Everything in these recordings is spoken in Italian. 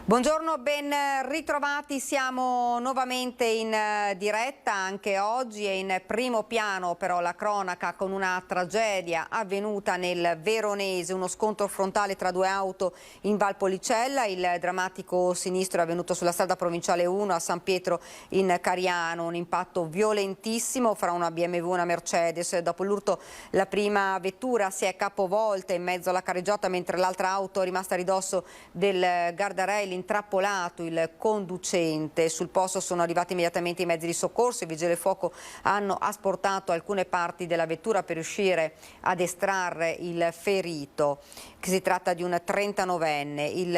Buongiorno, ben ritrovati, siamo nuovamente in diretta anche oggi e in primo piano però la cronaca con una tragedia avvenuta nel Veronese, uno scontro frontale tra due auto in Valpolicella, il drammatico sinistro è avvenuto sulla strada provinciale 1 a San Pietro in Cariano, un impatto violentissimo fra una BMW e una Mercedes, dopo l'urto la prima vettura si è capovolta in mezzo alla carreggiata mentre l'altra auto è rimasta a ridosso del guardrail, intrappolato il conducente. Sul posto sono arrivati immediatamente i mezzi di soccorso, i vigili del fuoco hanno asportato alcune parti della vettura per riuscire ad estrarre il ferito. Si tratta di un 39enne. Il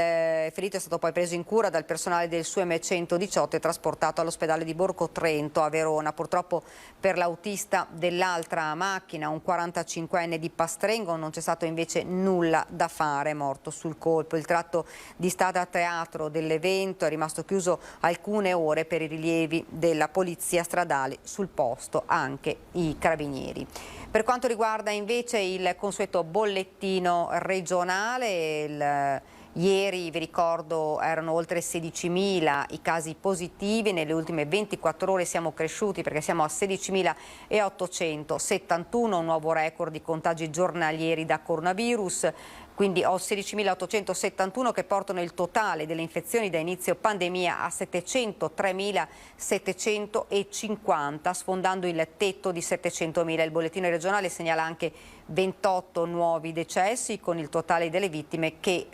ferito è stato poi preso in cura dal personale del SUEM 118 e trasportato all'ospedale di Borgo Trento a Verona. Purtroppo per l'autista dell'altra macchina, un 45enne di Pastrengo, non c'è stato invece nulla da fare, è morto sul colpo. Il tratto di strada teatro dell'evento è rimasto chiuso alcune ore per i rilievi della polizia stradale, sul posto anche i carabinieri. Per quanto riguarda invece il consueto bollettino regionale, ieri, vi ricordo, erano oltre 16.000 i casi positivi, nelle ultime 24 ore siamo cresciuti perché siamo a 16.871, un nuovo record di contagi giornalieri da coronavirus. Quindi ho 16.871 che portano il totale delle infezioni da inizio pandemia a 703.750, sfondando il tetto di 700.000. Il bollettino regionale segnala anche 28 nuovi decessi con il totale delle vittime che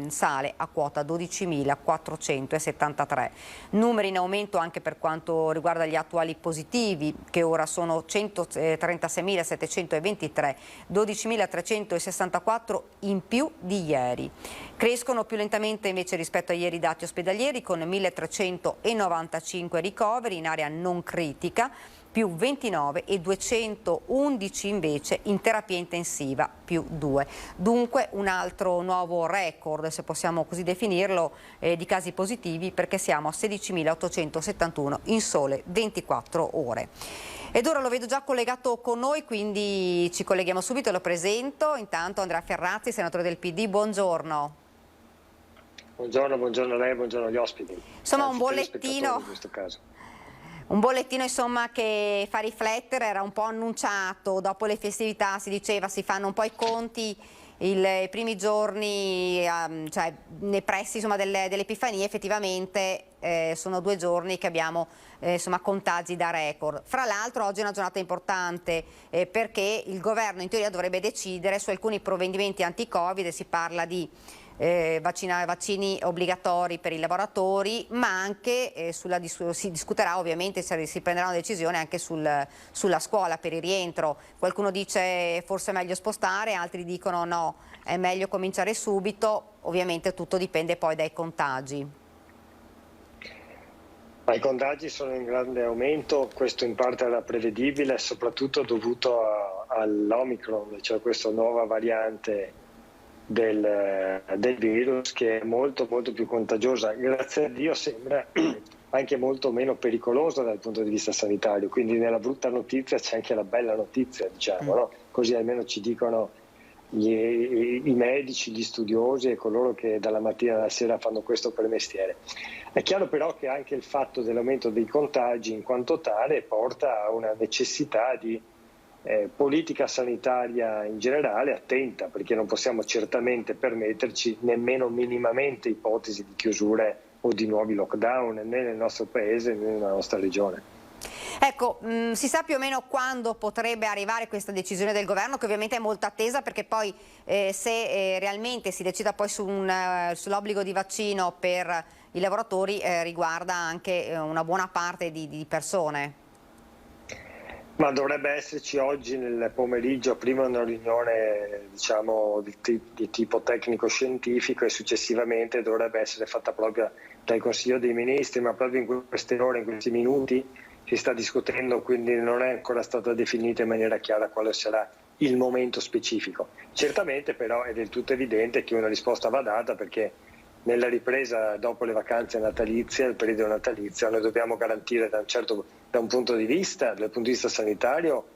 sale a quota 12.473. Numeri in aumento anche per quanto riguarda gli attuali positivi che ora sono 136.723, 12.364 in più di ieri. Crescono più lentamente invece rispetto a ieri i dati ospedalieri con 1.395 ricoveri in area non critica, più 29 e 211 invece in terapia intensiva, più 2. Dunque un altro nuovo record, se possiamo così definirlo, di casi positivi perché siamo a 16.871 in sole 24 ore. Ed ora lo vedo già collegato con noi, quindi ci colleghiamo subito, lo presento. Intanto Andrea Ferrazzi, senatore del PD, buongiorno. Buongiorno a lei, buongiorno agli ospiti. Insomma un bollettino. In questo caso. Un bollettino insomma che fa riflettere, era un po' annunciato, dopo le festività si diceva si fanno un po' i conti i primi giorni, cioè nei pressi dell'Epifania, effettivamente sono 2 giorni che abbiamo contagi da record. Fra l'altro oggi è una giornata importante perché il governo in teoria dovrebbe decidere su alcuni provvedimenti anti-Covid, si parla di vaccini obbligatori per i lavoratori, ma anche si discuterà ovviamente, si prenderà una decisione anche sulla scuola per il rientro. Qualcuno dice forse è meglio spostare, altri dicono no, è meglio cominciare subito, ovviamente tutto dipende poi dai contagi. I contagi sono in grande aumento, questo in parte era prevedibile, soprattutto dovuto all'Omicron, cioè questa nuova variante del virus che è molto più contagiosa, grazie a Dio sembra anche molto meno pericolosa dal punto di vista sanitario, quindi nella brutta notizia c'è anche la bella notizia, diciamo, no? Così almeno ci dicono i medici, gli studiosi e coloro che dalla mattina alla sera fanno questo per mestiere. È chiaro però che anche il fatto dell'aumento dei contagi in quanto tale porta a una necessità di politica sanitaria in generale attenta, perché non possiamo certamente permetterci nemmeno minimamente ipotesi di chiusure o di nuovi lockdown né nel nostro paese né nella nostra regione. Ecco, si sa più o meno quando potrebbe arrivare questa decisione del governo, che ovviamente è molto attesa perché poi se realmente si decida poi sull'obbligo di vaccino per i lavoratori riguarda anche una buona parte di persone. Ma dovrebbe esserci oggi nel pomeriggio prima una riunione diciamo, di tipo tecnico-scientifico e successivamente dovrebbe essere fatta proprio dal Consiglio dei Ministri, ma proprio in queste ore, in questi minuti si sta discutendo, quindi non è ancora stata definita in maniera chiara quale sarà il momento specifico. Certamente però è del tutto evidente che una risposta va data perché nella ripresa dopo le vacanze natalizie, il periodo natalizio, noi dobbiamo garantire da un punto di vista, dal punto di vista sanitario,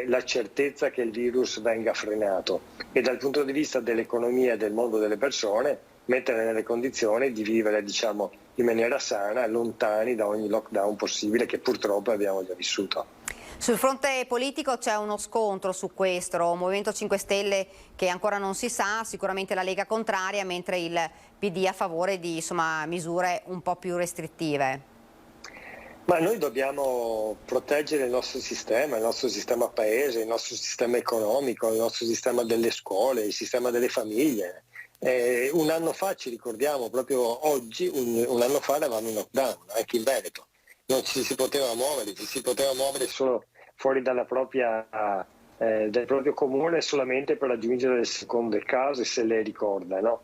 la certezza che il virus venga frenato e dal punto di vista dell'economia e del mondo delle persone mettere nelle condizioni di vivere, diciamo, in maniera sana, lontani da ogni lockdown possibile che purtroppo abbiamo già vissuto. Sul fronte politico c'è uno scontro su questo, Movimento 5 Stelle che ancora non si sa, sicuramente la Lega contraria, mentre il PD a favore di, insomma, misure un po' più restrittive. Ma noi dobbiamo proteggere il nostro sistema paese, il nostro sistema economico, il nostro sistema delle scuole, il sistema delle famiglie. Un anno fa, ci ricordiamo, proprio oggi, un anno fa eravamo in lockdown, anche in Veneto. Non ci si poteva muovere solo fuori dal proprio comune solamente per raggiungere le seconde case, se lei ricorda, no?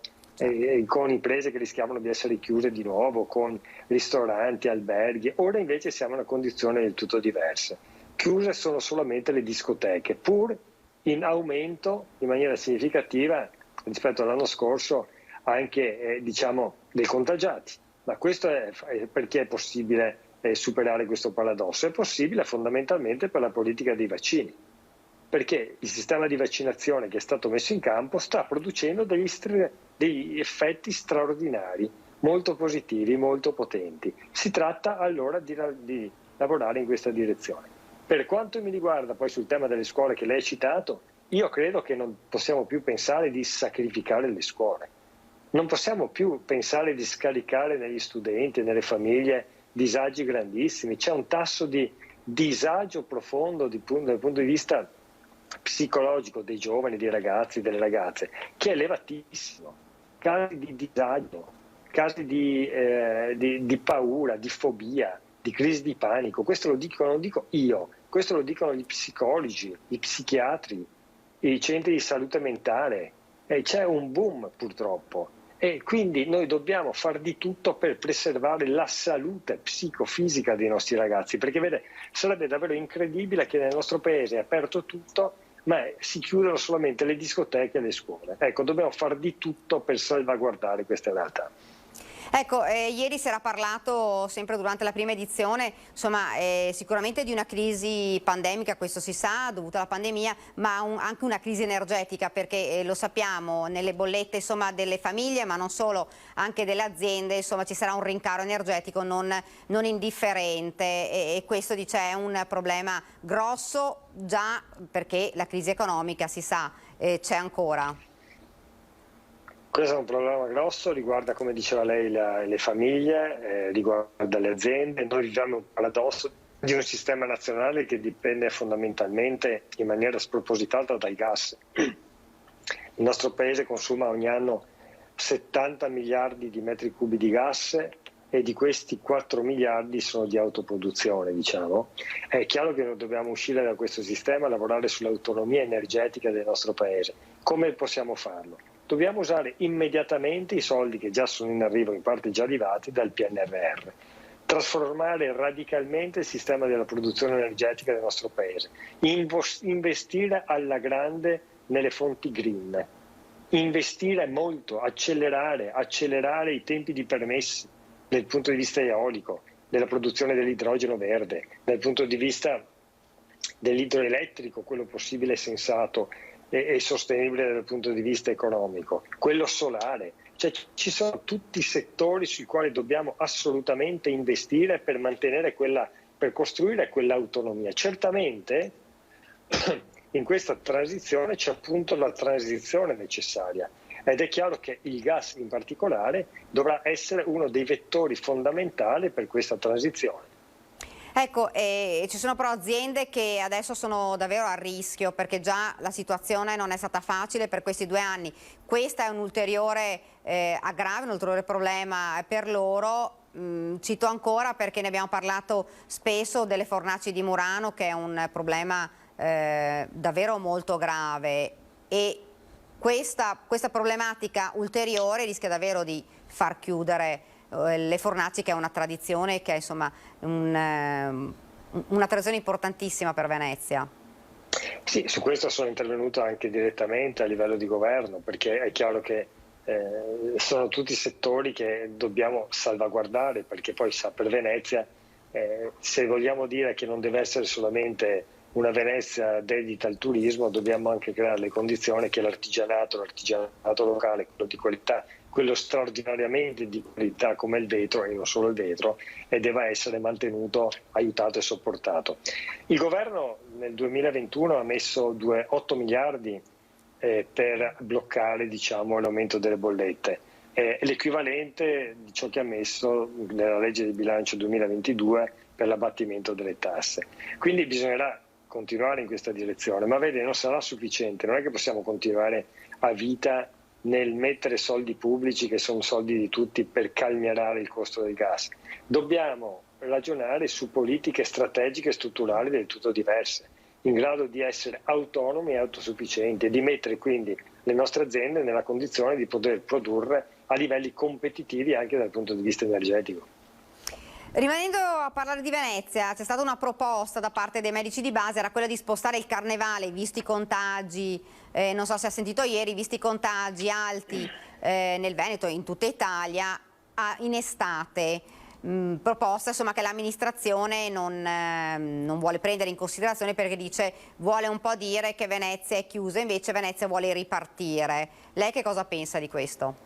Con imprese che rischiavano di essere chiuse di nuovo, con ristoranti, alberghi. Ora invece siamo in una condizione del tutto diversa. Chiuse sono solamente le discoteche, pur in aumento in maniera significativa rispetto all'anno scorso anche diciamo dei contagiati. Ma questo è perché è possibile superare questo paradosso? È possibile fondamentalmente per la politica dei vaccini, perché il sistema di vaccinazione che è stato messo in campo sta producendo degli effetti straordinari, molto positivi, molto potenti. Si tratta allora di lavorare in questa direzione. Per quanto mi riguarda poi sul tema delle scuole che lei ha citato, io credo che non possiamo più pensare di sacrificare le scuole. Non possiamo più pensare di scaricare negli studenti e nelle famiglie disagi grandissimi. C'è un tasso di disagio profondo dal punto di vista psicologico dei giovani, dei ragazzi, delle ragazze, che è elevatissimo. Casi di disagio, casi di paura, di fobia, di crisi di panico. Questo lo dico io, questo lo dicono gli psicologi, gli psichiatri, i centri di salute mentale. C'è un boom purtroppo. E quindi noi dobbiamo far di tutto per preservare la salute psicofisica dei nostri ragazzi, perché vede, sarebbe davvero incredibile che nel nostro paese è aperto tutto, ma si chiudono solamente le discoteche e le scuole. Ecco, dobbiamo far di tutto per salvaguardare questa realtà. Ecco, ieri si era parlato, sempre durante la prima edizione, insomma, sicuramente di una crisi pandemica, questo si sa, dovuta alla pandemia, ma anche una crisi energetica, perché lo sappiamo, nelle bollette, insomma, delle famiglie, ma non solo, anche delle aziende, insomma, ci sarà un rincaro energetico non indifferente e questo, dice, è un problema grosso già perché la crisi economica, si sa, c'è ancora. Questo è un problema grosso, riguarda, come diceva lei, le famiglie, riguarda le aziende. Noi viviamo un paradosso di un sistema nazionale che dipende fondamentalmente in maniera spropositata dal gas. Il nostro paese consuma ogni anno 70 miliardi di metri cubi di gas e di questi 4 miliardi sono di autoproduzione, diciamo. È chiaro che noi dobbiamo uscire da questo sistema e lavorare sull'autonomia energetica del nostro paese. Come possiamo farlo? Dobbiamo usare immediatamente i soldi che già sono in arrivo, in parte già arrivati, dal PNRR. Trasformare radicalmente il sistema della produzione energetica del nostro paese. Investire alla grande nelle fonti green. Investire molto, accelerare i tempi di permessi dal punto di vista eolico, della produzione dell'idrogeno verde, dal punto di vista dell'idroelettrico, quello possibile e sensato, e sostenibile dal punto di vista economico, quello solare. Cioè, ci sono tutti i settori sui quali dobbiamo assolutamente investire per mantenere per costruire quell'autonomia. Certamente in questa transizione c'è appunto la transizione necessaria ed è chiaro che il gas in particolare dovrà essere uno dei vettori fondamentali per questa transizione. Ecco, ci sono però aziende che adesso sono davvero a rischio perché già la situazione non è stata facile per questi 2 anni. Questa è un ulteriore aggravio, un ulteriore problema per loro. Cito ancora perché ne abbiamo parlato spesso delle fornaci di Murano, che è un problema davvero molto grave e questa problematica ulteriore rischia davvero di far chiudere le fornaci, che è una tradizione, che è insomma una tradizione importantissima per Venezia. Sì, su questo sono intervenuto anche direttamente a livello di governo, perché è chiaro che sono tutti settori che dobbiamo salvaguardare, perché poi sa, per Venezia, se vogliamo dire che non deve essere solamente una Venezia dedita al turismo, dobbiamo anche creare le condizioni che l'artigianato locale, quello di qualità, quello straordinariamente di qualità come il vetro, e non solo il vetro, e deve essere mantenuto, aiutato e sopportato. Il governo nel 2021 ha messo 8 miliardi per bloccare, diciamo, l'aumento delle bollette. L'equivalente di ciò che ha messo nella legge di bilancio 2022 per l'abbattimento delle tasse. Quindi bisognerà continuare in questa direzione, ma vede, non sarà sufficiente, non è che possiamo continuare a vita nel mettere soldi pubblici, che sono soldi di tutti, per calmierare il costo del gas. Dobbiamo ragionare su politiche strategiche e strutturali del tutto diverse, in grado di essere autonomi e autosufficienti, e di mettere quindi le nostre aziende nella condizione di poter produrre a livelli competitivi anche dal punto di vista energetico. Rimanendo a parlare di Venezia, c'è stata una proposta da parte dei medici di base, era quella di spostare il carnevale, visti i contagi, non so se ha sentito ieri, visti i contagi alti nel Veneto e in tutta Italia, in estate. Proposta insomma che l'amministrazione non vuole prendere in considerazione, perché dice, vuole un po' dire che Venezia è chiusa, invece Venezia vuole ripartire. Lei che cosa pensa di questo?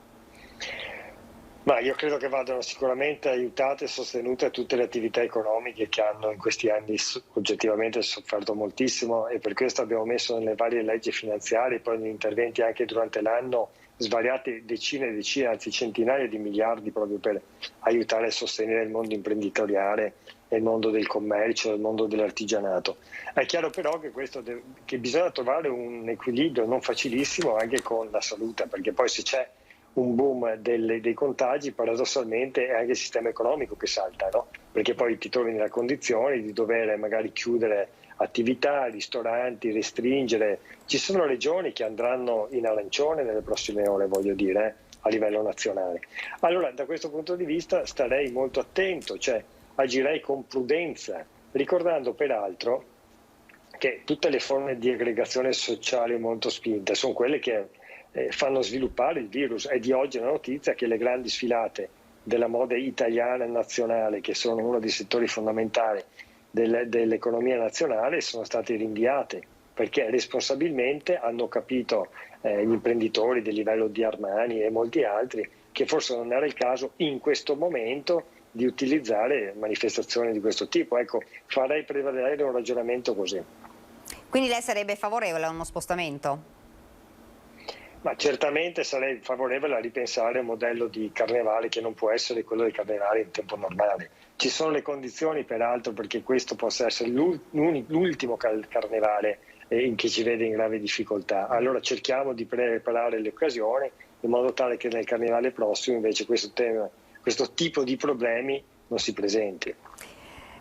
Ma io credo che vadano sicuramente aiutate e sostenute tutte le attività economiche che hanno in questi anni oggettivamente sofferto moltissimo, e per questo abbiamo messo nelle varie leggi finanziarie, poi negli interventi anche durante l'anno, svariate decine e decine, anzi centinaia di miliardi, proprio per aiutare e sostenere il mondo imprenditoriale, il mondo del commercio, il mondo dell'artigianato. È chiaro però che bisogna trovare un equilibrio non facilissimo anche con la salute, perché poi se c'è un boom dei contagi, paradossalmente è anche il sistema economico che salta, no? Perché poi ti trovi nella condizione di dover magari chiudere attività, ristoranti, restringere. Ci sono regioni che andranno in arancione nelle prossime ore, voglio dire, a livello nazionale. Allora, da questo punto di vista starei molto attento, cioè agirei con prudenza, ricordando peraltro che tutte le forme di aggregazione sociale molto spinte sono quelle che fanno sviluppare il virus. È di oggi la notizia che le grandi sfilate della moda italiana e nazionale, che sono uno dei settori fondamentali dell'economia nazionale, sono state rinviate perché responsabilmente hanno capito gli imprenditori del livello di Armani e molti altri che forse non era il caso in questo momento di utilizzare manifestazioni di questo tipo. Ecco, farei prevalere un ragionamento così. Quindi lei sarebbe favorevole a uno spostamento? Ma certamente sarei favorevole a ripensare un modello di carnevale che non può essere quello del carnevale in tempo normale. Ci sono le condizioni peraltro perché questo possa essere l'ultimo carnevale in che ci vede in grave difficoltà. Allora cerchiamo di preparare le occasioni in modo tale che nel carnevale prossimo invece questo tipo di problemi non si presenti.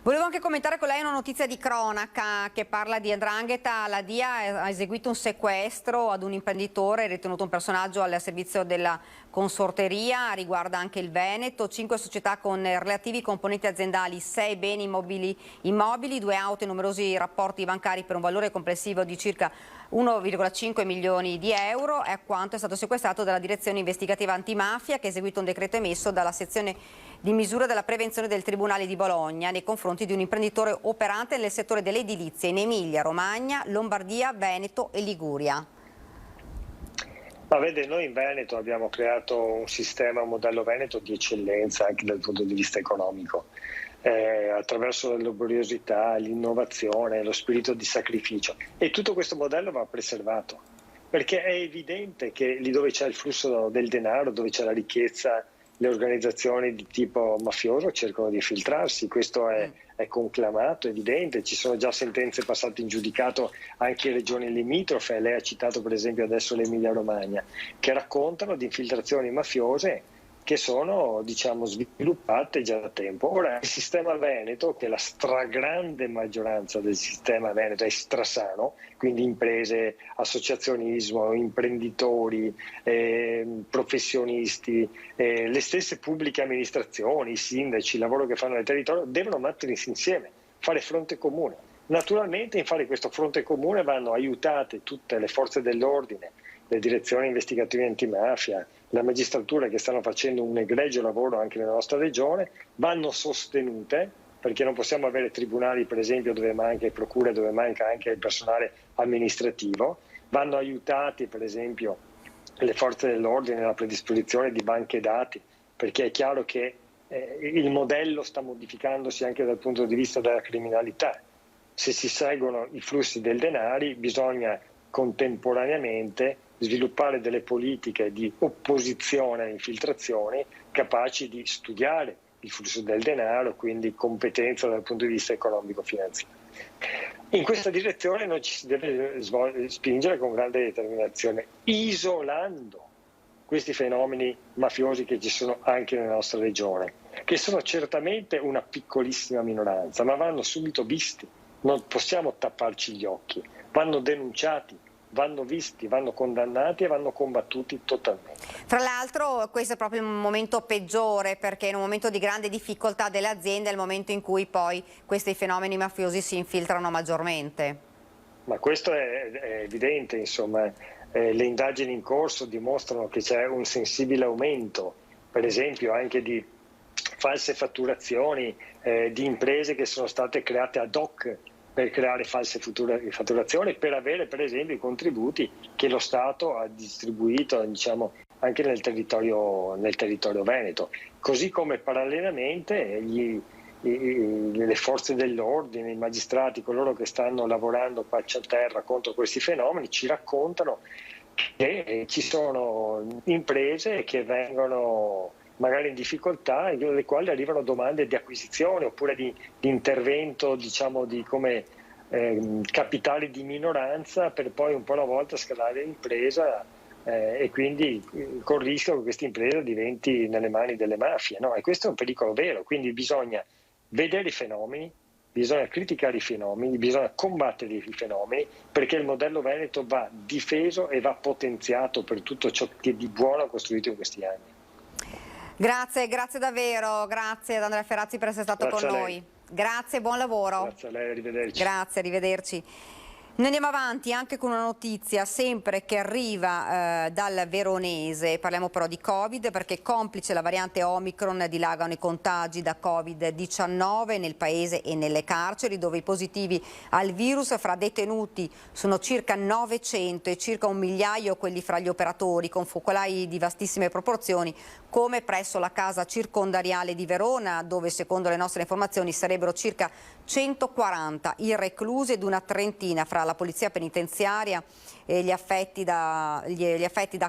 Volevo anche commentare con lei una notizia di cronaca che parla di 'ndrangheta. La DIA ha eseguito un sequestro ad un imprenditore ritenuto un personaggio al servizio della consorteria, riguarda anche il Veneto, 5 società con relativi componenti aziendali, 6 beni immobili, 2 auto e numerosi rapporti bancari per un valore complessivo di circa 1,5 milioni di euro, è quanto è stato sequestrato dalla Direzione Investigativa Antimafia, che ha eseguito un decreto emesso dalla sezione di misura della prevenzione del Tribunale di Bologna nei confronti di un imprenditore operante nel settore delle edilizie in Emilia, Romagna, Lombardia, Veneto e Liguria. Ma vede, noi in Veneto abbiamo creato un sistema, un modello Veneto di eccellenza anche dal punto di vista economico, attraverso la laboriosità, l'innovazione, lo spirito di sacrificio, e tutto questo modello va preservato, perché è evidente che lì dove c'è il flusso del denaro, dove c'è la ricchezza, le organizzazioni di tipo mafioso cercano di filtrarsi. Questo è conclamato, evidente. Ci sono già sentenze passate in giudicato anche in regioni limitrofe, lei ha citato per esempio adesso l'Emilia Romagna, che raccontano di infiltrazioni mafiose che sono, diciamo, sviluppate già da tempo. Ora il sistema Veneto, che la stragrande maggioranza del sistema Veneto è strasano, quindi imprese, associazionismo, imprenditori, professionisti, le stesse pubbliche amministrazioni, i sindaci, il lavoro che fanno nel territorio, devono mettersi insieme, fare fronte comune. Naturalmente in fare questo fronte comune vanno aiutate tutte le forze dell'ordine, le direzioni investigative antimafia, la magistratura, che stanno facendo un egregio lavoro anche nella nostra regione, vanno sostenute perché non possiamo avere tribunali, per esempio, dove manca le procure, dove manca anche il personale amministrativo. Vanno aiutati, per esempio, le forze dell'ordine nella predisposizione di banche dati, perché è chiaro che il modello sta modificandosi anche dal punto di vista della criminalità. Se si seguono i flussi del denaro, bisogna contemporaneamente sviluppare delle politiche di opposizione alle infiltrazioni capaci di studiare il flusso del denaro, quindi competenza dal punto di vista economico-finanziario. In questa direzione noi ci si deve spingere con grande determinazione, isolando questi fenomeni mafiosi che ci sono anche nella nostra regione, che sono certamente una piccolissima minoranza, ma vanno subito visti, non possiamo tapparci gli occhi, vanno denunciati, vanno visti, vanno condannati e vanno combattuti totalmente. Tra l'altro questo è proprio il momento peggiore, perché in un momento di grande difficoltà delle aziende è il momento in cui poi questi fenomeni mafiosi si infiltrano maggiormente. Ma questo è evidente, insomma, le indagini in corso dimostrano che c'è un sensibile aumento, per esempio anche di false fatturazioni di imprese che sono state create ad hoc per creare false fatturazioni, per avere per esempio i contributi che lo Stato ha distribuito, diciamo, anche nel territorio veneto, così come parallelamente le forze dell'ordine, i magistrati, coloro che stanno lavorando faccia a terra contro questi fenomeni, ci raccontano che ci sono imprese che vengono magari in difficoltà, alle quali arrivano domande di acquisizione oppure di intervento, diciamo, di come capitali di minoranza, per poi un po' alla volta scalare l'impresa e quindi col rischio che questa impresa diventi nelle mani delle mafie, no? E questo è un pericolo vero, quindi bisogna vedere i fenomeni, bisogna criticare i fenomeni, bisogna combattere i fenomeni, perché il modello veneto va difeso e va potenziato per tutto ciò che di buono ha costruito in questi anni. Grazie, grazie davvero, grazie ad Andrea Ferrazzi per essere stato con noi. Grazie, buon lavoro. Grazie a lei, arrivederci. Grazie, arrivederci. Noi andiamo avanti anche con una notizia sempre che arriva dal Veronese, parliamo però di Covid, perché complice la variante Omicron dilagano i contagi da Covid-19 nel paese e nelle carceri, dove i positivi al virus fra detenuti sono circa 900 e circa 1 migliaio quelli fra gli operatori, con focolai di vastissime proporzioni, come presso la casa circondariale di Verona, dove secondo le nostre informazioni sarebbero circa 140 i reclusi ed una trentina fra la polizia penitenziaria e gli affetti da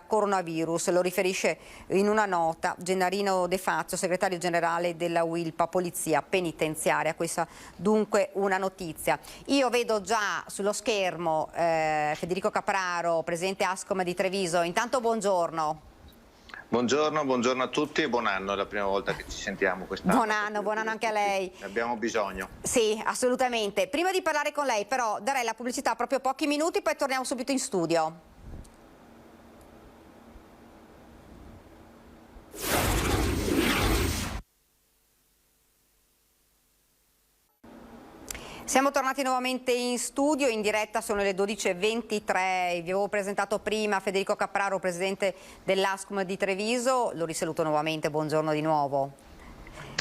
coronavirus. Lo riferisce in una nota Gennarino De Fazio, segretario generale della UILPA Polizia Penitenziaria. Questa dunque una notizia. Io vedo già sullo schermo Federico Capraro, presidente Ascom di Treviso. Intanto buongiorno. Buongiorno a tutti e buon anno, è la prima volta che ci sentiamo quest'anno. Buon anno anche a lei. Ne abbiamo bisogno. Sì, assolutamente. Prima di parlare con lei però darei la pubblicità proprio pochi minuti, poi torniamo subito in studio. Siamo tornati nuovamente in studio, in diretta sono le 12:23, vi avevo presentato prima Federico Capraro, presidente dell'Ascom di Treviso, lo risaluto nuovamente, buongiorno di nuovo.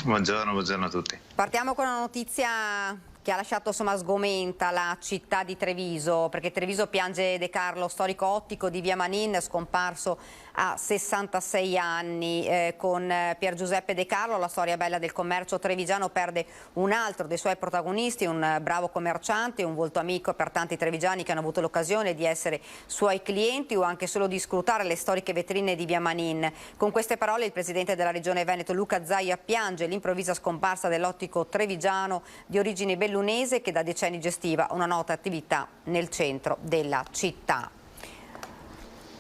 Buongiorno a tutti. Partiamo con una notizia che ha lasciato sgomenta la città di Treviso, perché Treviso piange De Carlo, storico ottico di Via Manin, scomparso a 66 anni. Con Pier Giuseppe De Carlo la storia bella del commercio trevigiano perde un altro dei suoi protagonisti, un bravo commerciante, un volto amico per tanti trevigiani che hanno avuto l'occasione di essere suoi clienti o anche solo di scrutare le storiche vetrine di Via Manin. Con queste parole il presidente della regione Veneto Luca Zaia piange l'improvvisa scomparsa dell'ottico trevigiano di origini bellunese che da decenni gestiva una nota attività nel centro della città.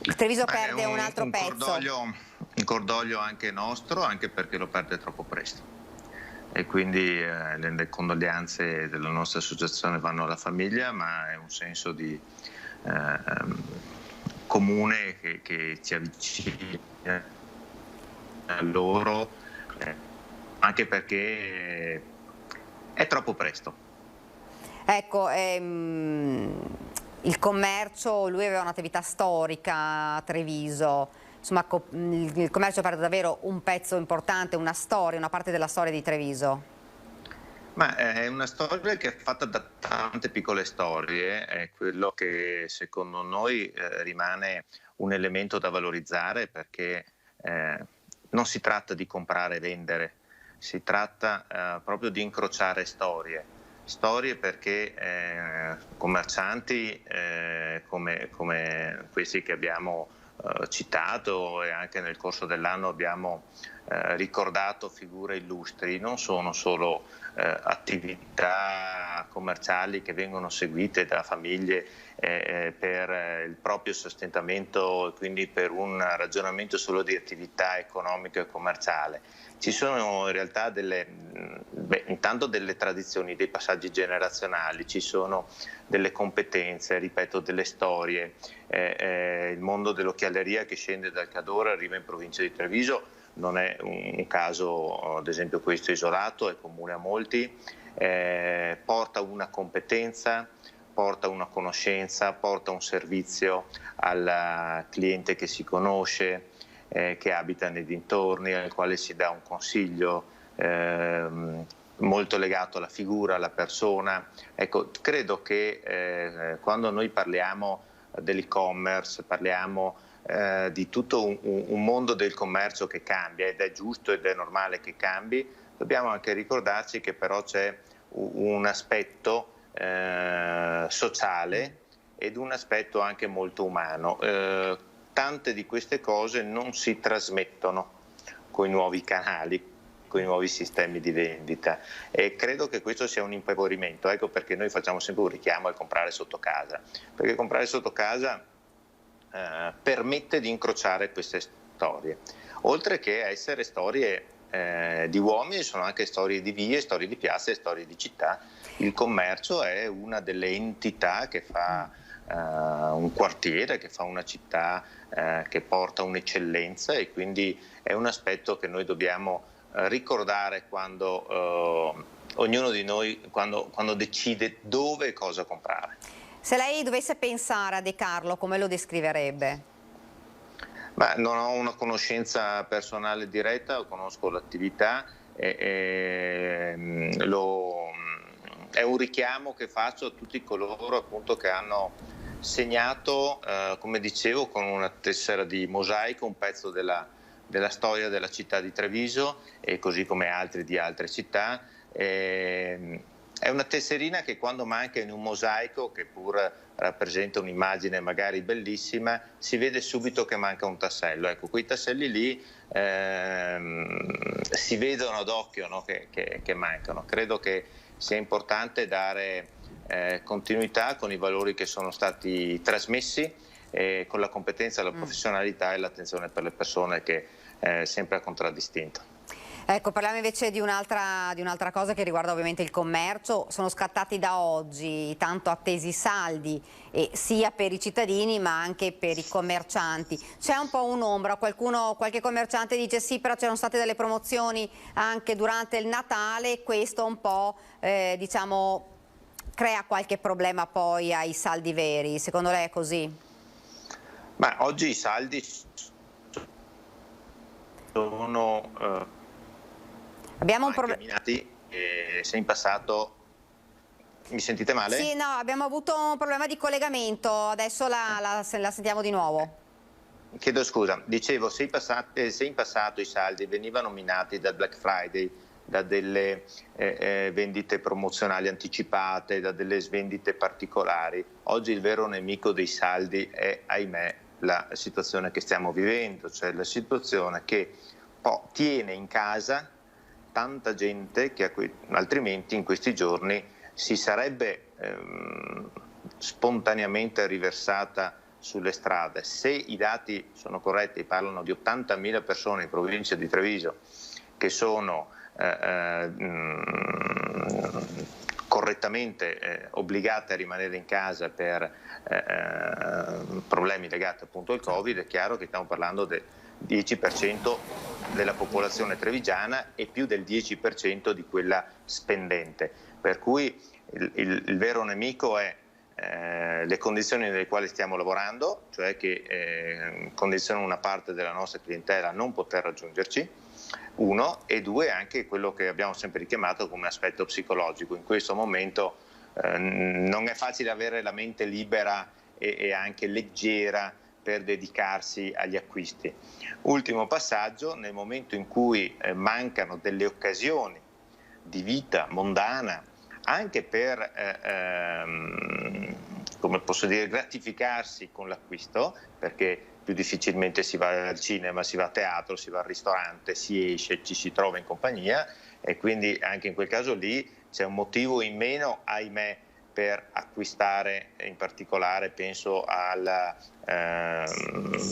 Il Treviso perde un altro pezzo. Un cordoglio anche nostro, anche perché lo perde troppo presto. E quindi le condoglianze della nostra associazione vanno alla famiglia, ma è un senso di comune che ci avvicina a loro, anche perché è troppo presto. Ecco, il commercio, lui aveva un'attività storica a Treviso, insomma il commercio perde davvero un pezzo importante, una storia, una parte della storia di Treviso. Ma è una storia che è fatta da tante piccole storie, è quello che secondo noi rimane un elemento da valorizzare, perché non si tratta di comprare e vendere, si tratta proprio di incrociare storie perché commercianti come questi che abbiamo citato, e anche nel corso dell'anno abbiamo ricordato figure illustri, non sono solo attività commerciali che vengono seguite da famiglie per il proprio sostentamento, quindi per un ragionamento solo di attività economica e commerciale. Ci sono in realtà intanto delle tradizioni, dei passaggi generazionali, ci sono delle competenze, ripeto, delle storie. Il mondo dell'occhialeria che scende dal Cadore, arriva in provincia di Treviso, non è un caso, ad esempio, questo isolato, è comune a molti, porta una competenza, porta una conoscenza, porta un servizio al cliente che si conosce, che abita nei dintorni, al quale si dà un consiglio molto legato alla figura, alla persona. Ecco, credo che quando noi parliamo dell'e-commerce, parliamo di tutto un mondo del commercio che cambia, ed è giusto ed è normale che cambi, dobbiamo anche ricordarci che però c'è un aspetto sociale ed un aspetto anche molto umano. Tante di queste cose non si trasmettono con i nuovi canali, con i nuovi sistemi di vendita, e credo che questo sia un impoverimento. Ecco perché noi facciamo sempre un richiamo al comprare sotto casa, perché comprare sotto casa permette di incrociare queste storie, oltre che essere storie di uomini, sono anche storie di vie, storie di piazze, storie di città. Il commercio è una delle entità che fa un quartiere, che fa una città, che porta un'eccellenza, e quindi è un aspetto che noi dobbiamo ricordare quando ognuno di noi quando decide dove e cosa comprare. Se lei dovesse pensare a De Carlo, come lo descriverebbe? Ma non ho una conoscenza personale diretta, conosco l'attività è un richiamo che faccio a tutti coloro appunto che hanno segnato, come dicevo, con una tessera di mosaico un pezzo della storia della città di Treviso, e così come altri di altre città. È una tesserina che quando manca in un mosaico, che pur rappresenta un'immagine magari bellissima, si vede subito che manca un tassello. Ecco, quei tasselli lì si vedono ad occhio, no? che mancano. Credo che sia importante dare continuità con i valori che sono stati trasmessi, con la competenza, la professionalità e l'attenzione per le persone che sempre ha contraddistinto. Ecco, parliamo invece di un'altra cosa che riguarda ovviamente il commercio. Sono scattati da oggi tanto attesi saldi, sia per i cittadini ma anche per i commercianti. C'è un po' un'ombra, qualche commerciante dice sì, però c'erano state delle promozioni anche durante il Natale, questo un po' diciamo crea qualche problema poi ai saldi veri. Secondo lei è così? Ma oggi i saldi sono abbiamo un problema. Se in passato mi sentite male? Sì, no, abbiamo avuto un problema di collegamento, adesso la sentiamo di nuovo. Chiedo scusa, dicevo, se in passato i saldi venivano minati dal Black Friday, da delle vendite promozionali anticipate, da delle svendite particolari, oggi il vero nemico dei saldi è, ahimè, la situazione che stiamo vivendo, cioè la situazione che tiene in casa tanta gente che altrimenti in questi giorni si sarebbe spontaneamente riversata sulle strade. Se i dati sono corretti, parlano di 80.000 persone in provincia di Treviso che sono correttamente obbligate a rimanere in casa per problemi legati appunto al Covid, è chiaro che stiamo parlando del 10% della popolazione trevigiana e più del 10% di quella spendente, per cui il vero nemico è le condizioni nelle quali stiamo lavorando, cioè che condizionano una parte della nostra clientela a non poter raggiungerci, uno, e due anche quello che abbiamo sempre richiamato come aspetto psicologico. In questo momento non è facile avere la mente libera e anche leggera per dedicarsi agli acquisti. Ultimo passaggio: nel momento in cui mancano delle occasioni di vita mondana anche per come posso dire, gratificarsi con l'acquisto, perché più difficilmente si va al cinema, si va a teatro, si va al ristorante, si esce, ci si trova in compagnia, e quindi anche in quel caso lì c'è un motivo in meno, ahimè, per acquistare, in particolare penso a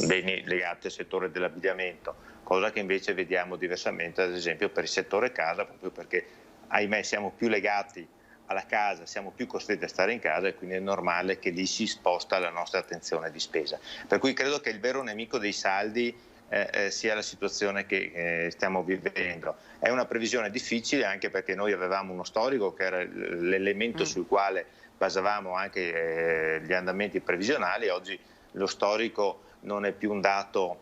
beni legati al settore dell'abbigliamento, cosa che invece vediamo diversamente ad esempio per il settore casa, proprio perché ahimè siamo più legati alla casa, siamo più costretti a stare in casa, e quindi è normale che lì si sposta la nostra attenzione di spesa. Per cui credo che il vero nemico dei saldi sia la situazione che stiamo vivendo. È una previsione difficile, anche perché noi avevamo uno storico che era l'elemento sul quale basavamo anche gli andamenti previsionali. Oggi lo storico non è più un dato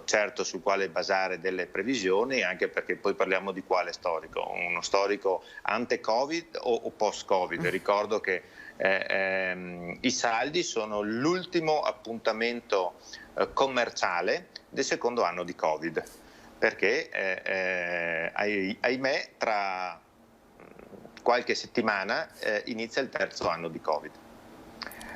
certo sul quale basare delle previsioni, anche perché poi parliamo di quale storico, uno storico ante-Covid o post-Covid. Ricordo che i saldi sono l'ultimo appuntamento commerciale del secondo anno di Covid, perché ahimè tra qualche settimana inizia il terzo anno di Covid.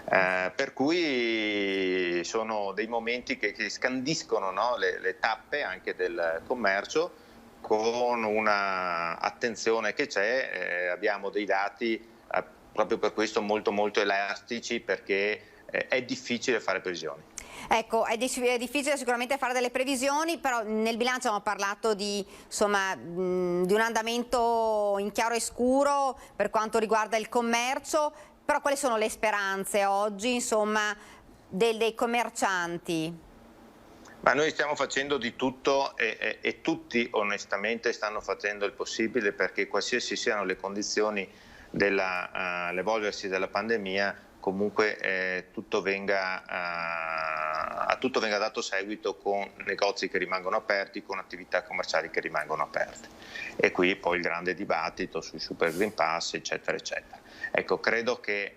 Per cui sono dei momenti che scandiscono, no, le tappe anche del commercio, con una attenzione che c'è. Abbiamo dei dati proprio per questo molto elastici, perché è difficile fare previsioni. Ecco, è difficile sicuramente fare delle previsioni, però nel bilancio abbiamo parlato di, insomma, di un andamento in chiaro e scuro per quanto riguarda il commercio, però quali sono le speranze oggi, insomma, dei commercianti? Ma noi stiamo facendo di tutto e tutti onestamente stanno facendo il possibile perché qualsiasi siano le condizioni dell'evolversi della pandemia, comunque a tutto venga dato seguito con negozi che rimangono aperti, con attività commerciali che rimangono aperte. E qui poi il grande dibattito sui Super Green Pass, eccetera, eccetera. Ecco, credo che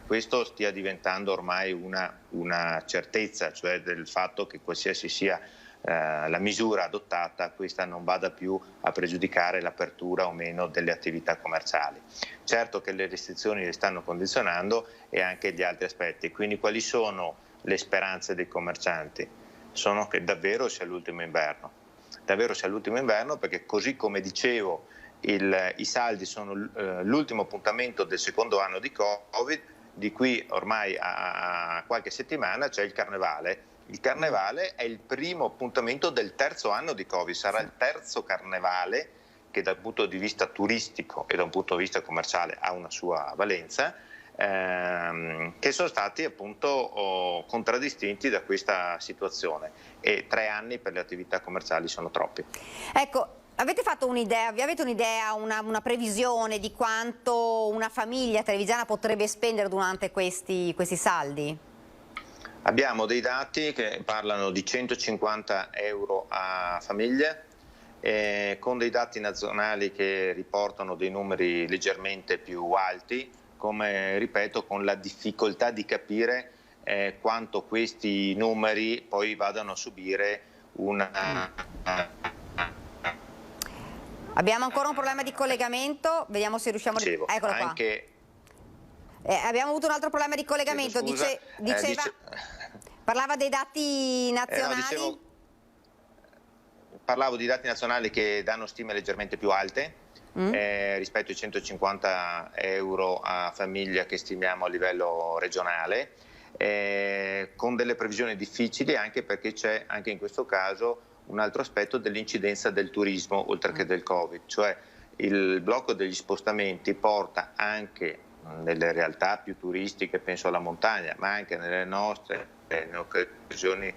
questo stia diventando ormai una certezza, cioè del fatto che qualsiasi sia la misura adottata, questa non vada più a pregiudicare l'apertura o meno delle attività commerciali. Certo che le restrizioni le stanno condizionando e anche gli altri aspetti, quindi quali sono le speranze dei commercianti? Sono che davvero sia l'ultimo inverno, perché così come dicevo i saldi sono l'ultimo appuntamento del secondo anno di Covid, di qui ormai a qualche settimana c'è il Carnevale. Il Carnevale è il primo appuntamento del terzo anno di Covid, sarà il terzo Carnevale che dal punto di vista turistico e da un punto di vista commerciale ha una sua valenza, che sono stati appunto contraddistinti da questa situazione, e 3 anni per le attività commerciali sono troppi. Ecco, avete fatto un'idea, vi avete un'idea, una previsione di quanto una famiglia trevigiana potrebbe spendere durante questi saldi? Abbiamo dei dati che parlano di 150 euro a famiglia, con dei dati nazionali che riportano dei numeri leggermente più alti, come ripeto, con la difficoltà di capire quanto questi numeri poi vadano a subire una... Abbiamo ancora un problema di collegamento, vediamo se riusciamo a... Eccolo qua. Abbiamo avuto un altro problema di collegamento, parlava dei dati nazionali. Parlavo di dati nazionali che danno stime leggermente più alte rispetto ai 150 euro a famiglia che stimiamo a livello regionale, con delle previsioni difficili, anche perché c'è anche in questo caso un altro aspetto dell'incidenza del turismo oltre che del Covid, cioè il blocco degli spostamenti porta anche nelle realtà più turistiche, penso alla montagna, ma anche nelle nostre, in occasioni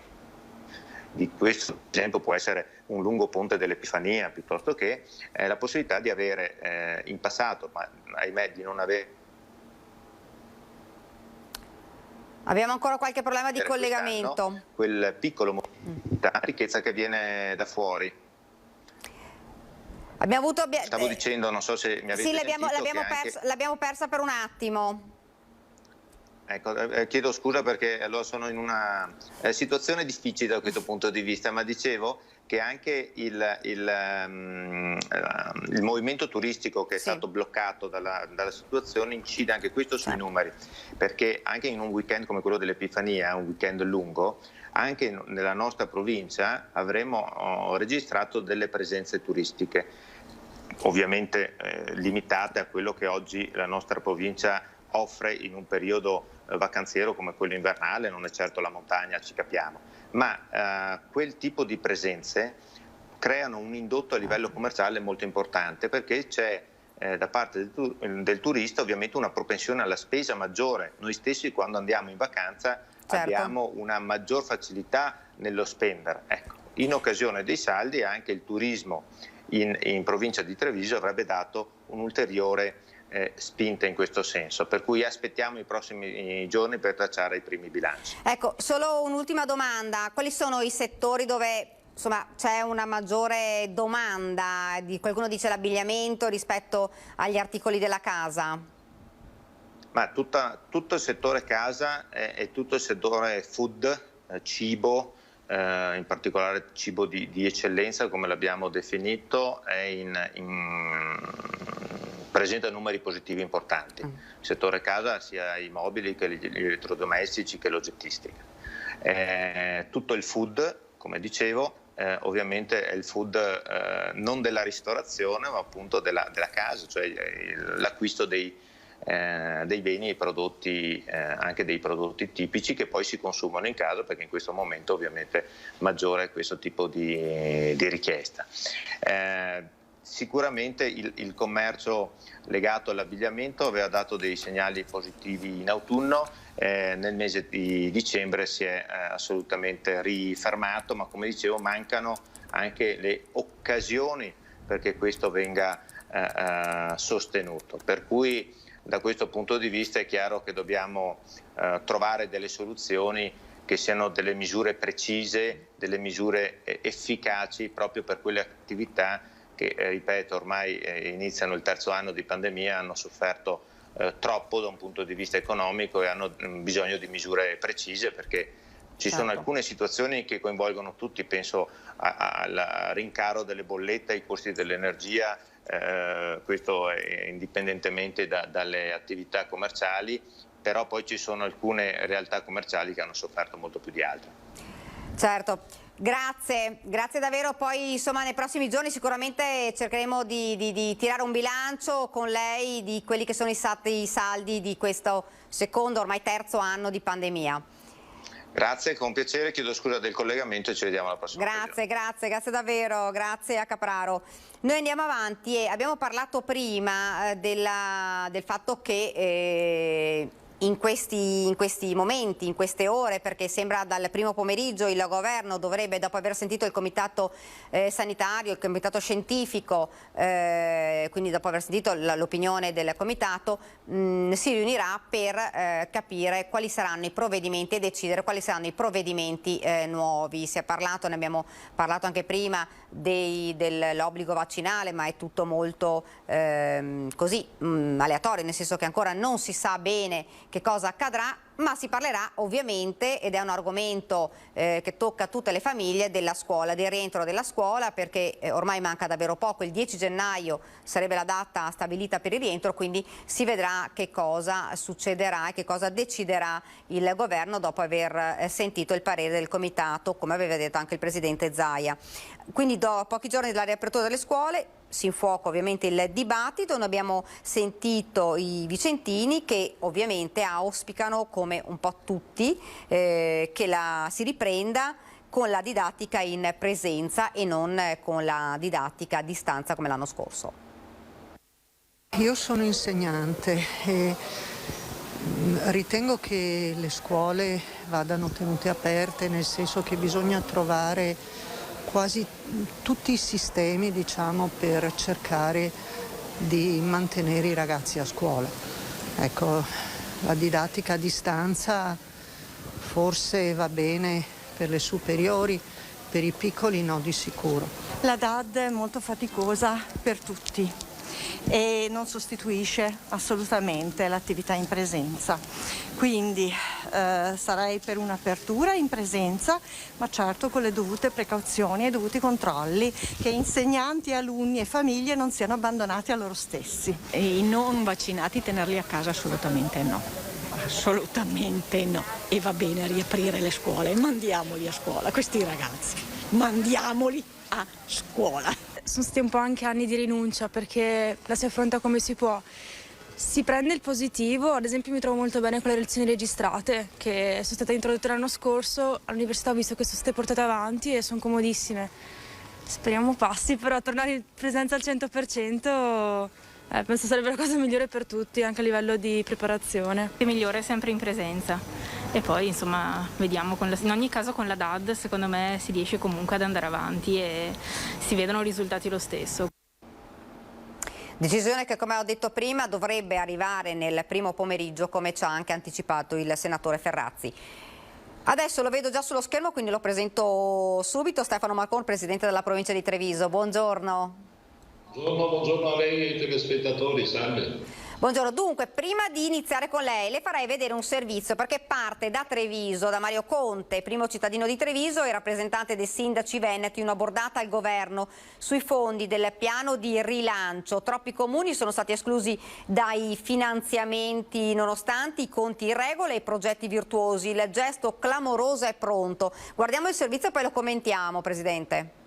di questo, per esempio, può essere un lungo ponte dell'Epifania, piuttosto che la possibilità di avere in passato, ma ahimè di non avere. Abbiamo ancora qualche problema di collegamento. Quel piccolo ricchezza che viene da fuori. Abbiamo avuto, Stavo dicendo, non so se mi avete sentito. Sì, l'abbiamo persa per un attimo. Ecco, chiedo scusa perché allora sono in una situazione difficile da questo punto di vista, ma dicevo che anche il movimento turistico che è stato bloccato dalla situazione incide anche questo sui numeri, perché anche in un weekend come quello dell'Epifania, un weekend lungo, anche nella nostra provincia avremo registrato delle presenze turistiche, ovviamente limitate a quello che oggi la nostra provincia offre in un periodo vacanziero come quello invernale, non è certo la montagna, ci capiamo, ma quel tipo di presenze creano un indotto a livello commerciale molto importante, perché c'è da parte del turista ovviamente una propensione alla spesa maggiore. Noi stessi quando andiamo in vacanza abbiamo una maggior facilità nello spendere. Ecco, in occasione dei saldi anche il turismo in provincia di Treviso avrebbe dato un'ulteriore spinta in questo senso, per cui aspettiamo i prossimi giorni per tracciare i primi bilanci. Ecco, solo un'ultima domanda: quali sono i settori dove insomma c'è una maggiore domanda? Qualcuno dice l'abbigliamento rispetto agli articoli della casa? Ma tutto il settore casa e tutto il settore food, cibo, in particolare cibo di eccellenza come l'abbiamo definito, è presenta numeri positivi importanti. Il settore casa, sia i mobili che gli elettrodomestici che l'oggettistica. Tutto il food, come dicevo, ovviamente è il food non della ristorazione ma appunto della casa, cioè l'acquisto dei beni e prodotti, anche dei prodotti tipici che poi si consumano in casa, perché in questo momento ovviamente maggiore è questo tipo di richiesta. Sicuramente il commercio legato all'abbigliamento aveva dato dei segnali positivi in autunno, nel mese di dicembre si è assolutamente rifermato, ma come dicevo mancano anche le occasioni perché questo venga sostenuto, per cui da questo punto di vista è chiaro che dobbiamo trovare delle soluzioni che siano delle misure precise, delle misure efficaci proprio per quelle attività che, ripeto, ormai iniziano il terzo anno di pandemia, hanno sofferto troppo da un punto di vista economico e hanno bisogno di misure precise, perché ci sono alcune situazioni che coinvolgono tutti, penso al rincaro delle bollette, ai costi dell'energia, questo è indipendentemente dalle attività commerciali, però poi ci sono alcune realtà commerciali che hanno sofferto molto più di altre. Certo. Grazie davvero. Poi insomma nei prossimi giorni sicuramente cercheremo di tirare un bilancio con lei di quelli che sono stati i saldi di questo secondo, ormai terzo anno di pandemia. Grazie, con piacere, chiedo scusa del collegamento e ci vediamo alla prossima. Grazie davvero, grazie a Capraro. Noi andiamo avanti e abbiamo parlato prima del fatto che in questi momenti, in queste ore, perché sembra dal primo pomeriggio il governo dovrebbe, dopo aver sentito il comitato sanitario, il comitato scientifico, quindi dopo aver sentito l'opinione del comitato, si riunirà per capire quali saranno i provvedimenti e decidere quali saranno i provvedimenti nuovi. Si è parlato, ne abbiamo parlato anche prima, dell'obbligo vaccinale, ma è tutto molto così aleatorio, nel senso che ancora non si sa bene che cosa accadrà, ma si parlerà ovviamente, ed è un argomento che tocca tutte le famiglie, della scuola, del rientro della scuola, perché ormai manca davvero poco, il 10 gennaio sarebbe la data stabilita per il rientro, quindi si vedrà che cosa succederà e che cosa deciderà il governo dopo aver sentito il parere del comitato, come aveva detto anche il presidente Zaia. Quindi dopo pochi giorni dalla riapertura delle scuole si infuoca ovviamente il dibattito. Noi abbiamo sentito i vicentini che ovviamente auspicano, come un po' tutti, che si riprenda con la didattica in presenza e non con la didattica a distanza come l'anno scorso. Io sono insegnante e ritengo che le scuole vadano tenute aperte, nel senso che bisogna trovare quasi tutti i sistemi, diciamo, per cercare di mantenere i ragazzi a scuola. Ecco, la didattica a distanza forse va bene per le superiori, per i piccoli no di sicuro. La DAD è molto faticosa per tutti e non sostituisce assolutamente l'attività in presenza. Quindi sarei per un'apertura in presenza, ma certo con le dovute precauzioni e i dovuti controlli, che insegnanti, alunni e famiglie non siano abbandonati a loro stessi. E i non vaccinati tenerli a casa assolutamente no. Assolutamente no. E va bene riaprire le scuole, mandiamoli a scuola, questi ragazzi, mandiamoli a scuola. Sono stati un po' anche anni di rinuncia perché la si affronta come si può. Si prende il positivo, ad esempio mi trovo molto bene con le lezioni registrate che sono state introdotte l'anno scorso, all'università ho visto che sono state portate avanti e sono comodissime. Speriamo passi, però tornare in presenza al 100% penso sarebbe la cosa migliore per tutti, anche a livello di preparazione. Il migliore è sempre in presenza e poi insomma vediamo, in ogni caso con la DAD secondo me si riesce comunque ad andare avanti e si vedono risultati lo stesso. Decisione che, come ho detto prima, dovrebbe arrivare nel primo pomeriggio, come ci ha anche anticipato il senatore Ferrazzi. Adesso lo vedo già sullo schermo, quindi lo presento subito. Stefano Marcon, presidente della provincia di Treviso. Buongiorno. Buongiorno a lei e ai telespettatori, salve. Buongiorno, dunque prima di iniziare con lei le farei vedere un servizio perché parte da Treviso, da Mario Conte, primo cittadino di Treviso e rappresentante dei sindaci veneti, una bordata al governo sui fondi del piano di rilancio. Troppi comuni sono stati esclusi dai finanziamenti nonostante i conti in regola e i progetti virtuosi. Il gesto clamoroso è pronto. Guardiamo il servizio e poi lo commentiamo, Presidente.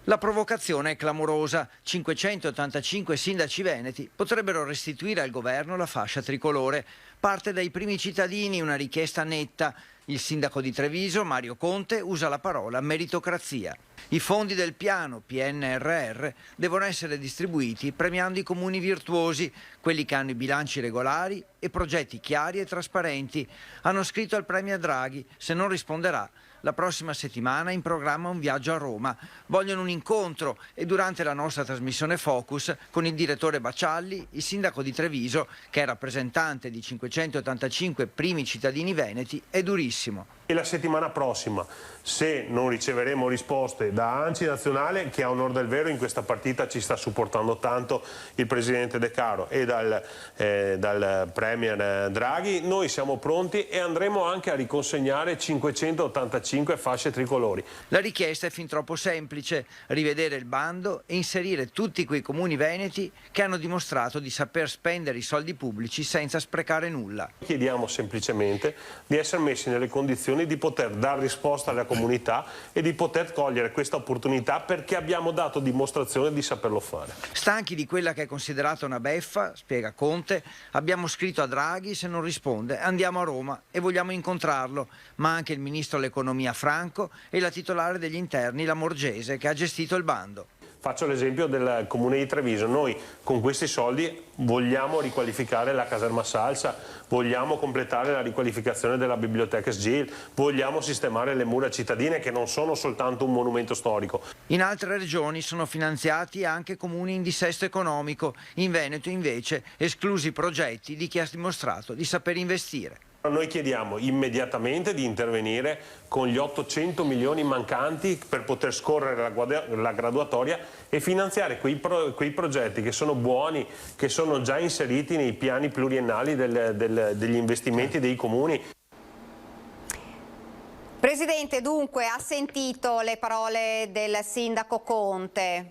La provocazione è clamorosa. 585 sindaci veneti potrebbero restituire al governo la fascia tricolore. Parte dai primi cittadini una richiesta netta. Il sindaco di Treviso, Mario Conte, usa la parola meritocrazia. I fondi del piano PNRR devono essere distribuiti premiando i comuni virtuosi, quelli che hanno i bilanci regolari e progetti chiari e trasparenti. Hanno scritto al Premier Draghi, se non risponderà, la prossima settimana in programma un viaggio a Roma. Vogliono un incontro e durante la nostra trasmissione Focus con il direttore Bacialli, il sindaco di Treviso, che è rappresentante di 585 primi cittadini veneti, è durissimo. E la settimana prossima, se non riceveremo risposte da ANCI Nazionale, che a onor del vero in questa partita ci sta supportando tanto il presidente De Caro, e dal Premier Draghi, noi siamo pronti e andremo anche a riconsegnare 585 fasce tricolori. La richiesta è fin troppo semplice: rivedere il bando e inserire tutti quei comuni veneti che hanno dimostrato di saper spendere i soldi pubblici senza sprecare nulla. Chiediamo semplicemente di essere messi nelle condizioni di poter dare risposta alla comunità e di poter cogliere questa opportunità, perché abbiamo dato dimostrazione di saperlo fare. Stanchi di quella che è considerata una beffa, spiega Conte, abbiamo scritto a Draghi, se non risponde andiamo a Roma e vogliamo incontrarlo, ma anche il ministro dell'economia Franco e la titolare degli interni, la Morgese, che ha gestito il bando. Faccio l'esempio del comune di Treviso. Noi con questi soldi vogliamo riqualificare la caserma Salsa, vogliamo completare la riqualificazione della biblioteca SGIL, vogliamo sistemare le mura cittadine, che non sono soltanto un monumento storico. In altre regioni sono finanziati anche comuni in dissesto economico, in Veneto invece esclusi progetti di chi ha dimostrato di saper investire. Noi chiediamo immediatamente di intervenire con gli 800 milioni mancanti per poter scorrere la graduatoria e finanziare quei progetti che sono buoni, che sono già inseriti nei piani pluriennali degli investimenti dei comuni. Presidente, dunque ha sentito le parole del sindaco Conte?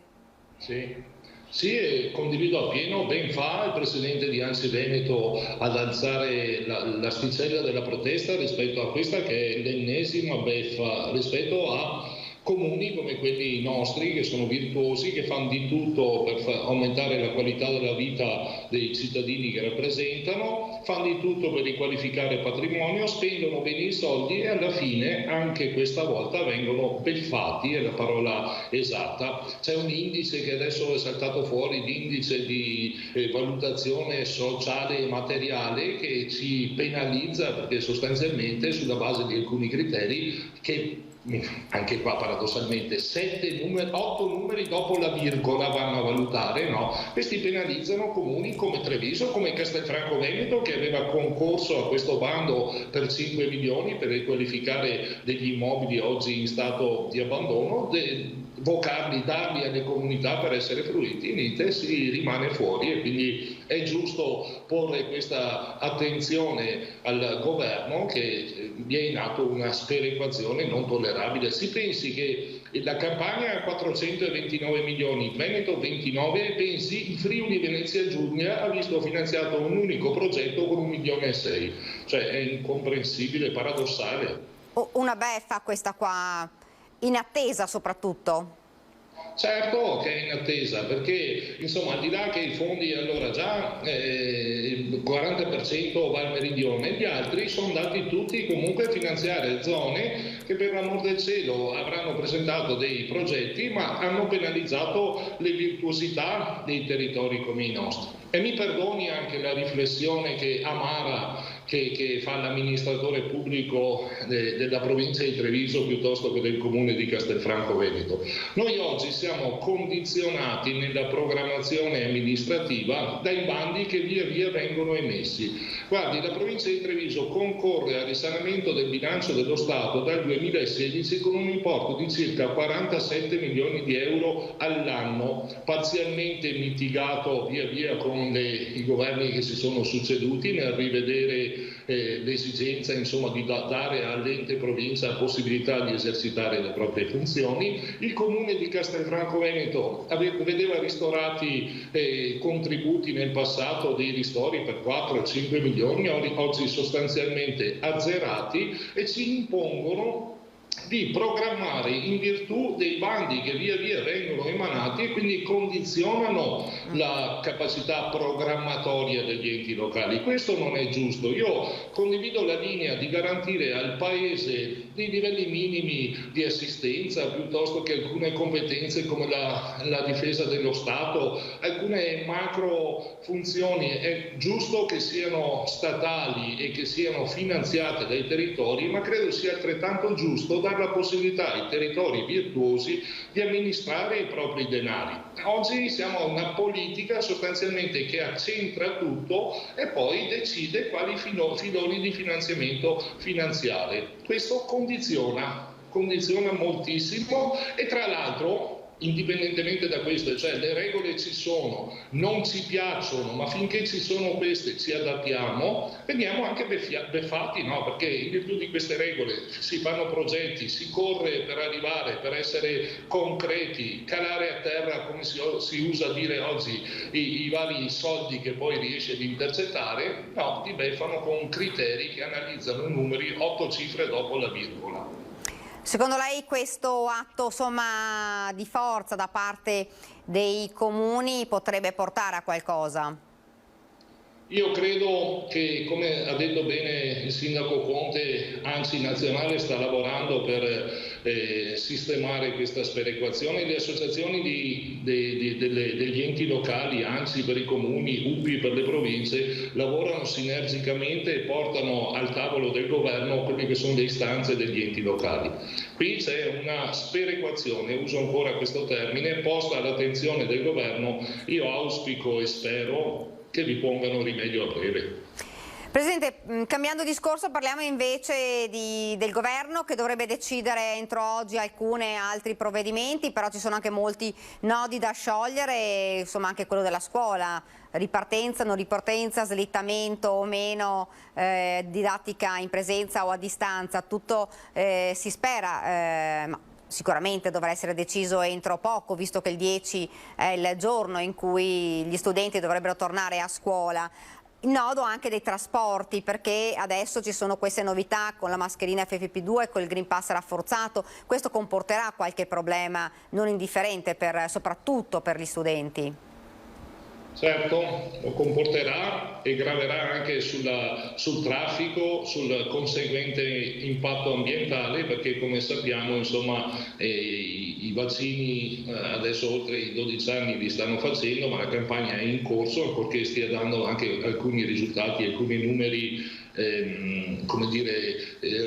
Sì, condivido appieno. Ben fa il presidente di ANCI Veneto ad alzare l'asticella della protesta rispetto a questa che è l'ennesima beffa rispetto a comuni come quelli nostri, che sono virtuosi, che fanno di tutto per aumentare la qualità della vita dei cittadini che rappresentano, fanno di tutto per riqualificare il patrimonio, spendono bene i soldi e alla fine anche questa volta vengono beffati, è la parola esatta. C'è un indice che adesso è saltato fuori, l'indice di valutazione sociale e materiale, che ci penalizza perché sostanzialmente sulla base di alcuni criteri che anche qua paradossalmente 8 numeri dopo la virgola vanno a valutare, no? Questi penalizzano comuni come Treviso, come Castelfranco Veneto, che aveva concorso a questo bando per 5 milioni per riqualificare degli immobili oggi in stato di abbandono, darli alle comunità per essere fruiti. Niente, si rimane fuori, e quindi è giusto porre questa attenzione al governo, che vi è in atto una sperequazione non tollerabile. Si pensi che la Campania ha 429 milioni, il Veneto 29, e pensi il Friuli Venezia Giulia ha visto finanziato un unico progetto con 1,6 milioni. Cioè è incomprensibile, paradossale. Una beffa questa qua, in attesa soprattutto. Certo che è in attesa, perché insomma, al di là che i fondi allora già il 40% va al meridione, gli altri sono andati tutti comunque a finanziare zone che per l'amor del cielo avranno presentato dei progetti ma hanno penalizzato le virtuosità dei territori come i nostri. E mi perdoni anche la riflessione amara che fa l'amministratore pubblico della provincia di Treviso piuttosto che del comune di Castelfranco Veneto. Noi oggi siamo condizionati nella programmazione amministrativa dai bandi che via via vengono emessi. Guardi, la provincia di Treviso concorre al risanamento del bilancio dello Stato dal 2016 con un importo di circa 47 milioni di euro all'anno, parzialmente mitigato via via con i governi che si sono succeduti nel rivedere l'esigenza insomma di dare all'ente provincia la possibilità di esercitare le proprie funzioni. Il comune di Castelfranco Veneto vedeva ristorati contributi nel passato, dei ristori per 4-5 milioni, oggi sostanzialmente azzerati, e ci impongono di programmare in virtù dei bandi che via via vengono emanati, e quindi condizionano la capacità programmatoria degli enti locali. Questo non è giusto. Io condivido la linea di garantire al Paese dei livelli minimi di assistenza, piuttosto che alcune competenze come la difesa dello Stato, alcune macro funzioni. È giusto che siano statali e che siano finanziate dai territori, ma credo sia altrettanto giusto dare la possibilità ai territori virtuosi di amministrare i propri denari. Oggi siamo a una politica sostanzialmente che accentra tutto e poi decide quali filoni di finanziamento finanziare. Questo condiziona moltissimo, e tra l'altro, indipendentemente da questo, cioè le regole ci sono, non ci piacciono, ma finché ci sono queste ci adattiamo, veniamo anche beffati, no? Perché in virtù di queste regole si fanno progetti, si corre per arrivare, per essere concreti, calare a terra, come si usa dire oggi, i vari soldi che poi riesci ad intercettare. No, ti beffano con criteri che analizzano numeri 8 cifre dopo la virgola. Secondo lei questo atto di forza da parte dei comuni potrebbe portare a qualcosa? Io credo che, come ha detto bene il sindaco Conte, ANCI nazionale sta lavorando per sistemare questa sperequazione. Le associazioni degli enti locali, ANCI per i comuni, UPI per le province, lavorano sinergicamente e portano al tavolo del governo quelle che sono le istanze degli enti locali. Qui c'è una sperequazione, uso ancora questo termine, posta all'attenzione del governo. Io auspico e spero che vi pongano rimedio a breve. Presidente, cambiando discorso, parliamo invece del governo che dovrebbe decidere entro oggi altri provvedimenti, però ci sono anche molti nodi da sciogliere, insomma anche quello della scuola, ripartenza, non ripartenza, slittamento o meno, didattica in presenza o a distanza, tutto si spera, ma sicuramente dovrà essere deciso entro poco, visto che il 10 è il giorno in cui gli studenti dovrebbero tornare a scuola. Il nodo anche dei trasporti, perché adesso ci sono queste novità con la mascherina FFP2 e con il Green Pass rafforzato. Questo comporterà qualche problema non indifferente soprattutto per gli studenti. Certo, lo comporterà e graverà anche sul traffico, sul conseguente impatto ambientale, perché come sappiamo insomma i vaccini adesso oltre i 12 anni li stanno facendo, ma la campagna è in corso, ancorché stia dando anche alcuni risultati, alcuni numeri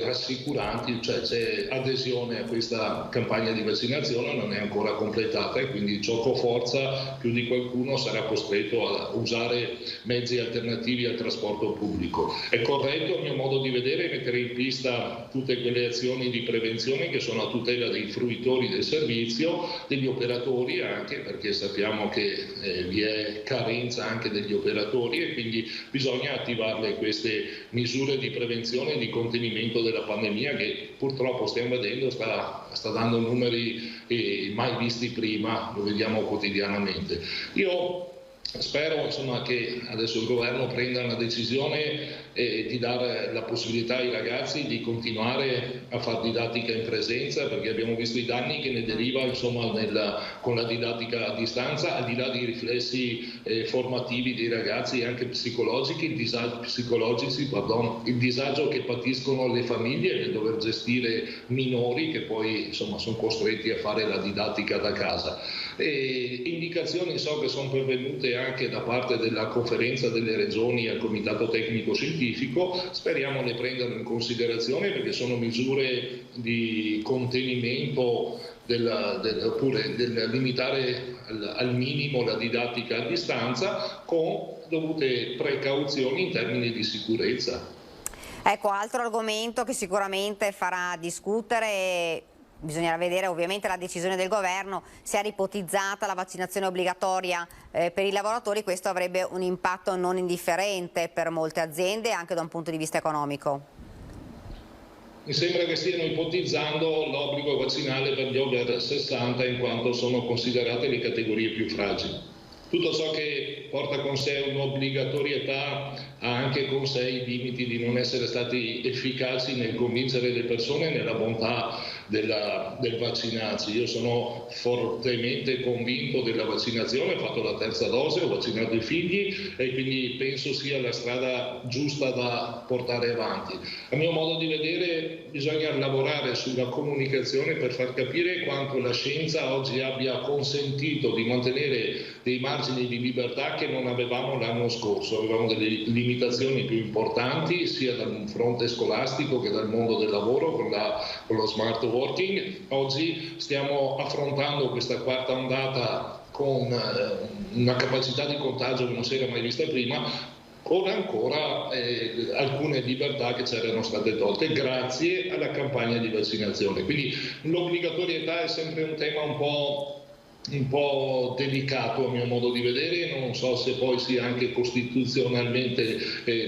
rassicuranti, cioè c'è adesione a questa campagna di vaccinazione, non è ancora completata e quindi gioco forza più di qualcuno sarà costretto a usare mezzi alternativi al trasporto pubblico. È corretto a mio modo di vedere mettere in pista tutte quelle azioni di prevenzione che sono a tutela dei fruitori del servizio, degli operatori anche, perché sappiamo che vi è carenza anche degli operatori e quindi bisogna attivarle queste misure di prevenzione e di contenimento della pandemia che purtroppo stiamo vedendo sta dando numeri mai visti prima, lo vediamo quotidianamente. Io spero che adesso il governo prenda una decisione di dare la possibilità ai ragazzi di continuare a fare didattica in presenza, perché abbiamo visto i danni che ne deriva con la didattica a distanza, al di là dei riflessi formativi dei ragazzi e anche psicologici, il disagio che patiscono le famiglie nel dover gestire minori che poi sono costretti a fare la didattica da casa. Indicazioni so che sono pervenute anche da parte della conferenza delle regioni al comitato tecnico scientifico, speriamo le prendano in considerazione perché sono misure di contenimento oppure del limitare al minimo la didattica a distanza con dovute precauzioni in termini di sicurezza. Ecco, altro argomento che sicuramente farà discutere. Bisognerà vedere ovviamente la decisione del governo, se era ipotizzata la vaccinazione obbligatoria per i lavoratori, questo avrebbe un impatto non indifferente per molte aziende anche da un punto di vista economico. Mi sembra che stiano ipotizzando l'obbligo vaccinale per gli over 60 in quanto sono considerate le categorie più fragili. Tutto ciò che porta con sé un'obbligatorietà ha anche con sé i limiti di non essere stati efficaci nel convincere le persone nella bontà del vaccinarsi. Io sono fortemente convinto della vaccinazione, ho fatto la terza dose, ho vaccinato i figli e quindi penso sia la strada giusta da portare avanti. A mio modo di vedere bisogna lavorare sulla comunicazione per far capire quanto la scienza oggi abbia consentito di mantenere dei margini di libertà che non avevamo l'anno scorso. Avevamo delle limitazioni più importanti sia dal fronte scolastico che dal mondo del lavoro con lo smart working. Oggi stiamo affrontando questa quarta ondata con una capacità di contagio che non si era mai vista prima, con ancora alcune libertà che ci erano state tolte grazie alla campagna di vaccinazione. Quindi l'obbligatorietà è sempre un tema un po' delicato a mio modo di vedere, non so se poi sia anche costituzionalmente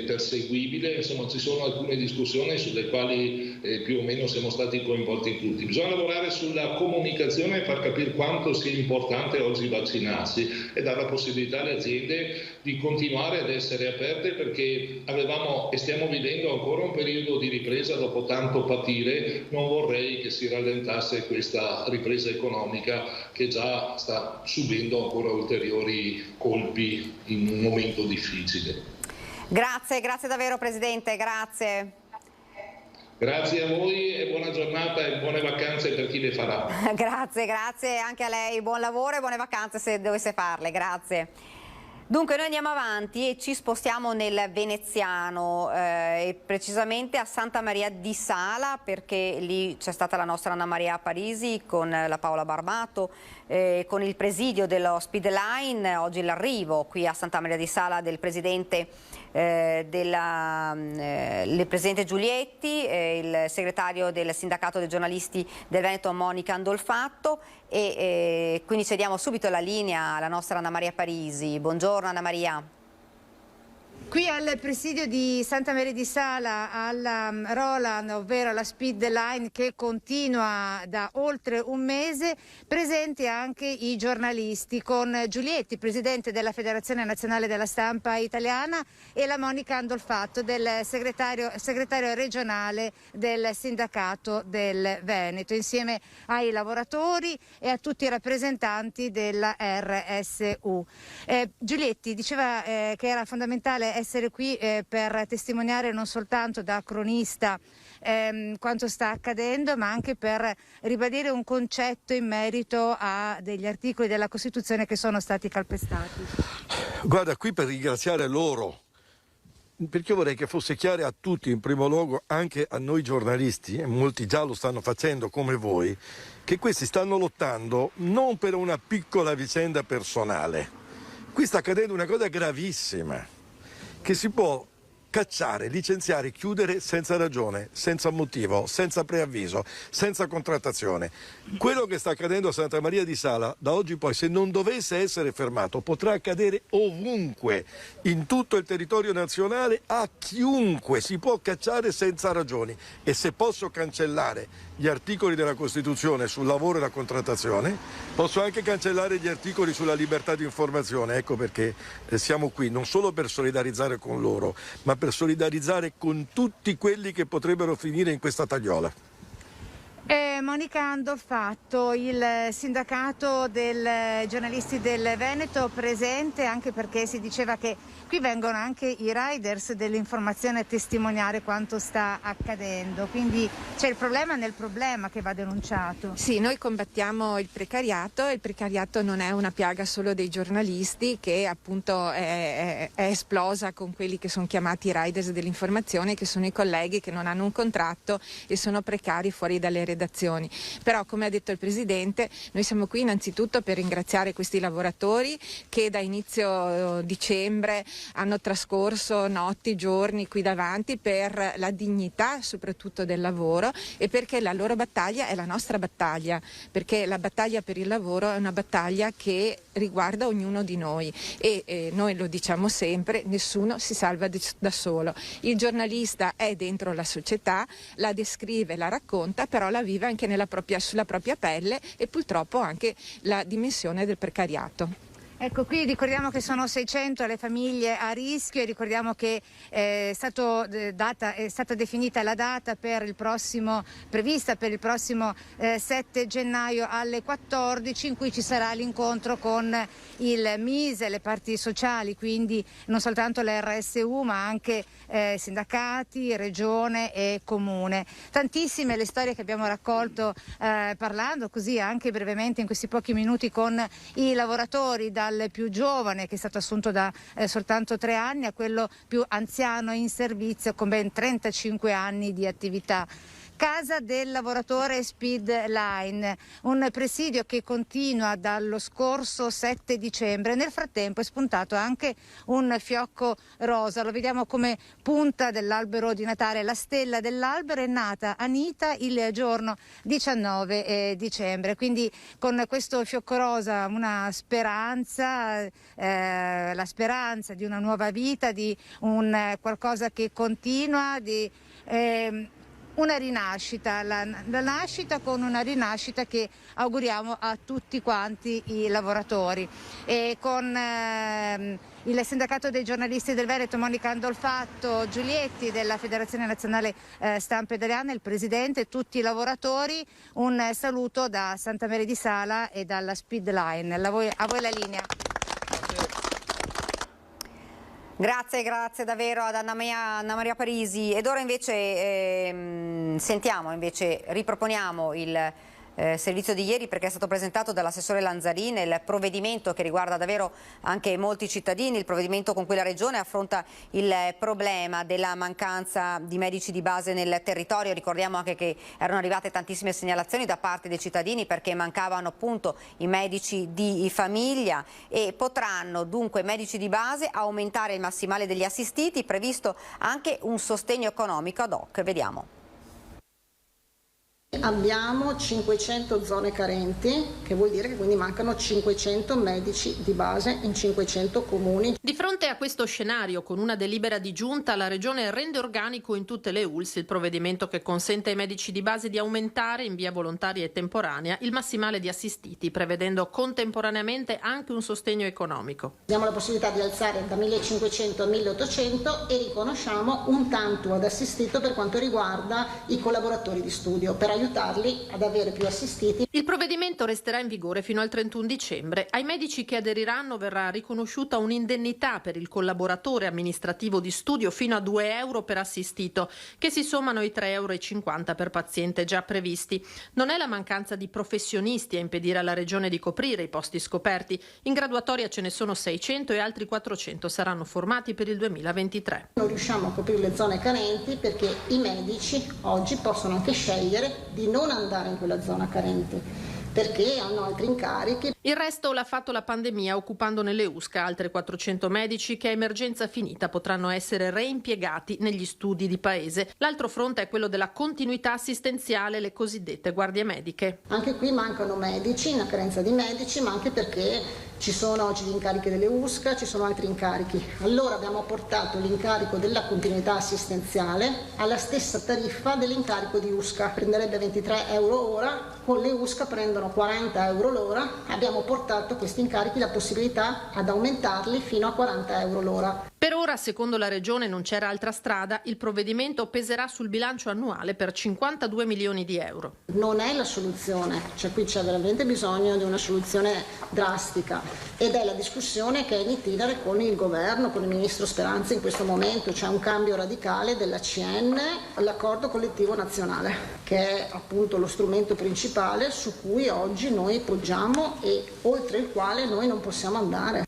perseguibile, insomma ci sono alcune discussioni sulle quali più o meno siamo stati coinvolti tutti. Bisogna lavorare sulla comunicazione e far capire quanto sia importante oggi vaccinarsi e dare la possibilità alle aziende di continuare ad essere aperte, perché avevamo e stiamo vivendo ancora un periodo di ripresa dopo tanto patire. Non vorrei che si rallentasse questa ripresa economica che già sta subendo ancora ulteriori colpi in un momento difficile. Grazie davvero Presidente, grazie. Grazie a voi e buona giornata e buone vacanze per chi le farà. Grazie anche a lei, buon lavoro e buone vacanze se dovesse farle, grazie. Dunque noi andiamo avanti e ci spostiamo nel veneziano, e precisamente a Santa Maria di Sala, perché lì c'è stata la nostra Anna Maria Parisi con la Paola Barbato, con il presidio dello Speed Line. Oggi l'arrivo qui a Santa Maria di Sala del presidente Giulietti, il segretario del sindacato dei giornalisti del Veneto Monica Andolfatto, e quindi cediamo subito la linea alla nostra Anna Maria Parisi. Buongiorno Anna Maria. Qui al presidio di Santa Maria di Sala, alla Roland, ovvero la Speed Line che continua da oltre un mese, presenti anche i giornalisti con Giulietti, presidente della Federazione Nazionale della Stampa Italiana, e la Monica Andolfatto, del segretario regionale del sindacato del Veneto, insieme ai lavoratori e a tutti i rappresentanti della RSU. Giulietti diceva che era fondamentale essere qui per testimoniare non soltanto da cronista quanto sta accadendo, ma anche per ribadire un concetto in merito a degli articoli della Costituzione che sono stati calpestati. Guarda, qui per ringraziare loro perché vorrei che fosse chiaro a tutti, in primo luogo anche a noi giornalisti, e molti già lo stanno facendo come voi, che questi stanno lottando non per una piccola vicenda personale. Qui sta accadendo una cosa gravissima, che si può cacciare, licenziare, chiudere senza ragione, senza motivo, senza preavviso, senza contrattazione. Quello che sta accadendo a Santa Maria di Sala, da oggi in poi, se non dovesse essere fermato, potrà accadere ovunque, in tutto il territorio nazionale, a chiunque. Si può cacciare senza ragioni. E se posso cancellare gli articoli della Costituzione sul lavoro e la contrattazione, posso anche cancellare gli articoli sulla libertà di informazione. Ecco perché siamo qui, non solo per solidarizzare con loro, ma per solidarizzare con tutti quelli che potrebbero finire in questa tagliola. Monica Andolfatto, il sindacato dei giornalisti del Veneto presente, anche perché si diceva che qui vengono anche i riders dell'informazione a testimoniare quanto sta accadendo, quindi c'è il problema nel problema che va denunciato. Sì, noi combattiamo il precariato non è una piaga solo dei giornalisti, che appunto è esplosa con quelli che sono chiamati riders dell'informazione, che sono i colleghi che non hanno un contratto e sono precari fuori dalle redazioni. Però, come ha detto il Presidente, noi siamo qui innanzitutto per ringraziare questi lavoratori che da inizio dicembre hanno trascorso notti, giorni qui davanti per la dignità soprattutto del lavoro, e perché la loro battaglia è la nostra battaglia, perché la battaglia per il lavoro è una battaglia che riguarda ognuno di noi e noi lo diciamo sempre, nessuno si salva da solo. Il giornalista è dentro la società, la descrive, la racconta, però la vive anche sulla propria pelle, e purtroppo anche la dimensione del precariato. Ecco, qui ricordiamo che sono 600 le famiglie a rischio, e ricordiamo che è stata definita la data prevista per il prossimo 7 gennaio alle 14, in cui ci sarà l'incontro con il Mise, le parti sociali, quindi non soltanto la RSU ma anche sindacati, regione e comune. Tantissime le storie che abbiamo raccolto parlando così anche brevemente in questi pochi minuti con i lavoratori, dal più giovane, che è stato assunto da soltanto 3 anni, a quello più anziano in servizio con ben 35 anni di attività. Casa del lavoratore Speed Line, un presidio che continua dallo scorso 7 dicembre. Nel frattempo è spuntato anche un fiocco rosa, lo vediamo come punta dell'albero di Natale. La stella dell'albero è nata Anita il giorno 19 dicembre, quindi con questo fiocco rosa una speranza, la speranza di una nuova vita, di un qualcosa che continua, di una rinascita, la nascita con una rinascita che auguriamo a tutti quanti i lavoratori. E con il sindacato dei giornalisti del Veneto, Monica Andolfatto, Giulietti della Federazione Nazionale Stampa Italiana, il Presidente e tutti i lavoratori, un saluto da Santa Maria di Sala e dalla Speed Line. A voi la linea. Grazie davvero ad Anna Maria Parisi. Ed ora invece riproponiamo il servizio di ieri, perché è stato presentato dall'assessore Lanzarin il provvedimento che riguarda davvero anche molti cittadini, il provvedimento con cui la Regione affronta il problema della mancanza di medici di base nel territorio. Ricordiamo anche che erano arrivate tantissime segnalazioni da parte dei cittadini perché mancavano appunto i medici di famiglia, e potranno dunque medici di base aumentare il massimale degli assistiti, previsto anche un sostegno economico ad hoc. Vediamo. Abbiamo 500 zone carenti, che vuol dire che quindi mancano 500 medici di base in 500 comuni. Di fronte a questo scenario, con una delibera di giunta, la Regione rende organico in tutte le ULSS il provvedimento che consente ai medici di base di aumentare in via volontaria e temporanea il massimale di assistiti, prevedendo contemporaneamente anche un sostegno economico. Diamo la possibilità di alzare da 1.500 a 1.800 e riconosciamo un tanto ad assistito per quanto riguarda i collaboratori di studio, per aiutarli ad avere più assistiti. Il provvedimento resterà in vigore fino al 31 dicembre. Ai medici che aderiranno verrà riconosciuta un'indennità per il collaboratore amministrativo di studio fino a 2 euro per assistito, che si sommano ai 3,50 euro per paziente già previsti. Non è la mancanza di professionisti a impedire alla Regione di coprire i posti scoperti. In graduatoria ce ne sono 600 e altri 400 saranno formati per il 2023. Non riusciamo a coprire le zone carenti perché i medici oggi possono anche scegliere di non andare in quella zona carente perché hanno altri incarichi. Il resto l'ha fatto la pandemia occupandone le USCA. Altri 400 medici che a emergenza finita potranno essere reimpiegati negli studi di paese. L'altro fronte è quello della continuità assistenziale, le cosiddette guardie mediche. Anche qui mancano medici, una carenza di medici, ma anche perché ci sono oggi gli incarichi delle USCA, ci sono altri incarichi. Allora abbiamo portato l'incarico della continuità assistenziale alla stessa tariffa dell'incarico di USCA. Prenderebbe 23 euro ora, con le USCA prendono 40 euro l'ora. Abbiamo portato questi incarichi la possibilità ad aumentarli fino a 40 euro l'ora. Per ora, secondo la Regione, non c'era altra strada. Il provvedimento peserà sul bilancio annuale per 52 milioni di euro. Non è la soluzione, cioè qui c'è veramente bisogno di una soluzione drastica ed è la discussione che è in itinere con il governo, con il ministro Speranza in questo momento. C'è un cambio radicale dell'ACN all'accordo collettivo nazionale, che è appunto lo strumento principale su cui oggi noi poggiamo e oltre il quale noi non possiamo andare.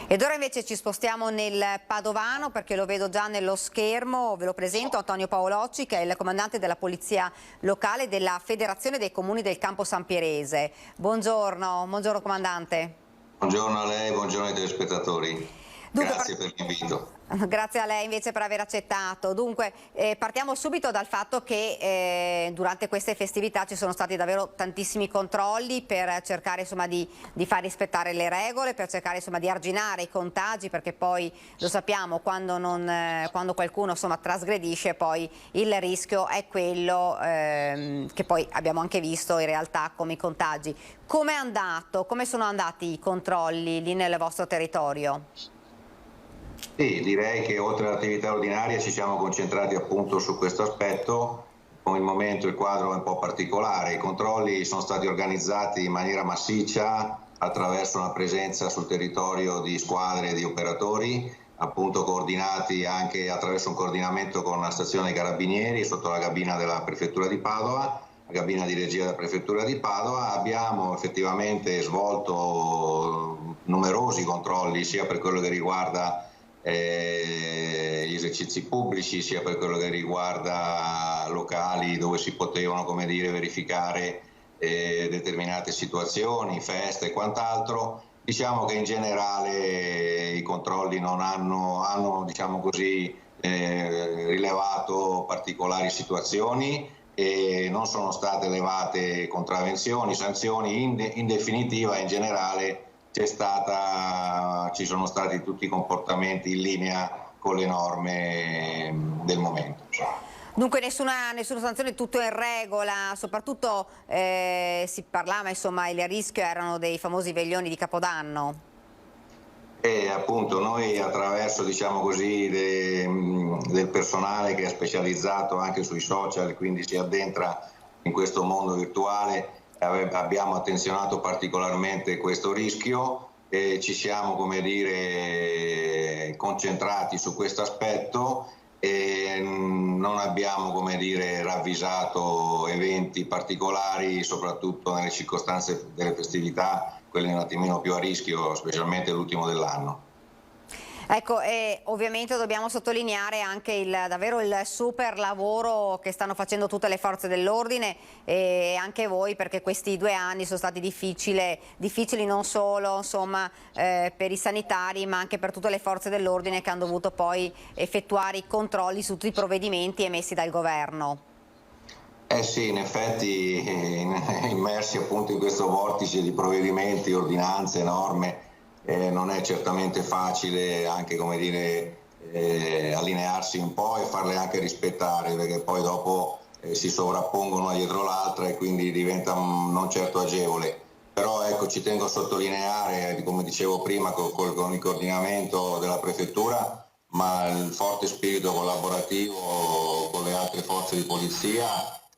Ed ora invece ci spostiamo nel Padovano perché lo vedo già nello schermo, ve lo presento, Antonio Paolocci che è il comandante della polizia locale della Federazione dei Comuni del Campo San Pierese. Buongiorno comandante. Buongiorno a lei, buongiorno ai telespettatori. Grazie per l'invito. Grazie a lei invece per aver accettato. Dunque partiamo subito dal fatto che durante queste festività ci sono stati davvero tantissimi controlli per cercare insomma, di far rispettare le regole, per cercare insomma, di arginare i contagi, perché poi lo sappiamo quando qualcuno insomma, trasgredisce poi il rischio è quello che poi abbiamo anche visto in realtà come i contagi. Come è andato? Come sono andati i controlli lì nel vostro territorio? Sì, direi che oltre all'attività ordinaria ci siamo concentrati appunto su questo aspetto. Con il momento il quadro è un po' particolare, i controlli sono stati organizzati in maniera massiccia attraverso una presenza sul territorio di squadre di operatori, appunto coordinati anche attraverso un coordinamento con la stazione dei Carabinieri sotto la cabina della Prefettura di Padova, la cabina di regia della Prefettura di Padova. Abbiamo effettivamente svolto numerosi controlli sia per quello che riguarda gli esercizi pubblici, sia per quello che riguarda locali dove si potevano, come dire, verificare determinate situazioni, feste e quant'altro. Diciamo che in generale i controlli non hanno diciamo così, rilevato particolari situazioni e non sono state elevate contravvenzioni, sanzioni. In definitiva, in generale ci sono stati tutti i comportamenti in linea con le norme del momento. Dunque nessuna sanzione, tutto in regola, soprattutto si parlava, insomma, il rischio erano dei famosi veglioni di Capodanno. E appunto noi attraverso diciamo così del personale che è specializzato anche sui social, quindi si addentra in questo mondo virtuale, abbiamo attenzionato particolarmente questo rischio e ci siamo, come dire, concentrati su questo aspetto e non abbiamo, come dire, ravvisato eventi particolari, soprattutto nelle circostanze delle festività, quelle un attimino più a rischio, specialmente l'ultimo dell'anno. Ecco, e ovviamente dobbiamo sottolineare anche davvero il super lavoro che stanno facendo tutte le forze dell'ordine e anche voi, perché questi 2 anni sono stati difficili non solo insomma, per i sanitari, ma anche per tutte le forze dell'ordine che hanno dovuto poi effettuare i controlli su tutti i provvedimenti emessi dal governo. Sì, in effetti immersi appunto in questo vortice di provvedimenti, ordinanze, norme, non è certamente facile anche, come dire, allinearsi un po' e farle anche rispettare, perché poi dopo si sovrappongono una dietro l'altra e quindi diventa non certo agevole. Però ecco, ci tengo a sottolineare, come dicevo prima, con il coordinamento della Prefettura, ma il forte spirito collaborativo con le altre forze di polizia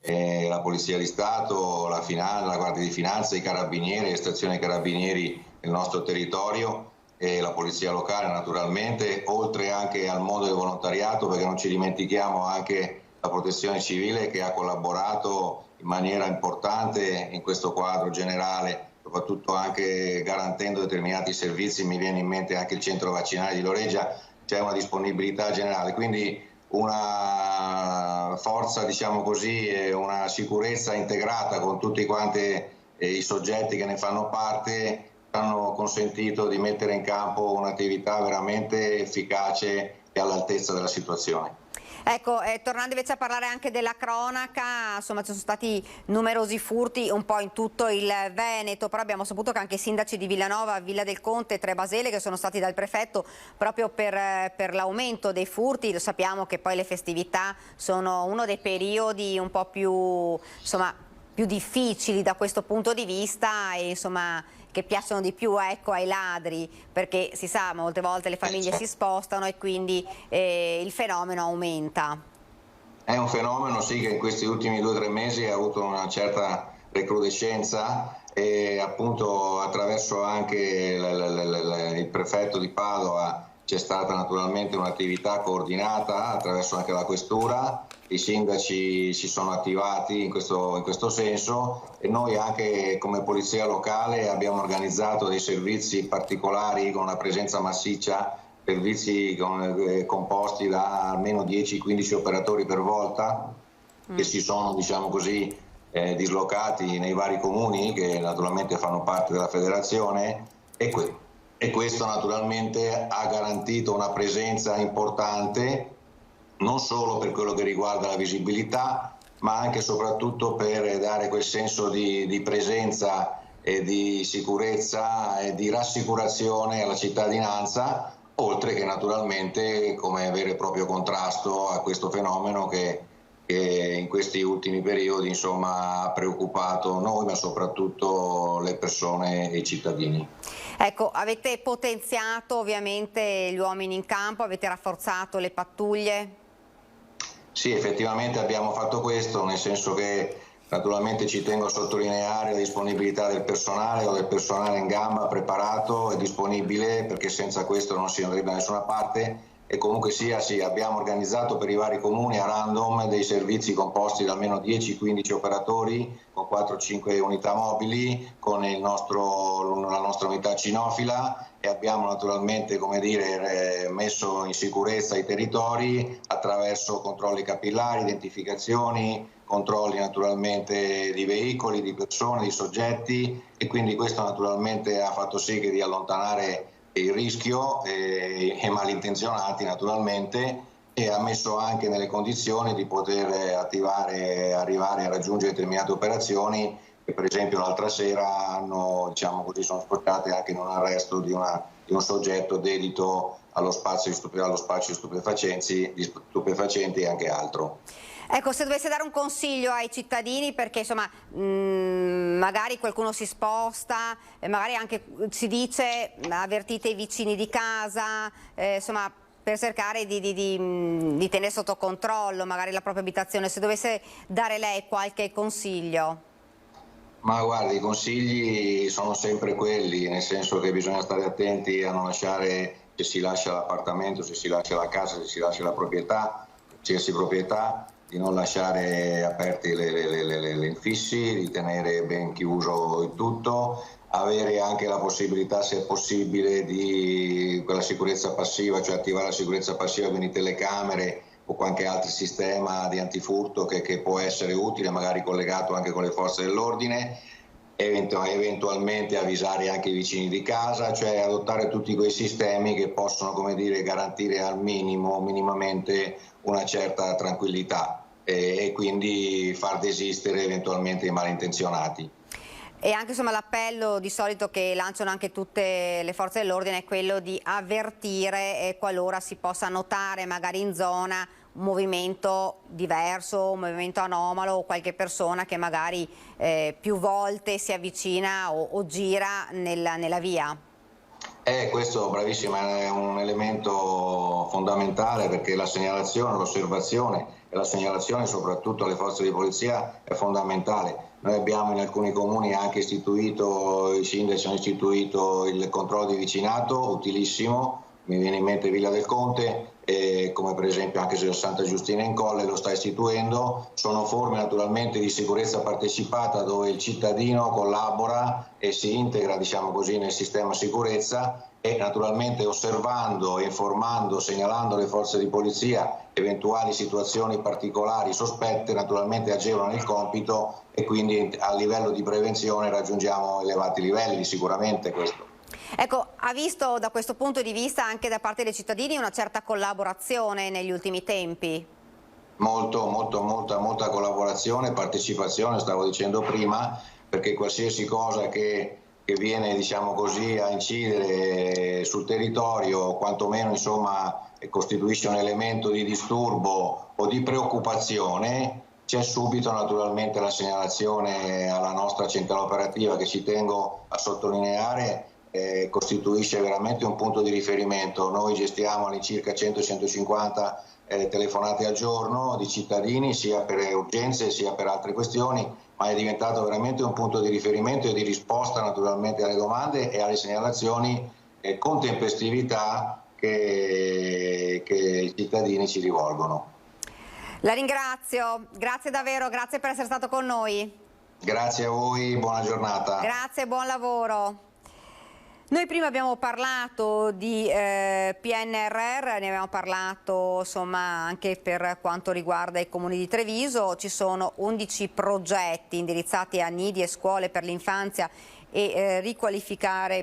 la Polizia di Stato, la Guardia di Finanza, i Carabinieri, le stazioni Carabinieri nel nostro territorio e la Polizia locale naturalmente, oltre anche al mondo del volontariato, perché non ci dimentichiamo anche la Protezione Civile che ha collaborato in maniera importante in questo quadro generale, soprattutto anche garantendo determinati servizi. Mi viene in mente anche il centro vaccinale di Loreggia, c'è una disponibilità generale, quindi una forza, diciamo così, e una sicurezza integrata con tutti quanti i soggetti che ne fanno parte hanno consentito di mettere in campo un'attività veramente efficace e all'altezza della situazione. Ecco, tornando invece a parlare anche della cronaca, insomma ci sono stati numerosi furti un po' in tutto il Veneto, però abbiamo saputo che anche i sindaci di Villanova, Villa del Conte e Trebasele che sono stati dal prefetto proprio per l'aumento dei furti. Lo sappiamo che poi le festività sono uno dei periodi un po' più, insomma, più difficili da questo punto di vista e insomma che piacciono di più, ecco, ai ladri, perché si sa molte volte le famiglie si spostano e quindi il fenomeno aumenta. È un fenomeno sì che in questi ultimi 2 o 3 mesi ha avuto una certa recrudescenza e appunto attraverso anche il prefetto di Padova c'è stata naturalmente un'attività coordinata attraverso anche la questura, i sindaci si sono attivati in questo senso e noi anche come polizia locale abbiamo organizzato dei servizi particolari con una presenza massiccia, servizi composti da almeno 10-15 operatori per volta che si sono, diciamo così, dislocati nei vari comuni che naturalmente fanno parte della federazione e questo naturalmente ha garantito una presenza importante non solo per quello che riguarda la visibilità ma anche e soprattutto per dare quel senso di presenza e di sicurezza e di rassicurazione alla cittadinanza, oltre che naturalmente come vero e proprio contrasto a questo fenomeno che in questi ultimi periodi insomma ha preoccupato noi ma soprattutto le persone e i cittadini. Ecco, avete potenziato ovviamente gli uomini in campo, avete rafforzato le pattuglie? Sì, effettivamente abbiamo fatto questo, nel senso che naturalmente ci tengo a sottolineare la disponibilità del personale o del personale in gamba preparato e disponibile, perché senza questo non si andrebbe da nessuna parte. E comunque sia, sì, abbiamo organizzato per i vari comuni a random dei servizi composti da almeno 10-15 operatori con 4-5 unità mobili, con la nostra unità cinofila e abbiamo naturalmente, come dire, messo in sicurezza i territori attraverso controlli capillari, identificazioni, controlli naturalmente di veicoli, di persone, di soggetti e quindi questo naturalmente ha fatto sì che di allontanare il rischio e malintenzionati naturalmente e ha messo anche nelle condizioni di poter attivare, arrivare a raggiungere determinate operazioni che per esempio l'altra sera hanno, diciamo così, sono sfociate anche in un arresto di un soggetto dedito allo spazio stupefacenti e anche altro. Ecco, se dovesse dare un consiglio ai cittadini, perché insomma magari qualcuno si sposta, magari anche si dice avvertite i vicini di casa, insomma per cercare di tenere sotto controllo magari la propria abitazione, se dovesse dare lei qualche consiglio. Ma guardi, i consigli sono sempre quelli, nel senso che bisogna stare attenti a non lasciare, se si lascia l'appartamento, se si lascia la casa, se si lascia la proprietà, qualsiasi proprietà, di non lasciare aperti le infissi, di tenere ben chiuso il tutto, avere anche la possibilità, se è possibile, di quella sicurezza passiva, cioè attivare la sicurezza passiva, quindi telecamere o qualche altro sistema di antifurto che può essere utile, magari collegato anche con le forze dell'ordine, eventualmente avvisare anche i vicini di casa, cioè adottare tutti quei sistemi che possono, come dire, garantire al minimamente una certa tranquillità e quindi far desistere eventualmente i malintenzionati. E anche insomma l'appello di solito che lanciano anche tutte le forze dell'ordine è quello di avvertire qualora si possa notare magari in zona un movimento diverso, un movimento anomalo o qualche persona che magari più volte si avvicina o gira nella via. Questo, bravissima, è un elemento fondamentale, perché la segnalazione, l'osservazione e la segnalazione soprattutto alle forze di polizia è fondamentale. Noi abbiamo in alcuni comuni anche istituito, i sindaci hanno istituito il controllo di vicinato, utilissimo, mi viene in mente Villa del Conte, come per esempio anche se Santa Giustina in Colle lo sta istituendo. Sono forme naturalmente di sicurezza partecipata dove il cittadino collabora e si integra, diciamo così, nel sistema sicurezza, e naturalmente osservando, informando, segnalando alle forze di polizia eventuali situazioni particolari sospette, naturalmente agevolano il compito, e quindi a livello di prevenzione raggiungiamo elevati livelli, sicuramente questo. Ecco, ha visto da questo punto di vista anche da parte dei cittadini una certa collaborazione negli ultimi tempi? Molta collaborazione, partecipazione, stavo dicendo prima, perché qualsiasi cosa che viene, diciamo così, a incidere sul territorio, quantomeno insomma costituisce un elemento di disturbo o di preoccupazione, c'è subito naturalmente la segnalazione alla nostra centrale operativa, che ci tengo a sottolineare costituisce veramente un punto di riferimento. Noi gestiamo all'incirca 100-150 telefonate al giorno di cittadini, sia per urgenze sia per altre questioni, ma è diventato veramente un punto di riferimento e di risposta naturalmente alle domande e alle segnalazioni con tempestività che i cittadini ci rivolgono. La ringrazio, grazie davvero, grazie per essere stato con noi. Grazie a voi, buona giornata. Grazie, buon lavoro. Noi prima abbiamo parlato di PNRR, ne abbiamo parlato insomma anche per quanto riguarda i comuni di Treviso. Ci sono 11 progetti indirizzati a nidi e scuole per l'infanzia e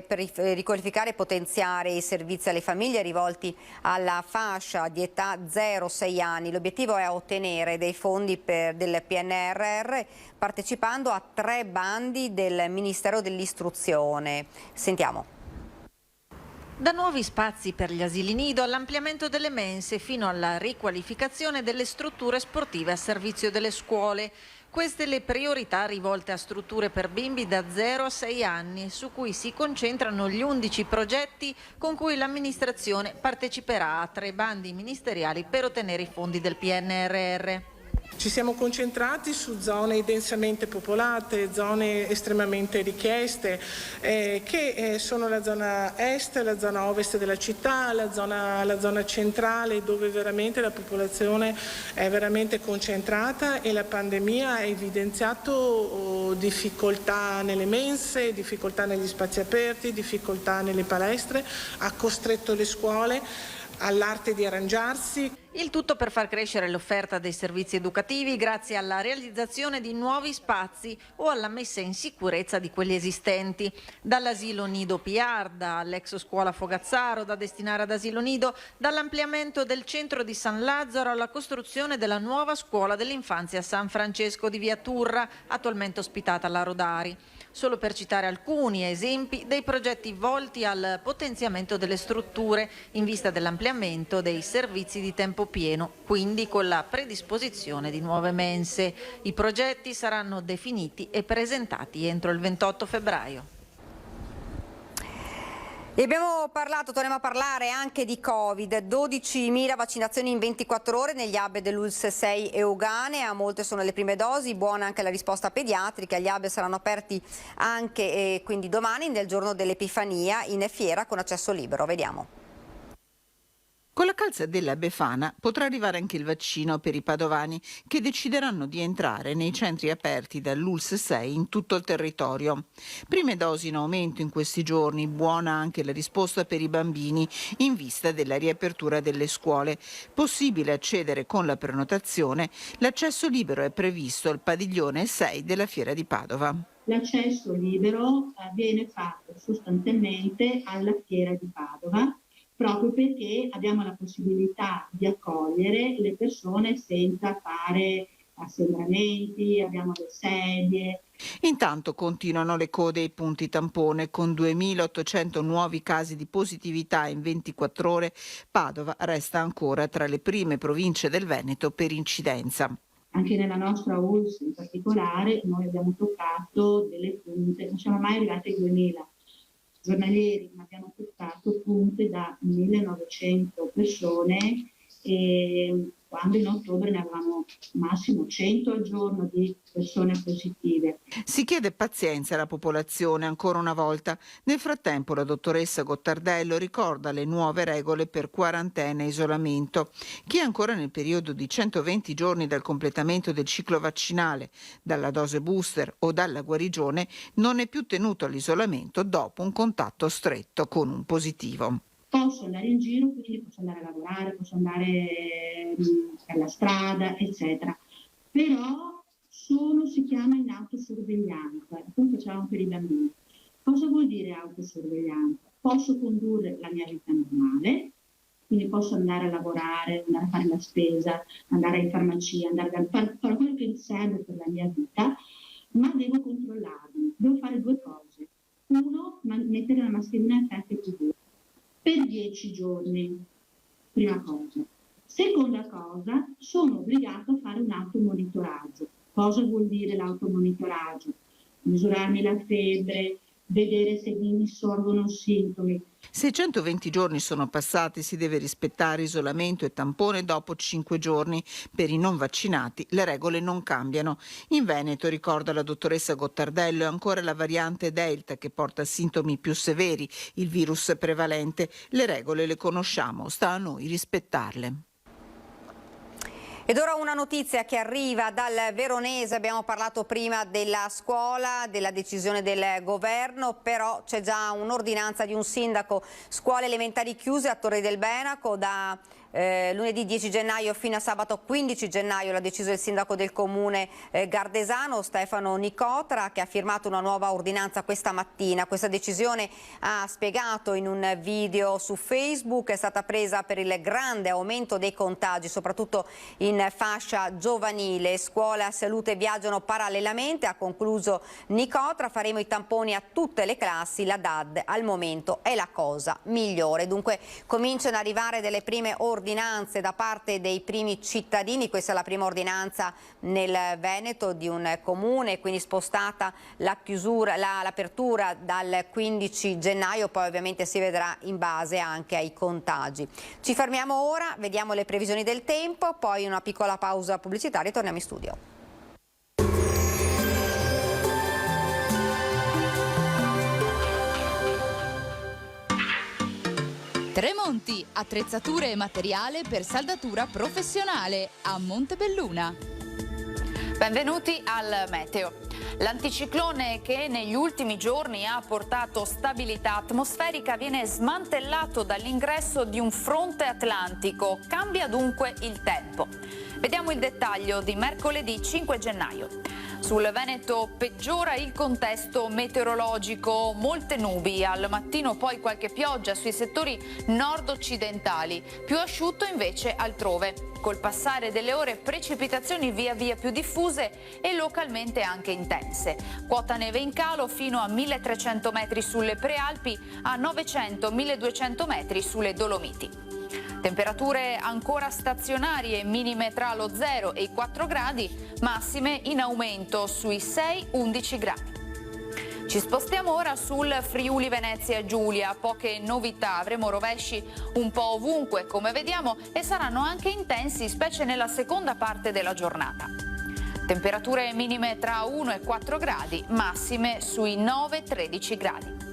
per riqualificare e potenziare i servizi alle famiglie rivolti alla fascia di età 0-6 anni. L'obiettivo è ottenere dei fondi del PNRR partecipando a 3 bandi del Ministero dell'Istruzione. Sentiamo. Da nuovi spazi per gli asili nido all'ampliamento delle mense fino alla riqualificazione delle strutture sportive a servizio delle scuole. Queste le priorità rivolte a strutture per bimbi da 0 a 6 anni, su cui si concentrano gli 11 progetti con cui l'amministrazione parteciperà a 3 bandi ministeriali per ottenere i fondi del PNRR. Ci siamo concentrati su zone densamente popolate, zone estremamente richieste, che sono la zona est, la zona ovest della città, la zona centrale, dove veramente la popolazione è veramente concentrata, e la pandemia ha evidenziato difficoltà nelle mense, difficoltà negli spazi aperti, difficoltà nelle palestre, ha costretto le scuole all'arte di arrangiarsi. Il tutto per far crescere l'offerta dei servizi educativi grazie alla realizzazione di nuovi spazi o alla messa in sicurezza di quelli esistenti. Dall'asilo nido Piarda all'ex scuola Fogazzaro da destinare ad asilo nido, dall'ampliamento del centro di San Lazzaro alla costruzione della nuova scuola dell'infanzia San Francesco di Via Turra, attualmente ospitata alla Rodari. Solo per citare alcuni esempi dei progetti volti al potenziamento delle strutture in vista dell'ampliamento dei servizi di tempo pieno, quindi con la predisposizione di nuove mense. I progetti saranno definiti e presentati entro il 28 febbraio. E torniamo a parlare anche di Covid, 12.000 vaccinazioni in 24 ore negli hub dell'ULSS 6 Euganea, molte sono le prime dosi, buona anche la risposta pediatrica, gli hub saranno aperti anche quindi domani nel giorno dell'Epifania in fiera con accesso libero, vediamo. Con la calza della Befana potrà arrivare anche il vaccino per i padovani che decideranno di entrare nei centri aperti dall'ULSS 6 in tutto il territorio. Prime dosi in aumento in questi giorni, buona anche la risposta per i bambini in vista della riapertura delle scuole. Possibile accedere con la prenotazione, l'accesso libero è previsto al padiglione 6 della Fiera di Padova. L'accesso libero viene fatto sostanzialmente alla Fiera di Padova, proprio perché abbiamo la possibilità di accogliere le persone senza fare assembramenti, abbiamo le sedie. Intanto continuano le code ai punti tampone con 2.800 nuovi casi di positività in 24 ore. Padova resta ancora tra le prime province del Veneto per incidenza. Anche nella nostra ULSS in particolare noi abbiamo toccato delle punte, non siamo mai arrivati ai 2.000. giornalieri, ma abbiamo portato punte da 1900 persone, e quando in ottobre ne avevamo massimo 100 al giorno di persone positive. Si chiede pazienza alla popolazione ancora una volta. Nel frattempo la dottoressa Gottardello ricorda le nuove regole per quarantena e isolamento. Chi è ancora nel periodo di 120 giorni dal completamento del ciclo vaccinale, dalla dose booster o dalla guarigione non è più tenuto all'isolamento dopo un contatto stretto con un positivo. Posso andare in giro, quindi posso andare a lavorare, posso andare per la strada, eccetera. Però si chiama in autosorveglianza, come facevamo per i bambini. Cosa vuol dire autosorveglianza? Posso condurre la mia vita normale, quindi posso andare a lavorare, andare a fare la spesa, andare in farmacia, fare quello che serve per la mia vita, ma devo controllarmi. Devo fare due cose. Uno, mettere la mascherina FFP2. Per 10 giorni, prima cosa. Seconda cosa, sono obbligato a fare un automonitoraggio. Cosa vuol dire l'automonitoraggio? Misurarmi la febbre, vedere se mi sorgono sintomi. Se 120 giorni sono passati, si deve rispettare isolamento e tampone dopo 5 giorni. Per i non vaccinati le regole non cambiano. In Veneto, ricorda la dottoressa Gottardello, è ancora la variante Delta che porta sintomi più severi, il virus prevalente. Le regole le conosciamo, sta a noi rispettarle. Ed ora una notizia che arriva dal Veronese. Abbiamo parlato prima della scuola, della decisione del governo, però c'è già un'ordinanza di un sindaco. Scuole elementari chiuse a Torre del Benaco da lunedì 10 gennaio fino a sabato 15 gennaio, l'ha deciso il sindaco del comune gardesano Stefano Nicotra, che ha firmato una nuova ordinanza questa mattina. Questa decisione, ha spiegato in un video su Facebook, è stata presa per il grande aumento dei contagi, soprattutto in fascia giovanile. Scuola e salute viaggiano parallelamente, ha concluso Nicotra. Faremo i tamponi a tutte le classi, la DAD al momento è la cosa migliore. Dunque cominciano ad arrivare delle prime ordinanze da parte dei primi cittadini. Questa è la prima ordinanza nel Veneto di un comune, quindi spostata l'apertura dal 15 gennaio, poi ovviamente si vedrà in base anche ai contagi. Ci fermiamo ora, vediamo le previsioni del tempo, poi una piccola pausa pubblicitaria e torniamo in studio. Tremonti, attrezzature e materiale per saldatura professionale a Montebelluna. Benvenuti al meteo. L'anticiclone che negli ultimi giorni ha portato stabilità atmosferica viene smantellato dall'ingresso di un fronte atlantico. Cambia dunque il tempo. Vediamo il dettaglio di mercoledì 5 gennaio. Sul Veneto peggiora il contesto meteorologico, molte nubi, al mattino poi qualche pioggia sui settori nord-occidentali, più asciutto invece altrove. Col passare delle ore precipitazioni via via più diffuse e localmente anche intense. Quota neve in calo fino a 1300 metri sulle prealpi, a 900-1200 metri sulle Dolomiti. Temperature ancora stazionarie, minime tra lo 0 e i 4 gradi, massime in aumento sui 6-11 gradi. Ci spostiamo ora sul Friuli Venezia Giulia, poche novità, avremo rovesci un po' ovunque come vediamo e saranno anche intensi, specie nella seconda parte della giornata. Temperature minime tra 1 e 4 gradi, massime sui 9-13 gradi.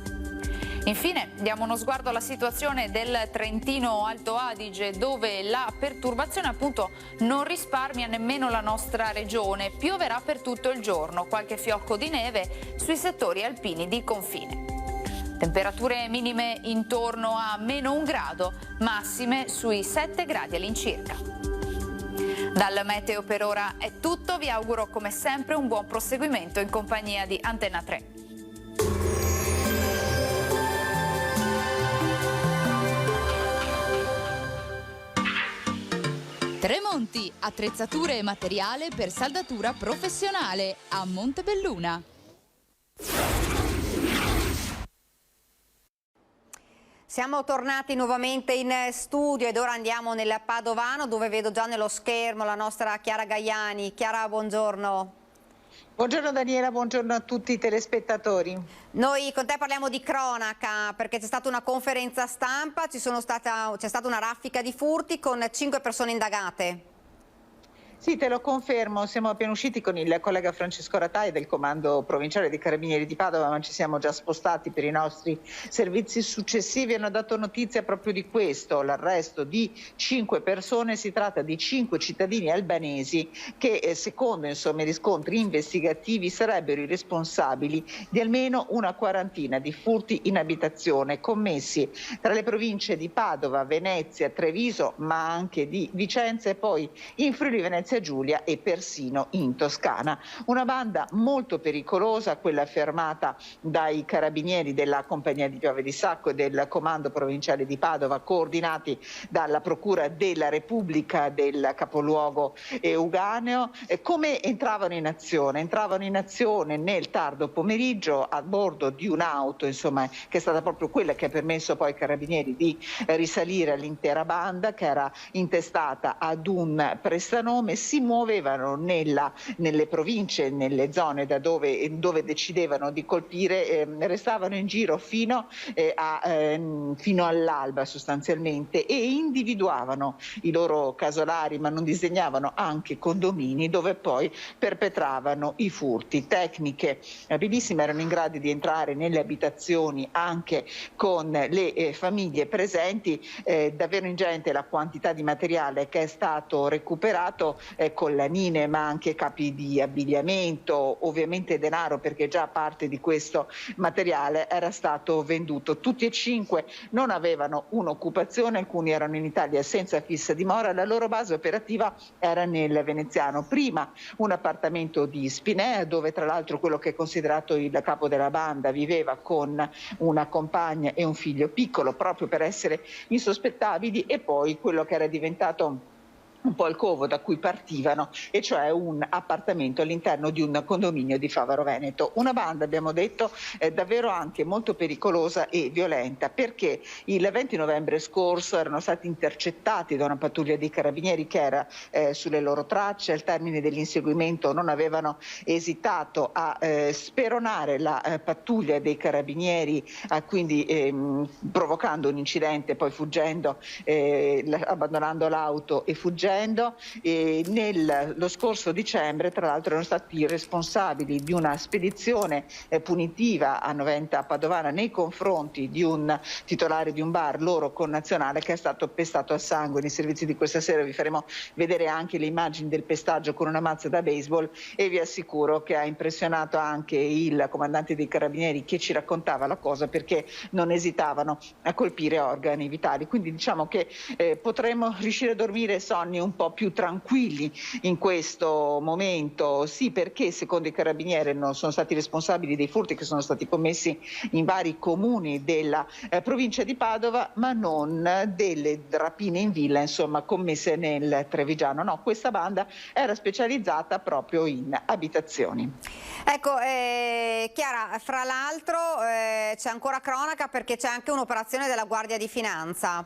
Infine diamo uno sguardo alla situazione del Trentino Alto Adige, dove la perturbazione appunto non risparmia nemmeno la nostra regione. Pioverà per tutto il giorno, qualche fiocco di neve sui settori alpini di confine. Temperature minime intorno a -1 grado, massime sui 7 gradi all'incirca. Dal meteo per ora è tutto, vi auguro come sempre un buon proseguimento in compagnia di Antenna 3. Tremonti, attrezzature e materiale per saldatura professionale a Montebelluna. Siamo tornati nuovamente in studio ed ora andiamo nel Padovano, dove vedo già nello schermo la nostra Chiara Gaiani. Chiara, buongiorno. Buongiorno Daniela, buongiorno a tutti i telespettatori. Noi con te parliamo di cronaca perché c'è stata una conferenza stampa, c'è stata una raffica di furti con 5 persone indagate. Sì, te lo confermo, siamo appena usciti con il collega Francesco Ratai del Comando Provinciale dei Carabinieri di Padova, ma ci siamo già spostati per i nostri servizi successivi. Hanno dato notizia proprio di questo, l'arresto di 5 persone. Si tratta di 5 cittadini albanesi che secondo i riscontri investigativi sarebbero i responsabili di almeno una quarantina di furti in abitazione commessi tra le province di Padova, Venezia, Treviso, ma anche di Vicenza e poi in Friuli Venezia Giulia e persino in Toscana. Una banda molto pericolosa, quella fermata dai carabinieri della Compagnia di Piove di Sacco e del Comando Provinciale di Padova, coordinati dalla Procura della Repubblica del capoluogo euganeo. Come entravano in azione? Entravano in azione nel tardo pomeriggio a bordo di un'auto, che è stata proprio quella che ha permesso poi ai carabinieri di risalire all'intera banda, che era intestata ad un prestanome. Si muovevano nelle province, nelle zone da dove decidevano di colpire, restavano in giro fino all'alba sostanzialmente e individuavano i loro casolari, ma non disegnavano anche condomini dove poi perpetravano i furti. Tecniche abilissime, erano in grado di entrare nelle abitazioni anche con le famiglie presenti. Davvero ingente la quantità di materiale che è stato recuperato, collanine ma anche capi di abbigliamento, ovviamente denaro, perché già parte di questo materiale era stato venduto. Tutti e 5 non avevano un'occupazione, alcuni erano in Italia senza fissa dimora. La loro base operativa era nel veneziano, prima un appartamento di Spinea, dove tra l'altro quello che è considerato il capo della banda viveva con una compagna e un figlio piccolo, proprio per essere insospettabili, e poi quello che era diventato un po' il covo da cui partivano, e cioè un appartamento all'interno di un condominio di Favaro Veneto. Una banda, abbiamo detto, davvero anche molto pericolosa e violenta, perché il 20 novembre scorso erano stati intercettati da una pattuglia di carabinieri che era sulle loro tracce. Al termine dell'inseguimento non avevano esitato a speronare la pattuglia dei carabinieri, quindi provocando un incidente, poi fuggendo, abbandonando l'auto e fuggendo. Lo scorso dicembre, tra l'altro, erano stati responsabili di una spedizione punitiva a Noventa Padovana nei confronti di un titolare di un bar loro connazionale che è stato pestato a sangue. Nei servizi di questa sera vi faremo vedere anche le immagini del pestaggio con una mazza da baseball, e vi assicuro che ha impressionato anche il comandante dei carabinieri che ci raccontava la cosa, perché non esitavano a colpire organi vitali. Quindi diciamo che potremmo riuscire a dormire sonni un po' più tranquilli in questo momento, sì, perché secondo i carabinieri non sono stati responsabili dei furti che sono stati commessi in vari comuni della provincia di Padova, ma non delle rapine in villa, commesse nel Trevigiano. No, questa banda era specializzata proprio in abitazioni. Ecco, Chiara, fra l'altro c'è ancora cronaca perché c'è anche un'operazione della Guardia di Finanza.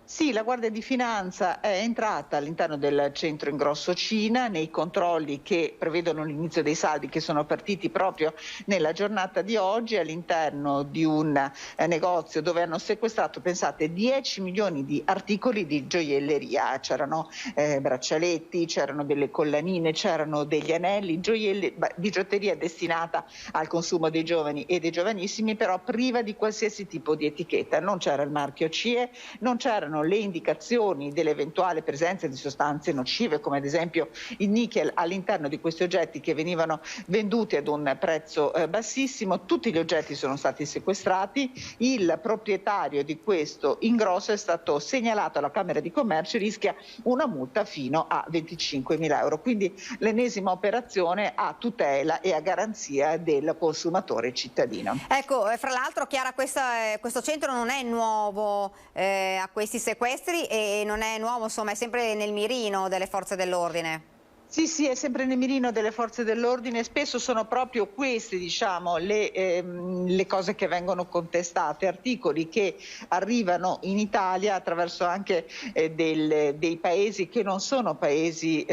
Sì, la Guardia di Finanza è entrata all'interno del centro Ingrosso Cina nei controlli che prevedono l'inizio dei saldi, che sono partiti proprio nella giornata di oggi, all'interno di un negozio dove hanno sequestrato, pensate, 10 milioni di articoli di gioielleria. C'erano braccialetti, c'erano delle collanine, c'erano degli anelli, bigiotteria destinata al consumo dei giovani e dei giovanissimi, però priva di qualsiasi tipo di etichetta. Non c'era il marchio CE, non c'erano le indicazioni dell'eventuale presenza di sostanze nocive, come ad esempio il nickel, all'interno di questi oggetti che venivano venduti ad un prezzo bassissimo. Tutti gli oggetti sono stati sequestrati. Il proprietario di questo ingrosso è stato segnalato alla Camera di Commercio e rischia una multa fino a 25.000 euro. Quindi l'ennesima operazione a tutela e a garanzia del consumatore cittadino. Ecco, fra l'altro, Chiara, questo centro non è nuovo a questi sequestri e non è nuovo, è sempre nel mirino delle forze dell'ordine. Sì, è sempre nel mirino delle forze dell'ordine, spesso sono proprio queste, diciamo, le cose che vengono contestate, articoli che arrivano in Italia attraverso anche dei paesi che non sono paesi,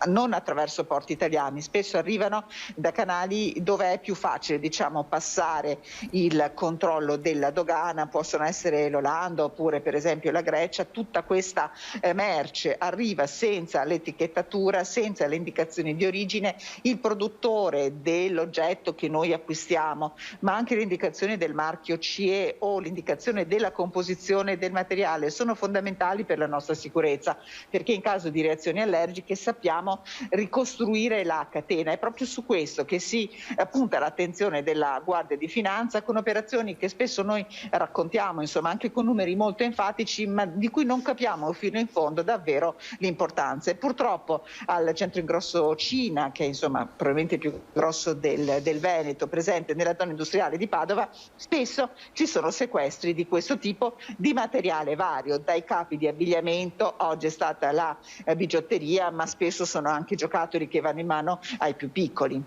non attraverso porti italiani, spesso arrivano da canali dove è più facile, diciamo, passare il controllo della dogana, possono essere l'Olanda oppure per esempio la Grecia. Tutta questa merce arriva senza l'etichettatura, senza le indicazioni di origine. Il produttore dell'oggetto che noi acquistiamo, ma anche le indicazioni del marchio CE o l'indicazione della composizione del materiale sono fondamentali per la nostra sicurezza, perché in caso di reazioni allergiche sappiamo ricostruire la catena. È proprio su questo che si punta l'attenzione della Guardia di Finanza, con operazioni che spesso noi raccontiamo, insomma, anche con numeri molto enfatici, ma di cui non capiamo fino in fondo davvero l'importanza. E purtroppo al centro ingrosso Cina, che è insomma probabilmente il più grosso del Veneto, presente nella zona industriale di Padova, spesso ci sono sequestri di questo tipo di materiale vario, dai capi di abbigliamento, oggi è stata la bigiotteria, ma spesso sono anche giocattoli che vanno in mano ai più piccoli.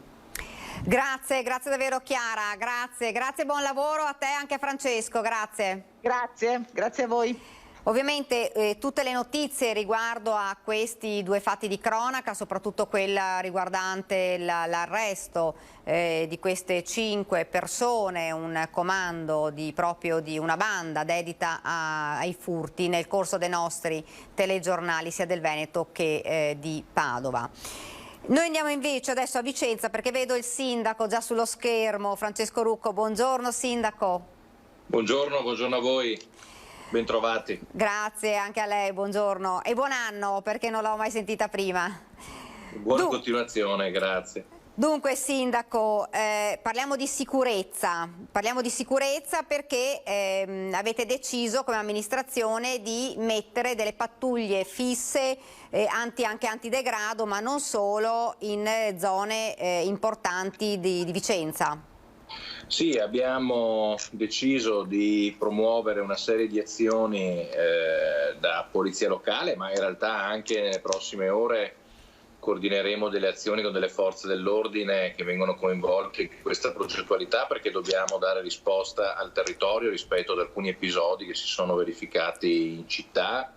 Grazie davvero Chiara, grazie, buon lavoro a te e anche a Francesco, grazie. Grazie a voi. Ovviamente tutte le notizie riguardo a questi due fatti di cronaca, soprattutto quella riguardante l'arresto di queste 5 persone, un comando proprio di una banda dedita ai furti, nel corso dei nostri telegiornali sia del Veneto che di Padova. Noi andiamo invece adesso a Vicenza perché vedo il sindaco già sullo schermo, Francesco Rucco. Buongiorno sindaco. Buongiorno a voi. Bentrovati. Grazie anche a lei, buongiorno e buon anno perché non l'ho mai sentita prima. Buona continuazione, grazie. Dunque sindaco, parliamo di sicurezza perché avete deciso come amministrazione di mettere delle pattuglie fisse anche antidegrado, ma non solo, in zone importanti di Vicenza. Sì, abbiamo deciso di promuovere una serie di azioni da polizia locale, ma in realtà anche nelle prossime ore coordineremo delle azioni con delle forze dell'ordine che vengono coinvolte in questa progettualità, perché dobbiamo dare risposta al territorio rispetto ad alcuni episodi che si sono verificati in città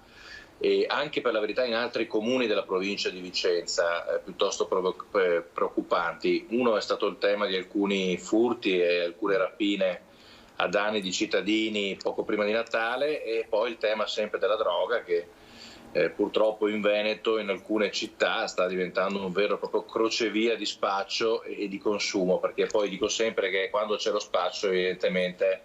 e anche per la verità in altri comuni della provincia di Vicenza piuttosto preoccupanti. Uno è stato il tema di alcuni furti e alcune rapine a danni di cittadini poco prima di Natale e poi il tema sempre della droga che purtroppo in Veneto in alcune città sta diventando un vero e proprio crocevia di spaccio e di consumo, perché poi dico sempre che quando c'è lo spaccio evidentemente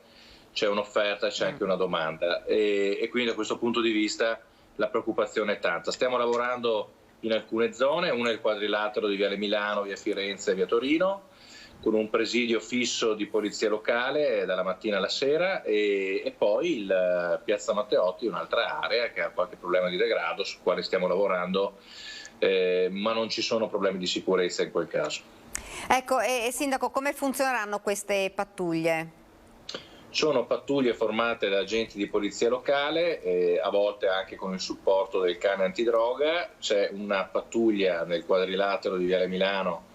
c'è un'offerta e c'è anche una domanda e quindi da questo punto di vista la preoccupazione è tanta. Stiamo lavorando in alcune zone, una è il quadrilatero di Viale Milano, Via Firenze e Via Torino, con un presidio fisso di polizia locale dalla mattina alla sera e poi il Piazza Matteotti, un'altra area che ha qualche problema di degrado su quale stiamo lavorando, ma non ci sono problemi di sicurezza in quel caso. Ecco, e sindaco, come funzioneranno queste pattuglie? Sono pattuglie formate da agenti di polizia locale, a volte anche con il supporto del cane antidroga. C'è una pattuglia nel quadrilatero di Viale Milano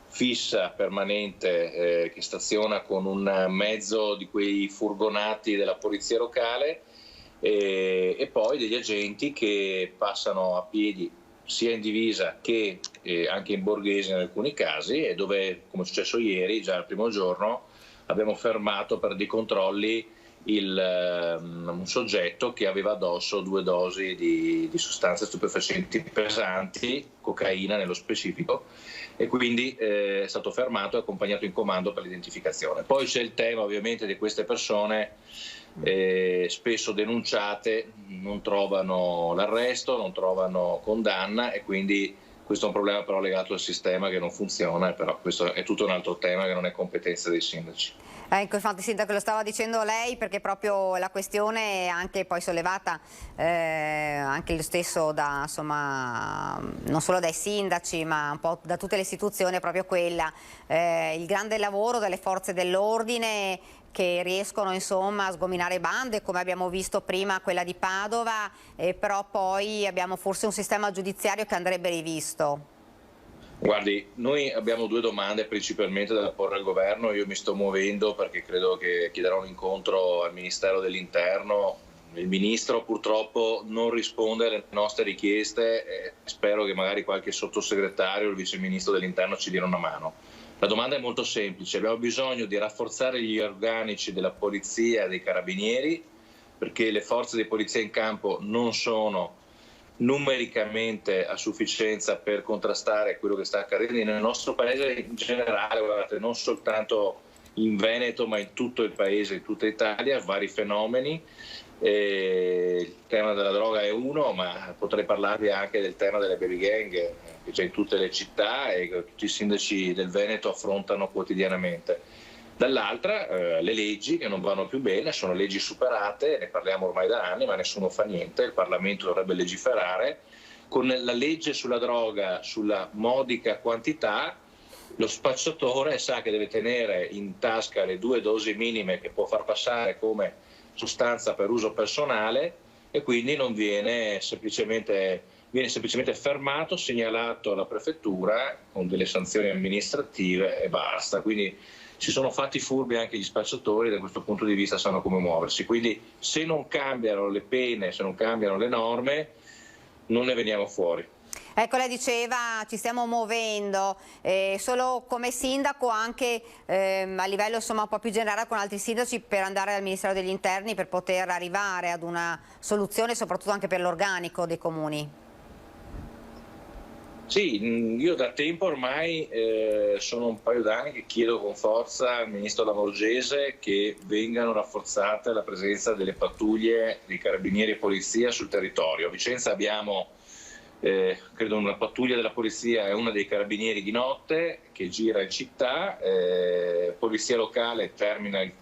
fissa, permanente, che staziona con un mezzo di quei furgonati della polizia locale e poi degli agenti che passano a piedi sia in divisa che anche in borghese in alcuni casi e dove, come è successo ieri, già il primo giorno, abbiamo fermato per dei controlli un soggetto che aveva addosso 2 dosi di sostanze stupefacenti pesanti, cocaina nello specifico, e quindi è stato fermato e accompagnato in comando per l'identificazione. Poi c'è il tema ovviamente di queste persone spesso denunciate, non trovano l'arresto, non trovano condanna e quindi questo è un problema però legato al sistema che non funziona, però questo è tutto un altro tema che non è competenza dei sindaci. Ecco, infatti sindaco lo stava dicendo lei perché proprio la questione è anche poi sollevata anche lo stesso da, insomma, non solo dai sindaci ma un po' da tutte le istituzioni, è proprio quella, il grande lavoro delle forze dell'ordine che riescono insomma a sgominare bande come abbiamo visto prima quella di Padova, però poi abbiamo forse un sistema giudiziario che andrebbe rivisto. Guardi, noi abbiamo due domande principalmente da porre al governo. Io mi sto muovendo perché credo che chiederò un incontro al Ministero dell'Interno. Il Ministro purtroppo non risponde alle nostre richieste e spero che magari qualche sottosegretario o il Vice Ministro dell'Interno ci diano una mano. La domanda è molto semplice: abbiamo bisogno di rafforzare gli organici della Polizia e dei Carabinieri, perché le forze di polizia in campo non sono numericamente a sufficienza per contrastare quello che sta accadendo nel nostro paese in generale, guardate, non soltanto in Veneto ma in tutto il paese, in tutta Italia, vari fenomeni. Il tema della droga è uno, ma potrei parlarvi anche del tema delle baby gang che c'è in tutte le città e che tutti i sindaci del Veneto affrontano quotidianamente. Dall'altra le leggi che non vanno più bene, sono leggi superate, ne parliamo ormai da anni ma nessuno fa niente. Il Parlamento dovrebbe legiferare. Con la legge sulla droga, sulla modica quantità, lo spacciatore sa che deve tenere in tasca le 2 dosi minime che può far passare come sostanza per uso personale e quindi non viene semplicemente fermato, segnalato alla prefettura con delle sanzioni amministrative e basta. Quindi si sono fatti furbi anche gli spacciatori, da questo punto di vista sanno come muoversi. Quindi se non cambiano le pene, se non cambiano le norme, non ne veniamo fuori. Ecco, lei diceva ci stiamo muovendo, solo come sindaco, anche a livello insomma un po' più generale con altri sindaci, per andare al Ministero degli Interni per poter arrivare ad una soluzione soprattutto anche per l'organico dei comuni. Sì, io da tempo ormai sono un paio d'anni che chiedo con forza al Ministro Lamorgese che vengano rafforzate la presenza delle pattuglie di Carabinieri e Polizia sul territorio. A Vicenza abbiamo credo una pattuglia della Polizia e una dei Carabinieri di notte che gira in città, Polizia locale termina il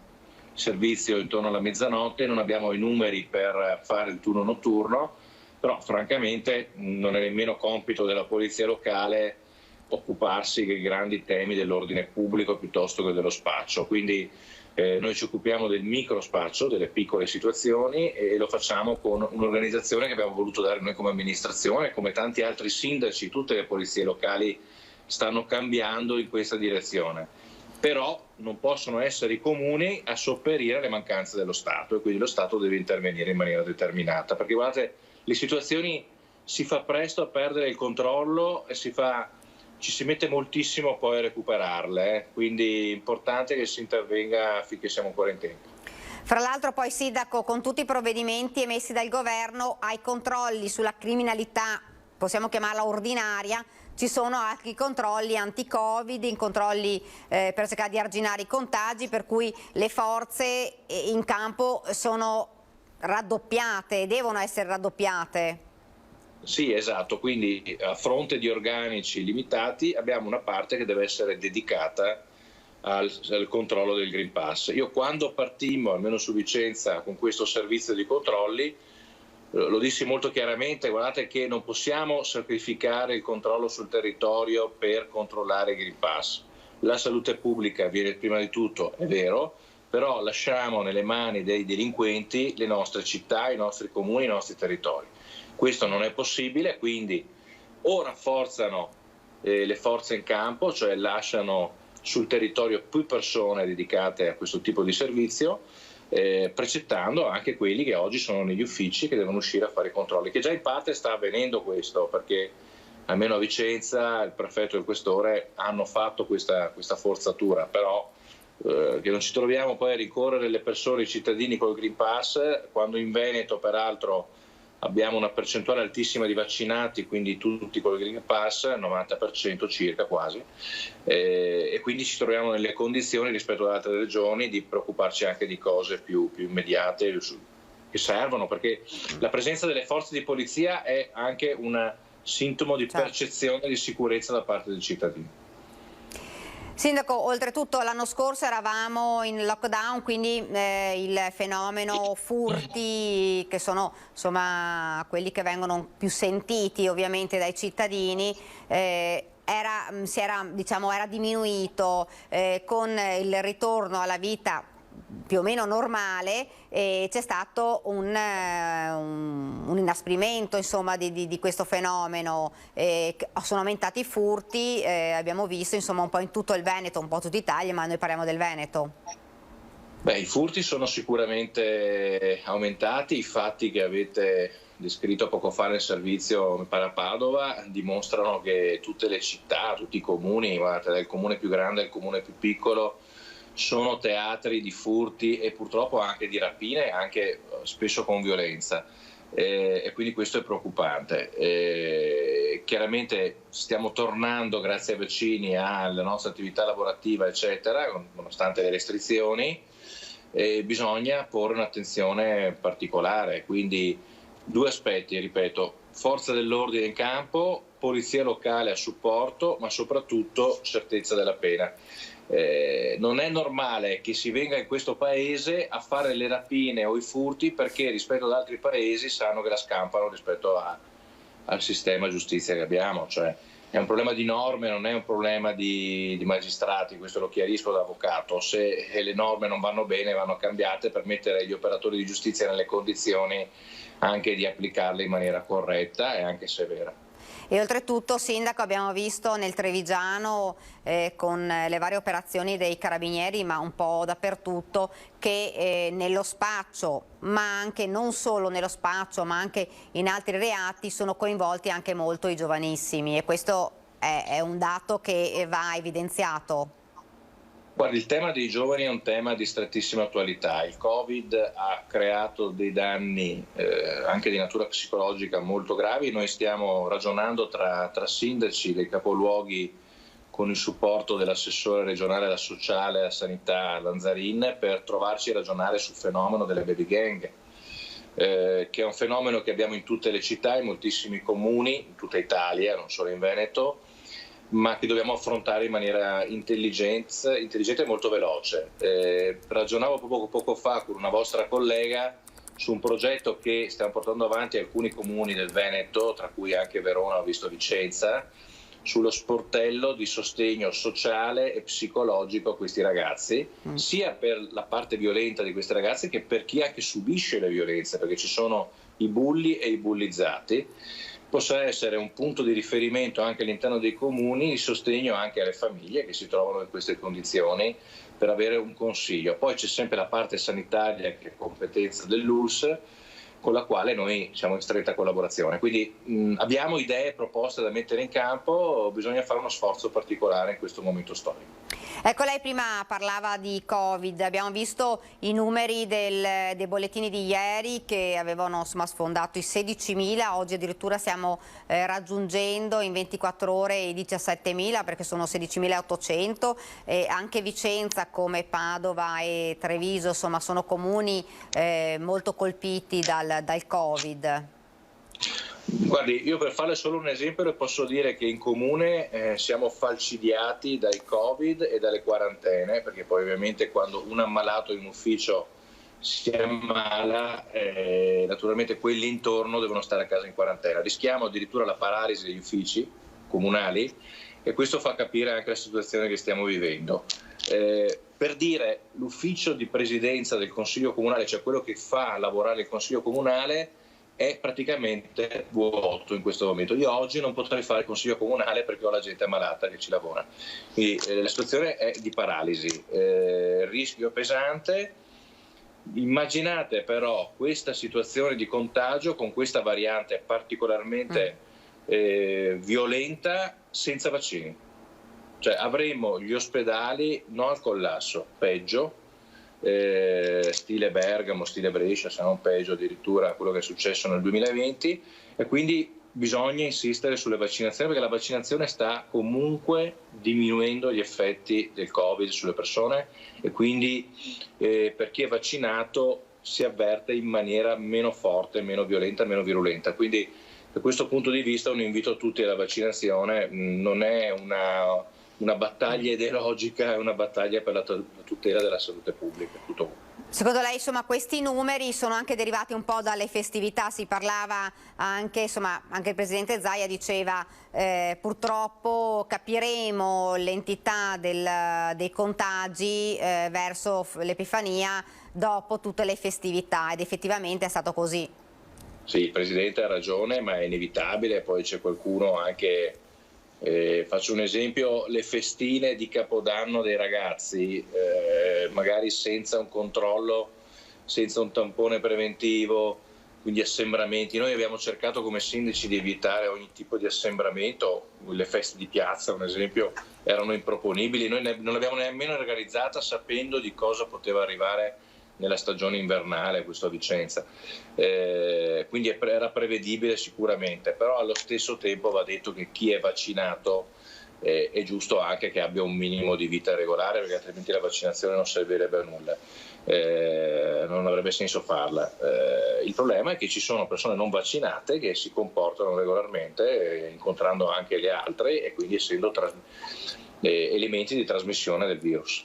servizio intorno alla mezzanotte, non abbiamo i numeri per fare il turno notturno. Però francamente non è nemmeno compito della polizia locale occuparsi dei grandi temi dell'ordine pubblico piuttosto che dello spaccio. Quindi noi ci occupiamo del micro spaccio, delle piccole situazioni, e lo facciamo con un'organizzazione che abbiamo voluto dare noi come amministrazione, come tanti altri sindaci. Tutte le polizie locali stanno cambiando in questa direzione. Però non possono essere i comuni a sopperire alle mancanze dello Stato e quindi lo Stato deve intervenire in maniera determinata. Perché guardate, le situazioni si fa presto a perdere il controllo e ci si mette moltissimo poi a recuperarle, quindi è importante che si intervenga finché siamo ancora in tempo. Fra l'altro poi, Sindaco, con tutti i provvedimenti emessi dal governo ai controlli sulla criminalità, possiamo chiamarla ordinaria, ci sono anche i controlli anti-Covid, i controlli per cercare di arginare i contagi, per cui le forze in campo sono raddoppiate, devono essere raddoppiate. Sì, esatto, quindi a fronte di organici limitati abbiamo una parte che deve essere dedicata al controllo del Green Pass. Io quando partimmo, almeno su Vicenza, con questo servizio di controlli, lo dissi molto chiaramente: guardate che non possiamo sacrificare il controllo sul territorio per controllare il Green Pass. La salute pubblica viene prima di tutto, è vero, però lasciamo nelle mani dei delinquenti le nostre città, i nostri comuni, i nostri territori. Questo non è possibile, quindi o rafforzano le forze in campo, cioè lasciano sul territorio più persone dedicate a questo tipo di servizio, precettando anche quelli che oggi sono negli uffici che devono uscire a fare i controlli, che già in parte sta avvenendo questo, perché almeno a Vicenza il prefetto e il questore hanno fatto questa forzatura, però che non ci troviamo poi a rincorrere le persone, i cittadini col Green Pass, quando in Veneto peraltro abbiamo una percentuale altissima di vaccinati, quindi tutti col Green Pass, 90% circa quasi, e quindi ci troviamo nelle condizioni rispetto ad altre regioni di preoccuparci anche di cose più immediate che servono, perché la presenza delle forze di polizia è anche un sintomo di percezione di sicurezza da parte del cittadino. Sindaco, oltretutto l'anno scorso eravamo in lockdown, quindi il fenomeno furti, che sono insomma quelli che vengono più sentiti ovviamente dai cittadini, era diminuito. Con il ritorno alla vita più o meno normale, c'è stato un inasprimento, insomma, di questo fenomeno, sono aumentati i furti, abbiamo visto, insomma, un po' in tutto il Veneto, un po' tutta Italia, ma noi parliamo del Veneto. Beh, i furti sono sicuramente aumentati, i fatti che avete descritto poco fa nel servizio, mi pare a Padova, dimostrano che tutte le città, tutti i comuni, guardate, dal comune più grande al comune più piccolo, sono teatri di furti e purtroppo anche di rapine, anche spesso con violenza, e quindi questo è preoccupante. Chiaramente stiamo tornando, grazie ai vaccini, alla nostra attività lavorativa, eccetera, nonostante le restrizioni, e bisogna porre un'attenzione particolare, quindi due aspetti, ripeto: forza dell'ordine in campo, polizia locale a supporto, ma soprattutto certezza della pena. Non è normale che si venga in questo paese a fare le rapine o i furti perché rispetto ad altri paesi sanno che la scampano rispetto al sistema giustizia che abbiamo. Cioè, è un problema di norme, non è un problema di magistrati, questo lo chiarisco da avvocato. Se le norme non vanno bene, vanno cambiate per mettere gli operatori di giustizia nelle condizioni anche di applicarle in maniera corretta e anche severa. E oltretutto, Sindaco, abbiamo visto nel Trevigiano con le varie operazioni dei carabinieri, ma un po' dappertutto, che nello spaccio, ma anche non solo nello spaccio, ma anche in altri reati, sono coinvolti anche molto i giovanissimi, e questo è un dato che va evidenziato. Guardi, il tema dei giovani è un tema di strettissima attualità. Il Covid ha creato dei danni anche di natura psicologica molto gravi. Noi stiamo ragionando tra sindaci dei capoluoghi, con il supporto dell'assessore regionale alla sociale e alla sanità Lanzarin, per trovarci a ragionare sul fenomeno delle baby gang, che è un fenomeno che abbiamo in tutte le città, in moltissimi comuni, in tutta Italia, non solo in Veneto, ma che dobbiamo affrontare in maniera intelligente e molto veloce. Ragionavo poco fa con una vostra collega su un progetto che stiamo portando avanti alcuni comuni del Veneto, tra cui anche Verona, ho visto Vicenza, sullo sportello di sostegno sociale e psicologico a questi ragazzi, sia per la parte violenta di questi ragazzi che per chi anche subisce le violenze, perché ci sono i bulli e i bullizzati. Possa essere un punto di riferimento anche all'interno dei comuni, di sostegno anche alle famiglie che si trovano in queste condizioni, per avere un consiglio. Poi c'è sempre la parte sanitaria, che è competenza dell'ULSS, con la quale noi siamo in stretta collaborazione. Quindi abbiamo idee, proposte da mettere in campo, bisogna fare uno sforzo particolare in questo momento storico. Ecco, lei prima parlava di Covid, abbiamo visto i numeri dei bollettini di ieri che avevano, insomma, sfondato i 16.000, oggi addirittura stiamo raggiungendo in 24 ore i 17.000, perché sono 16.800, anche Vicenza come Padova e Treviso, insomma, sono comuni molto colpiti dal Covid. Guardi, io per farle solo un esempio le posso dire che in comune siamo falcidiati dal Covid e dalle quarantene, perché poi ovviamente quando un ammalato in ufficio si ammala, naturalmente quelli intorno devono stare a casa in quarantena. Rischiamo addirittura la paralisi degli uffici comunali, e questo fa capire anche la situazione che stiamo vivendo. Per dire, l'ufficio di presidenza del Consiglio Comunale, cioè quello che fa lavorare il Consiglio Comunale, è praticamente vuoto in questo momento. Io oggi non potrei fare il Consiglio Comunale perché ho la gente ammalata che ci lavora. Quindi la situazione è di paralisi, rischio pesante. Immaginate però questa situazione di contagio con questa variante particolarmente violenta senza vaccini. Cioè avremo gli ospedali non al collasso, peggio, stile Bergamo, stile Brescia, se non peggio addirittura quello che è successo nel 2020, e quindi bisogna insistere sulle vaccinazioni, perché la vaccinazione sta comunque diminuendo gli effetti del Covid sulle persone, e quindi per chi è vaccinato si avverte in maniera meno forte, meno violenta, meno virulenta. Quindi da questo punto di vista un invito a tutti alla vaccinazione. Non è una battaglia ideologica, è una battaglia per la tutela della salute pubblica. Tutto. Secondo lei, insomma, questi numeri sono anche derivati un po' dalle festività? Si parlava anche, insomma, anche il Presidente Zaia diceva purtroppo capiremo l'entità dei contagi verso l'Epifania dopo tutte le festività, ed effettivamente è stato così. Sì, il Presidente ha ragione, ma è inevitabile, poi c'è qualcuno anche... faccio un esempio: le festine di Capodanno dei ragazzi, magari senza un controllo, senza un tampone preventivo, quindi assembramenti. Noi abbiamo cercato come sindaci di evitare ogni tipo di assembramento. Le feste di piazza, un esempio, erano improponibili. Noi non l'abbiamo nemmeno organizzata sapendo di cosa poteva arrivare nella stagione invernale questo a Vicenza, quindi era prevedibile sicuramente, però allo stesso tempo va detto che chi è vaccinato è giusto anche che abbia un minimo di vita regolare, perché altrimenti la vaccinazione non servirebbe a nulla, non avrebbe senso farla. Il problema è che ci sono persone non vaccinate che si comportano regolarmente, incontrando anche le altre e quindi essendo elementi di trasmissione del virus.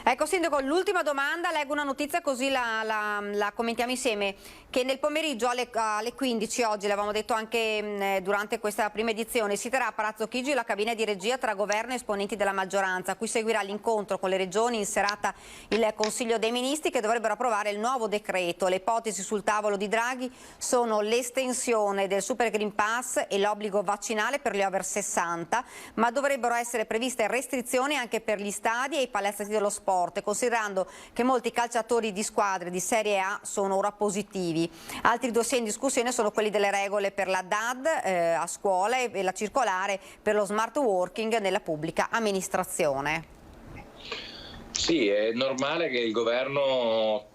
Ecco Sindaco, l'ultima domanda, leggo una notizia così la commentiamo insieme, che nel pomeriggio alle 15 oggi, l'avevamo detto anche durante questa prima edizione, si terrà a Palazzo Chigi la cabina di regia tra governo e esponenti della maggioranza, a cui seguirà l'incontro con le regioni, in serata il Consiglio dei Ministri, che dovrebbero approvare il nuovo decreto. Le ipotesi sul tavolo di Draghi sono l'estensione del Super Green Pass e l'obbligo vaccinale per gli over 60, ma dovrebbero essere previste restrizioni anche per gli stadi e i palestra dello sport, considerando che molti calciatori di squadre di Serie A sono ora positivi. Altri dossier in discussione sono quelli delle regole per la DAD a scuola e la circolare per lo smart working nella pubblica amministrazione. Sì, è normale che il governo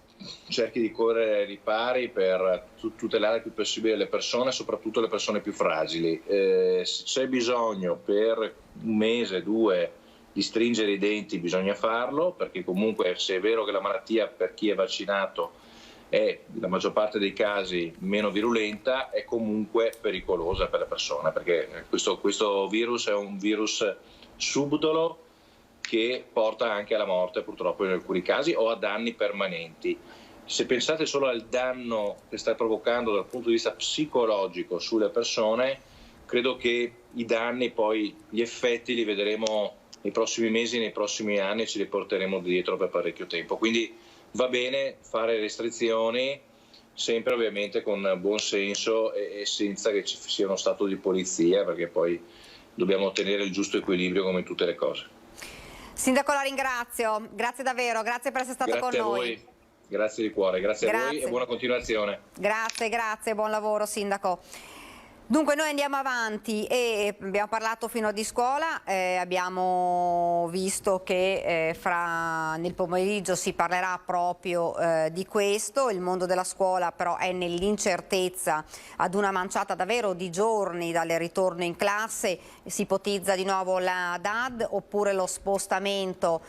cerchi di correre ai ripari per tutelare il più possibile le persone, soprattutto le persone più fragili. Se c'è bisogno per un mese, 2, di stringere i denti, bisogna farlo, perché comunque se è vero che la malattia per chi è vaccinato è la maggior parte dei casi meno virulenta, è comunque pericolosa per le persone, perché questo virus è un virus subdolo che porta anche alla morte purtroppo in alcuni casi o a danni permanenti. Se pensate solo al danno che sta provocando dal punto di vista psicologico sulle persone, credo che i danni, poi gli effetti li vedremo nei prossimi mesi, nei prossimi anni, ce li porteremo dietro per parecchio tempo. Quindi va bene fare restrizioni, sempre ovviamente con buon senso e senza che ci sia uno stato di polizia, perché poi dobbiamo ottenere il giusto equilibrio come in tutte le cose. Sindaco, la ringrazio, grazie davvero, grazie per essere stato con noi. Voi. Grazie di cuore, grazie a voi e buona continuazione. Grazie, buon lavoro Sindaco. Dunque noi andiamo avanti e abbiamo parlato fino di scuola, abbiamo visto che nel pomeriggio si parlerà proprio di questo. Il mondo della scuola però è nell'incertezza ad una manciata davvero di giorni dal ritorno in classe. Si ipotizza di nuovo la DAD oppure lo spostamento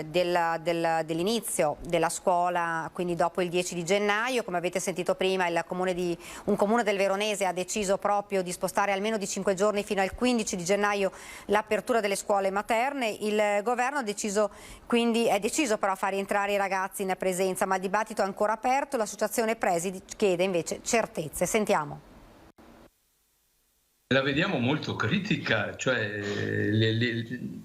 dell'inizio della scuola, quindi dopo il 10 di gennaio. Come avete sentito prima, un comune del Veronese ha deciso proprio di spostare almeno di 5 giorni fino al 15 di gennaio l'apertura delle scuole materne. Il governo è deciso però a far rientrare i ragazzi in presenza, ma il dibattito è ancora aperto. L'associazione presidi chiede invece certezze. Sentiamo. La vediamo molto critica, cioè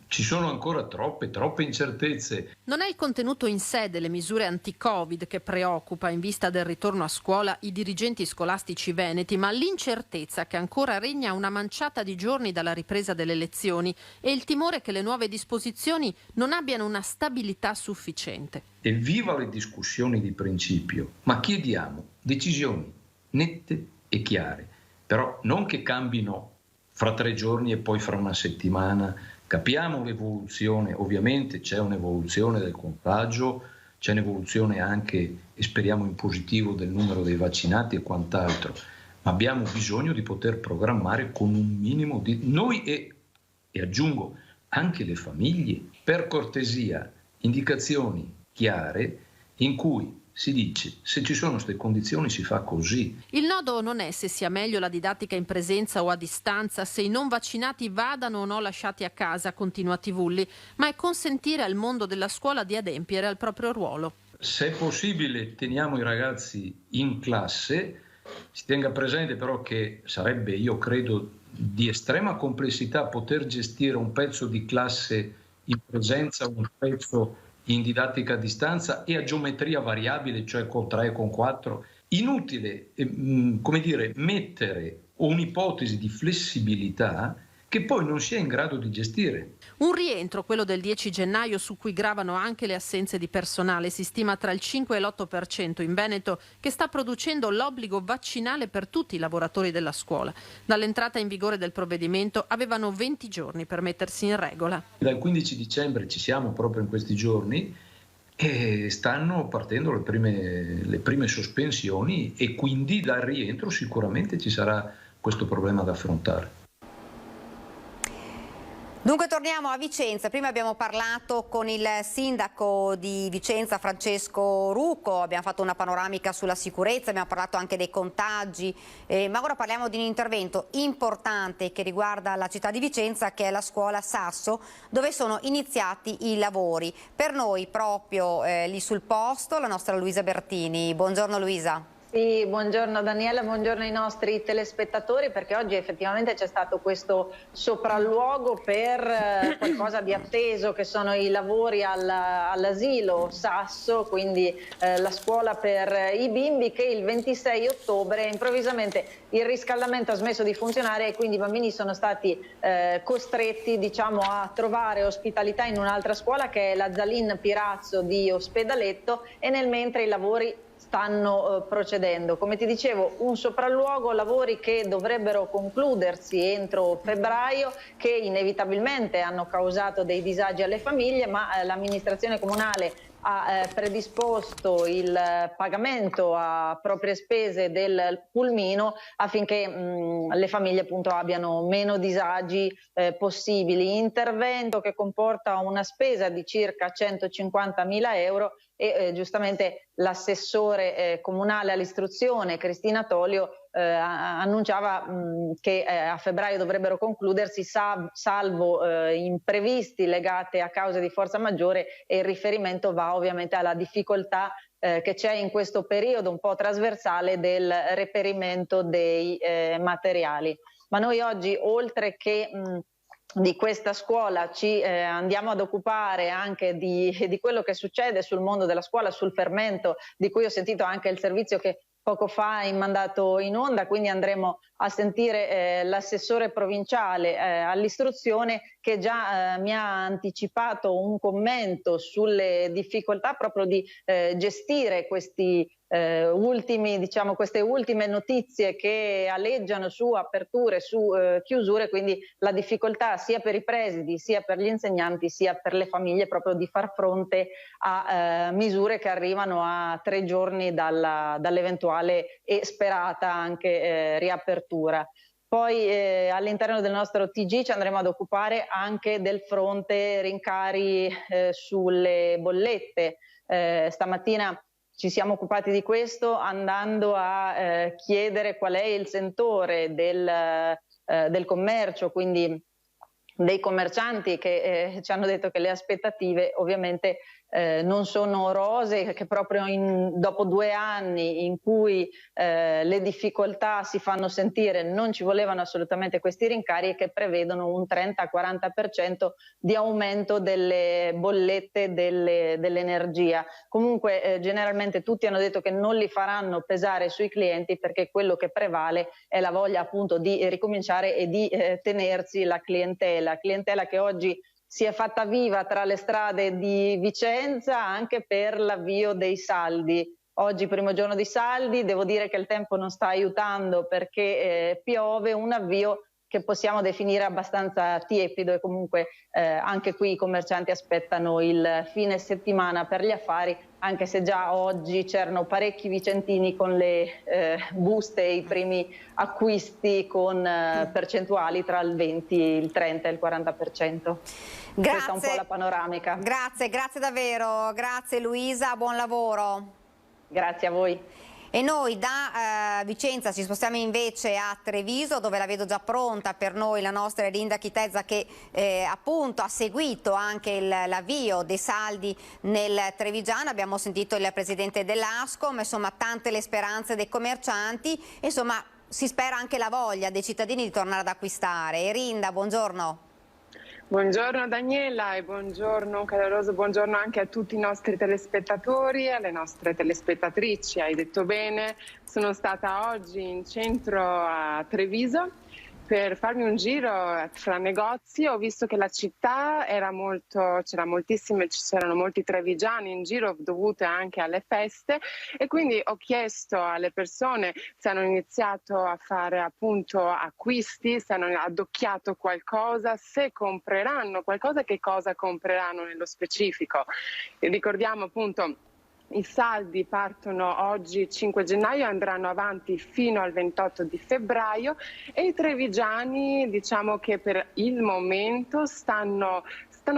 ci sono ancora troppe incertezze. Non è il contenuto in sé delle misure anti-Covid che preoccupa in vista del ritorno a scuola i dirigenti scolastici veneti, ma l'incertezza che ancora regna a una manciata di giorni dalla ripresa delle lezioni e il timore che le nuove disposizioni non abbiano una stabilità sufficiente. Evviva le discussioni di principio, ma chiediamo decisioni nette e chiare. Però non che cambino fra 3 giorni e poi fra una settimana. Capiamo l'evoluzione, ovviamente c'è un'evoluzione del contagio, c'è un'evoluzione anche, e speriamo in positivo, del numero dei vaccinati e quant'altro, ma abbiamo bisogno di poter programmare con un minimo di... Noi e aggiungo anche le famiglie, per cortesia, indicazioni chiare in cui si dice, se ci sono queste condizioni si fa così. Il nodo non è se sia meglio la didattica in presenza o a distanza, se i non vaccinati vadano o no lasciati a casa, continua Tivulli, ma è consentire al mondo della scuola di adempiere al proprio ruolo. Se è possibile teniamo i ragazzi in classe, si tenga presente però che sarebbe, io credo, di estrema complessità poter gestire un pezzo di classe in presenza, un pezzo in didattica a distanza e a geometria variabile, cioè con 3 e con 4. Inutile, come dire, mettere un'ipotesi di flessibilità che poi non si è in grado di gestire. Un rientro, quello del 10 gennaio, su cui gravano anche le assenze di personale, si stima tra il 5 e l'8% in Veneto, che sta producendo l'obbligo vaccinale per tutti i lavoratori della scuola. Dall'entrata in vigore del provvedimento avevano 20 giorni per mettersi in regola. Dal 15 dicembre ci siamo proprio in questi giorni e stanno partendo le prime sospensioni e quindi dal rientro sicuramente ci sarà questo problema da affrontare. Dunque torniamo a Vicenza, prima abbiamo parlato con il sindaco di Vicenza Francesco Rucco, abbiamo fatto una panoramica sulla sicurezza, abbiamo parlato anche dei contagi, ma ora parliamo di un intervento importante che riguarda la città di Vicenza, che è la scuola Sasso, dove sono iniziati i lavori. Per noi proprio lì sul posto la nostra Luisa Bertini. Buongiorno Luisa. Sì, buongiorno Daniela, buongiorno ai nostri telespettatori, perché oggi effettivamente c'è stato questo sopralluogo per qualcosa di atteso, che sono i lavori all'asilo Sasso, quindi la scuola per i bimbi, che il 26 ottobre improvvisamente il riscaldamento ha smesso di funzionare e quindi i bambini sono stati costretti, diciamo, a trovare ospitalità in un'altra scuola, che è la Zalin Pirazzo di Ospedaletto, e nel mentre i lavori stanno procedendo. Come ti dicevo, un sopralluogo, lavori che dovrebbero concludersi entro febbraio, che inevitabilmente hanno causato dei disagi alle famiglie, ma l'amministrazione comunale ha predisposto il pagamento a proprie spese del pulmino affinché le famiglie appunto abbiano meno disagi possibili. Intervento che comporta una spesa di circa 150.000 euro e giustamente l'assessore comunale all'istruzione Cristina Tolio annunciava che a febbraio dovrebbero concludersi, salvo imprevisti legati a cause di forza maggiore, e il riferimento va ovviamente alla difficoltà che c'è in questo periodo un po' trasversale del reperimento dei materiali. Ma noi oggi, oltre che di questa scuola, ci andiamo ad occupare anche di quello che succede sul mondo della scuola, sul fermento, di cui ho sentito anche il servizio che poco fa hai mandato in onda, quindi andremo a sentire l'assessore provinciale all'istruzione, che già mi ha anticipato un commento sulle difficoltà proprio di gestire questi queste ultime notizie che aleggiano su aperture, su chiusure, quindi la difficoltà sia per i presidi, sia per gli insegnanti, sia per le famiglie, proprio di far fronte a misure che arrivano a 3 giorni dall'eventuale e sperata anche riapertura. Poi all'interno del nostro TG ci andremo ad occupare anche del fronte rincari sulle bollette. Stamattina ci siamo occupati di questo andando a chiedere qual è il sentore del commercio, quindi dei commercianti, che ci hanno detto che le aspettative ovviamente non sono rosee, che proprio dopo 2 anni in cui le difficoltà si fanno sentire non ci volevano assolutamente questi rincari, e che prevedono un 30-40% di aumento delle bollette dell'energia. Comunque generalmente tutti hanno detto che non li faranno pesare sui clienti, perché quello che prevale è la voglia appunto di ricominciare e di tenersi la clientela che oggi si è fatta viva tra le strade di Vicenza anche per l'avvio dei saldi. Oggi primo giorno di saldi, devo dire che il tempo non sta aiutando perché piove, un avvio che possiamo definire abbastanza tiepido, e comunque anche qui i commercianti aspettano il fine settimana per gli affari, anche se già oggi c'erano parecchi vicentini con le buste, i primi acquisti con percentuali tra il 20, il 30 e il 40%. Grazie. Questa è un po' la panoramica. Grazie davvero, grazie Luisa, buon lavoro. Grazie a voi. E noi da Vicenza ci spostiamo invece a Treviso, dove la vedo già pronta per noi la nostra Erinda Chitezza, che appunto ha seguito anche l'avvio dei saldi nel Trevigiano. Abbiamo sentito il presidente dell'Ascom, insomma tante le speranze dei commercianti, insomma si spera anche la voglia dei cittadini di tornare ad acquistare. Erinda, buongiorno. Buongiorno Daniela e buongiorno, un caloroso buongiorno anche a tutti i nostri telespettatori e alle nostre telespettatrici. Hai detto bene, sono stata oggi in centro a Treviso per farmi un giro fra negozi. Ho visto che la città era c'erano molti trevigiani in giro dovute anche alle feste, e quindi ho chiesto alle persone se hanno iniziato a fare appunto acquisti, se hanno addocchiato qualcosa, se compreranno qualcosa, che cosa compreranno nello specifico. E ricordiamo appunto, i saldi partono oggi 5 gennaio e andranno avanti fino al 28 di febbraio, e i trevigiani diciamo che per il momento stanno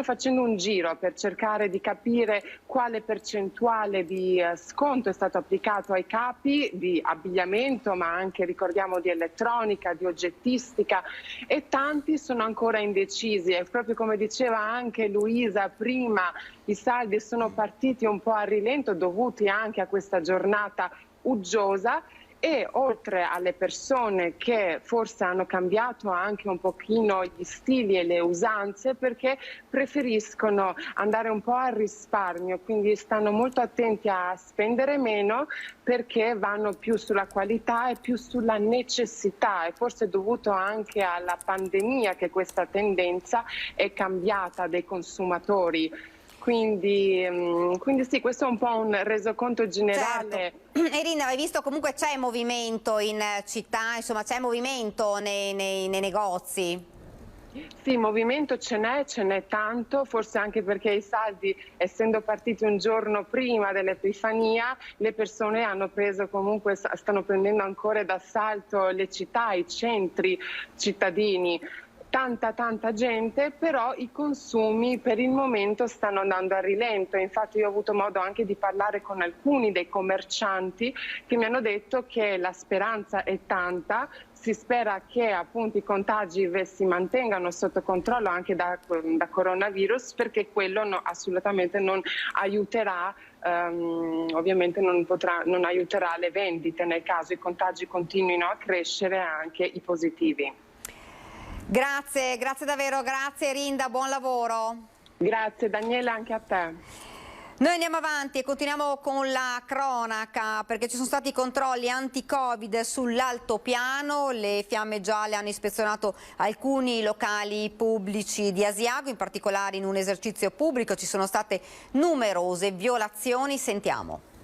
facendo un giro per cercare di capire quale percentuale di sconto è stato applicato ai capi di abbigliamento, ma anche ricordiamo di elettronica, di oggettistica, e tanti sono ancora indecisi. E proprio come diceva anche Luisa prima, i saldi sono partiti un po' a rilento, dovuti anche a questa giornata uggiosa. E oltre alle persone che forse hanno cambiato anche un pochino gli stili e le usanze, perché preferiscono andare un po' al risparmio, quindi stanno molto attenti a spendere meno, perché vanno più sulla qualità e più sulla necessità, e forse è dovuto anche alla pandemia che questa tendenza è cambiata dei consumatori. Quindi sì, questo è un po' un resoconto generale. Certo. Erinda, hai visto comunque c'è movimento in città, insomma c'è movimento nei negozi? Sì, movimento ce n'è tanto, forse anche perché i saldi, essendo partiti un giorno prima dell'Epifania, le persone hanno preso comunque, stanno prendendo ancora d'assalto le città, i centri cittadini. Tanta gente, però i consumi per il momento stanno andando a rilento. Infatti io ho avuto modo anche di parlare con alcuni dei commercianti che mi hanno detto che la speranza è tanta, si spera che appunto i contagi si mantengano sotto controllo anche da coronavirus, perché quello assolutamente non aiuterà, ovviamente non aiuterà le vendite nel caso i contagi continuino a crescere, anche i positivi. Grazie davvero, grazie Erinda, buon lavoro. Grazie Daniela, anche a te. Noi andiamo avanti e continuiamo con la cronaca, perché ci sono stati controlli anti-Covid sull'altopiano. Le Fiamme Gialle hanno ispezionato alcuni locali pubblici di Asiago, in particolare in un esercizio pubblico ci sono state numerose violazioni. Sentiamo.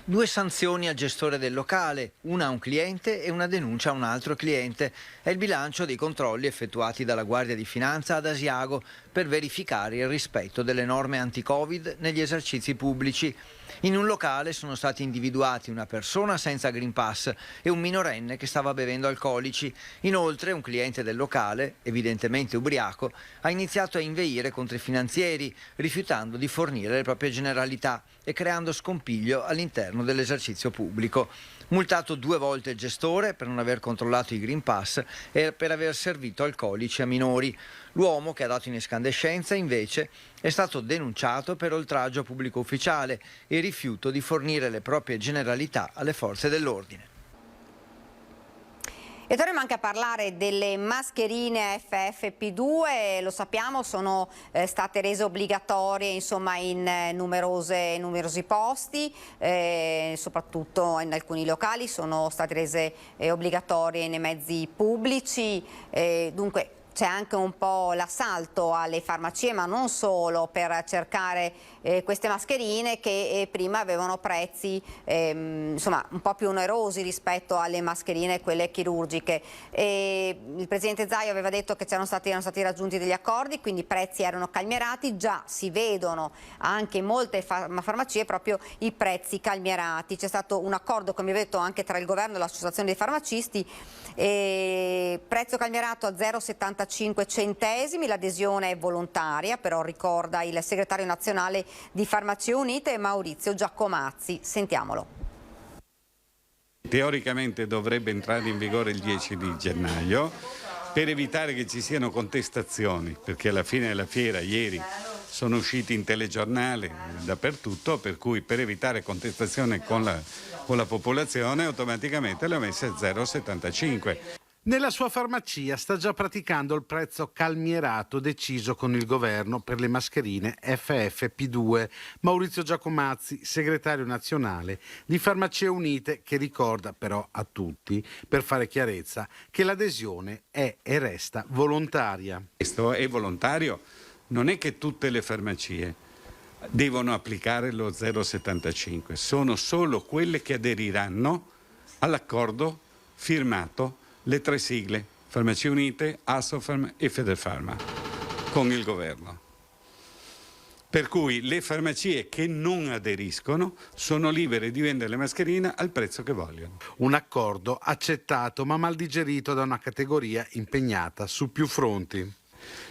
2 sanzioni al gestore del locale, una a un cliente e una denuncia a un altro cliente. È il bilancio dei controlli effettuati dalla Guardia di Finanza ad Asiago per verificare il rispetto delle norme anti-Covid negli esercizi pubblici. In un locale sono stati individuati una persona senza Green Pass e un minorenne che stava bevendo alcolici. Inoltre un cliente del locale, evidentemente ubriaco, ha iniziato a inveire contro i finanzieri, rifiutando di fornire le proprie generalità e creando scompiglio all'interno dell'esercizio pubblico. Multato 2 volte il gestore per non aver controllato i Green Pass e per aver servito alcolici a minori. L'uomo che ha dato in escandescenza invece è stato denunciato per oltraggio pubblico ufficiale e rifiuto di fornire le proprie generalità alle forze dell'ordine. E torniamo anche a parlare delle mascherine FFP2, lo sappiamo, sono state rese obbligatorie insomma in numerosi posti, soprattutto in alcuni locali sono state rese obbligatorie nei mezzi pubblici, dunque c'è anche un po' l'assalto alle farmacie, ma non solo, per cercare queste mascherine che prima avevano prezzi insomma un po' più onerosi rispetto alle mascherine quelle chirurgiche. Il presidente Zaia aveva detto che erano stati raggiunti degli accordi, quindi i prezzi erano calmierati, già si vedono anche in molte farmacie proprio i prezzi calmierati. C'è stato un accordo, come vi ho detto, anche tra il governo e l'associazione dei farmacisti, prezzo calmierato a 0,75 95 centesimi, l'adesione è volontaria, però ricorda il segretario nazionale di Farmacie Unite Maurizio Giacomazzi. Sentiamolo. Teoricamente dovrebbe entrare in vigore il 10 di gennaio per evitare che ci siano contestazioni, perché alla fine della fiera ieri sono usciti in telegiornale dappertutto, per cui per evitare contestazioni con la popolazione automaticamente l'ha messa a 0,75. Nella sua farmacia sta già praticando il prezzo calmierato deciso con il governo per le mascherine FFP2. Maurizio Giacomazzi, segretario nazionale di Farmacie Unite, che ricorda però a tutti, per fare chiarezza, che l'adesione è e resta volontaria. Questo è volontario, non è che tutte le farmacie devono applicare lo 0,75, sono solo quelle che aderiranno all'accordo firmato, le 3 sigle, Farmacie Unite, Assofarm e Federfarma, con il governo. Per cui le farmacie che non aderiscono sono libere di vendere le mascherine al prezzo che vogliono. Un accordo accettato ma mal digerito da una categoria impegnata su più fronti.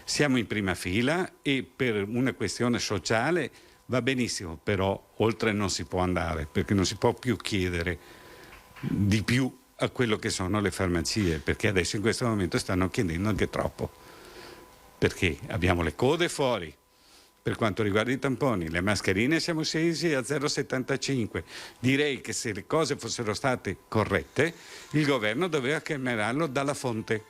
Siamo in prima fila e per una questione sociale va benissimo, però oltre non si può andare, perché non si può più chiedere di più a quello che sono le farmacie, perché adesso in questo momento stanno chiedendo anche troppo, perché abbiamo le code fuori. Per quanto riguarda i tamponi, le mascherine siamo scesi a 0,75. Direi che se le cose fossero state corrette, il governo doveva calmerarlo dalla fonte.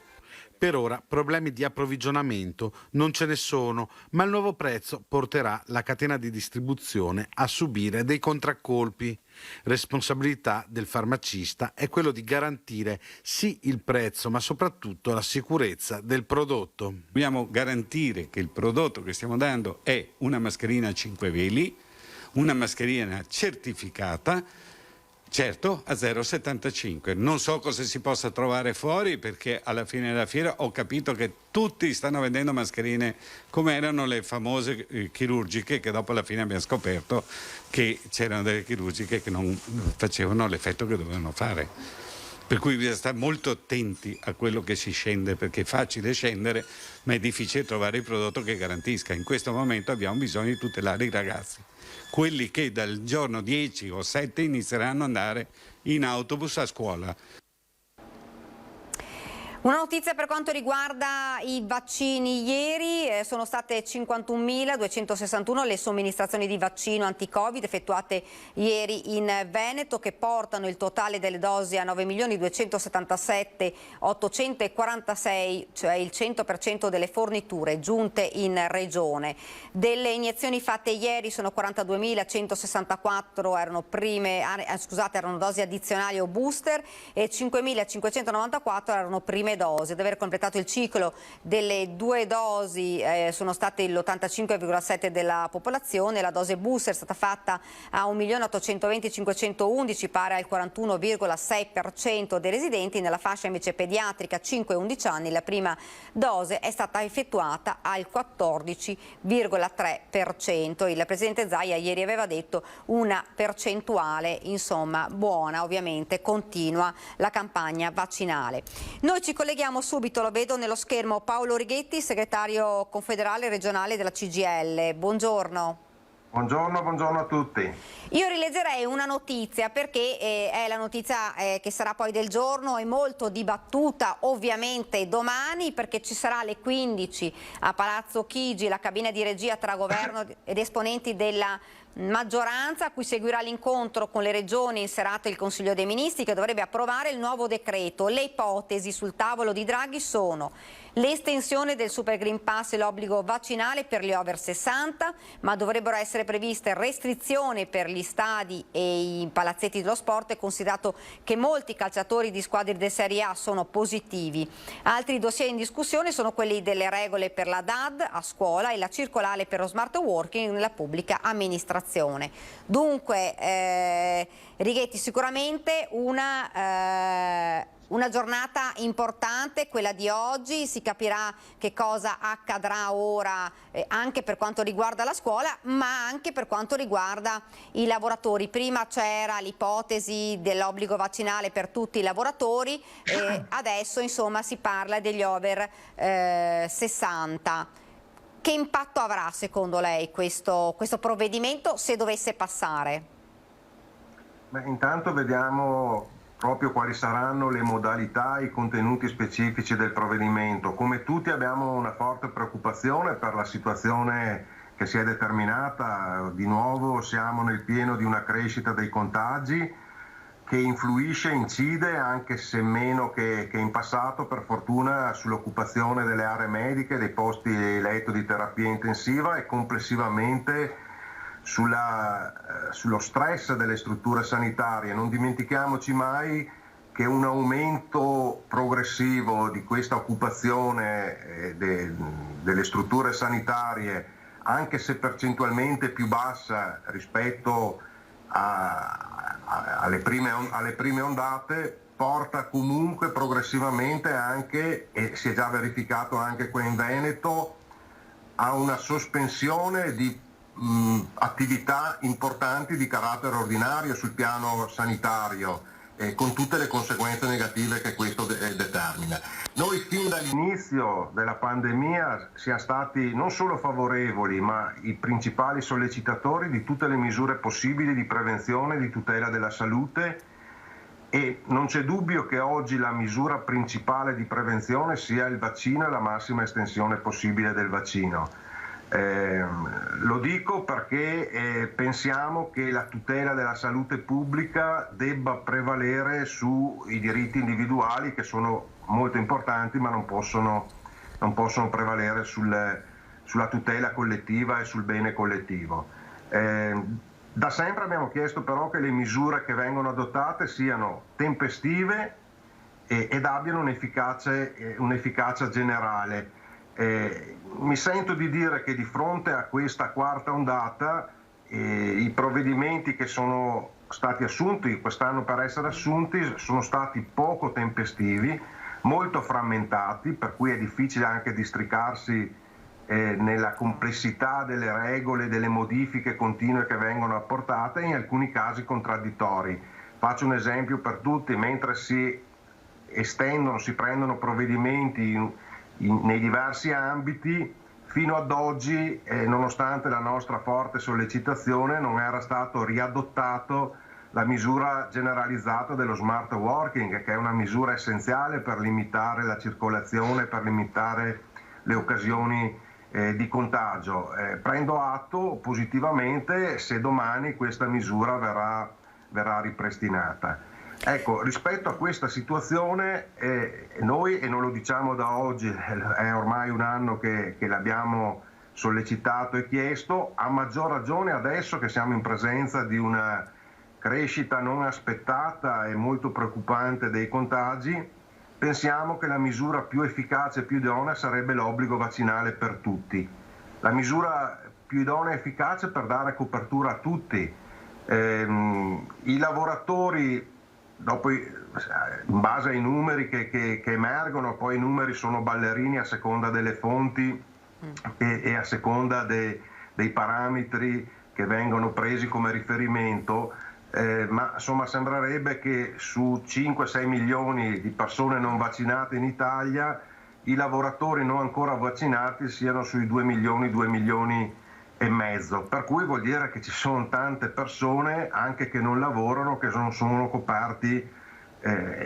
Per ora problemi di approvvigionamento non ce ne sono, ma il nuovo prezzo porterà la catena di distribuzione a subire dei contraccolpi. Responsabilità del farmacista è quello di garantire sì il prezzo, ma soprattutto la sicurezza del prodotto. Dobbiamo garantire che il prodotto che stiamo dando è una mascherina a 5 veli, una mascherina certificata, certo a 0,75. Non so cosa si possa trovare fuori, perché alla fine della fiera ho capito che tutti stanno vendendo mascherine come erano le famose chirurgiche, che dopo alla fine abbiamo scoperto che c'erano delle chirurgiche che non facevano l'effetto che dovevano fare. Per cui bisogna stare molto attenti a quello che si scende, perché è facile scendere, ma è difficile trovare il prodotto che garantisca. In questo momento abbiamo bisogno di tutelare i ragazzi, quelli che dal giorno 10 o 7 inizieranno ad andare in autobus a scuola. Una notizia per quanto riguarda i vaccini. Ieri sono state 51.261 le somministrazioni di vaccino anti-Covid effettuate ieri in Veneto, che portano il totale delle dosi a 9.277.846, cioè il 100% delle forniture giunte in regione. Delle iniezioni fatte ieri sono 42.164 erano dosi addizionali o booster e 5.594 erano prime dosi. Ad aver completato il ciclo delle 2 dosi sono state l'85,7% della popolazione. La dose booster è stata fatta a 1.820.511, pari al 41,6% dei residenti. Nella fascia invece pediatrica 5-11 anni la prima dose è stata effettuata al 14,3%. Il presidente Zaia ieri aveva detto una percentuale insomma buona. Ovviamente continua la campagna vaccinale. Noi ci colleghiamo subito, lo vedo nello schermo, Paolo Righetti, segretario confederale regionale della CGIL. Buongiorno. Buongiorno a tutti. Io rileggerei una notizia perché è la notizia che sarà poi del giorno e molto dibattuta ovviamente domani, perché ci sarà alle 15 a Palazzo Chigi la cabina di regia tra governo ed esponenti della maggioranza, a cui seguirà l'incontro con le regioni in serata il Consiglio dei Ministri, che dovrebbe approvare il nuovo decreto. Le ipotesi sul tavolo di Draghi sono l'estensione del Super Green Pass e l'obbligo vaccinale per gli over 60, ma dovrebbero essere previste restrizioni per gli stadi e i palazzetti dello sport, considerato che molti calciatori di squadre di Serie A sono positivi. Altri dossier in discussione sono quelli delle regole per la DAD a scuola e la circolare per lo smart working nella pubblica amministrazione. situazione. Dunque, Righetti, sicuramente una giornata importante, quella di oggi, si capirà che cosa accadrà ora anche per quanto riguarda la scuola, ma anche per quanto riguarda i lavoratori. Prima c'era l'ipotesi dell'obbligo vaccinale per tutti i lavoratori, adesso insomma si parla degli over 60. Che impatto avrà secondo lei questo provvedimento se dovesse passare? Beh, intanto vediamo proprio quali saranno le modalità e i contenuti specifici del provvedimento. Come tutti abbiamo una forte preoccupazione per la situazione che si è determinata. Di nuovo siamo nel pieno di una crescita dei contagi che influisce, incide, anche se meno che in passato, per fortuna, sull'occupazione delle aree mediche, dei posti letto di terapia intensiva e complessivamente sullo stress delle strutture sanitarie. Non dimentichiamoci mai che un aumento progressivo di questa occupazione delle strutture sanitarie, anche se percentualmente più bassa rispetto alle prime ondate, porta comunque progressivamente anche, e si è già verificato anche qui in Veneto, a una sospensione di attività importanti di carattere ordinario sul piano sanitario, con tutte le conseguenze negative che questo determina. Noi fin dall'inizio della pandemia siamo stati non solo favorevoli, ma i principali sollecitatori di tutte le misure possibili di prevenzione e di tutela della salute, e non c'è dubbio che oggi la misura principale di prevenzione sia il vaccino e la massima estensione possibile del vaccino. Lo dico perché pensiamo che la tutela della salute pubblica debba prevalere sui diritti individuali, che sono molto importanti, ma non possono prevalere sulla tutela collettiva e sul bene collettivo. Da sempre abbiamo chiesto però che le misure che vengono adottate siano tempestive ed abbiano un'efficacia generale. Mi sento di dire che di fronte a questa quarta ondata i provvedimenti che sono stati assunti quest'anno per essere assunti sono stati poco tempestivi, molto frammentati, per cui è difficile anche districarsi nella complessità delle regole, delle modifiche continue che vengono apportate, e in alcuni casi contraddittori. Faccio un esempio per tutti: mentre si prendono provvedimenti nei diversi ambiti, fino ad oggi, nonostante la nostra forte sollecitazione, non era stato riadottato la misura generalizzata dello smart working, che è una misura essenziale per limitare la circolazione, per limitare le occasioni di contagio. Prendo atto positivamente se domani questa misura verrà ripristinata. Ecco, rispetto a questa situazione noi, e non lo diciamo da oggi, è ormai un anno che l'abbiamo sollecitato e chiesto, a maggior ragione adesso che siamo in presenza di una crescita non aspettata e molto preoccupante dei contagi, pensiamo che la misura più efficace e più idonea sarebbe l'obbligo vaccinale per tutti. La misura più idonea e efficace per dare copertura a tutti. I lavoratori, dopo, in base ai numeri che emergono, poi i numeri sono ballerini a seconda delle fonti e a seconda dei parametri che vengono presi come riferimento, ma insomma sembrerebbe che su 5-6 milioni di persone non vaccinate in Italia, i lavoratori non ancora vaccinati siano sui 2 milioni e mezzo, per cui vuol dire che ci sono tante persone anche che non lavorano, che non sono coperti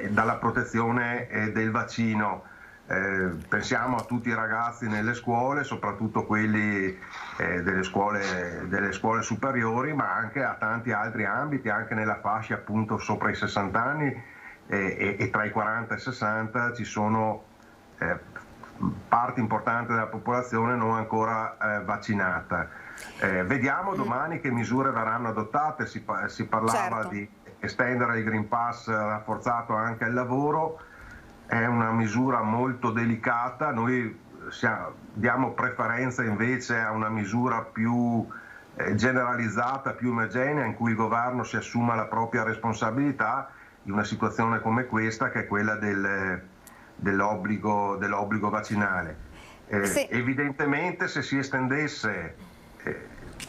dalla protezione del vaccino. Pensiamo a tutti i ragazzi nelle scuole, soprattutto quelli delle scuole superiori, ma anche a tanti altri ambiti, anche nella fascia appunto sopra i 60 anni e tra i 40 e i 60 ci sono parte importante della popolazione non ancora vaccinata. Vediamo domani che misure verranno adottate. Si parlava di estendere il Green Pass rafforzato anche al lavoro. È una misura molto delicata. Noi diamo preferenza invece a una misura più generalizzata, più omogenea, in cui il governo si assuma la propria responsabilità in una situazione come questa, che è quella dell'obbligo vaccinale. Sì. Evidentemente, se si estendesse,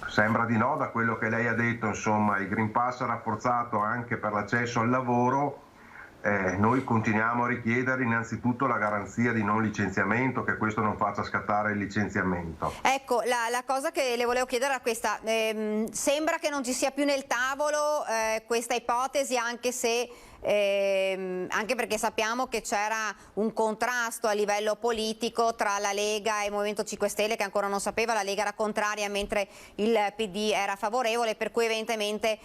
sembra di no da quello che lei ha detto, insomma, il Green Pass rafforzato anche per l'accesso al lavoro, noi continuiamo a richiedere innanzitutto la garanzia di non licenziamento, che questo non faccia scattare il licenziamento. Ecco, la cosa che le volevo chiedere era questa: sembra che non ci sia più nel tavolo questa ipotesi, anche perché sappiamo che c'era un contrasto a livello politico tra la Lega e il Movimento 5 Stelle, che ancora non sapeva, la Lega era contraria mentre il PD era favorevole, per cui evidentemente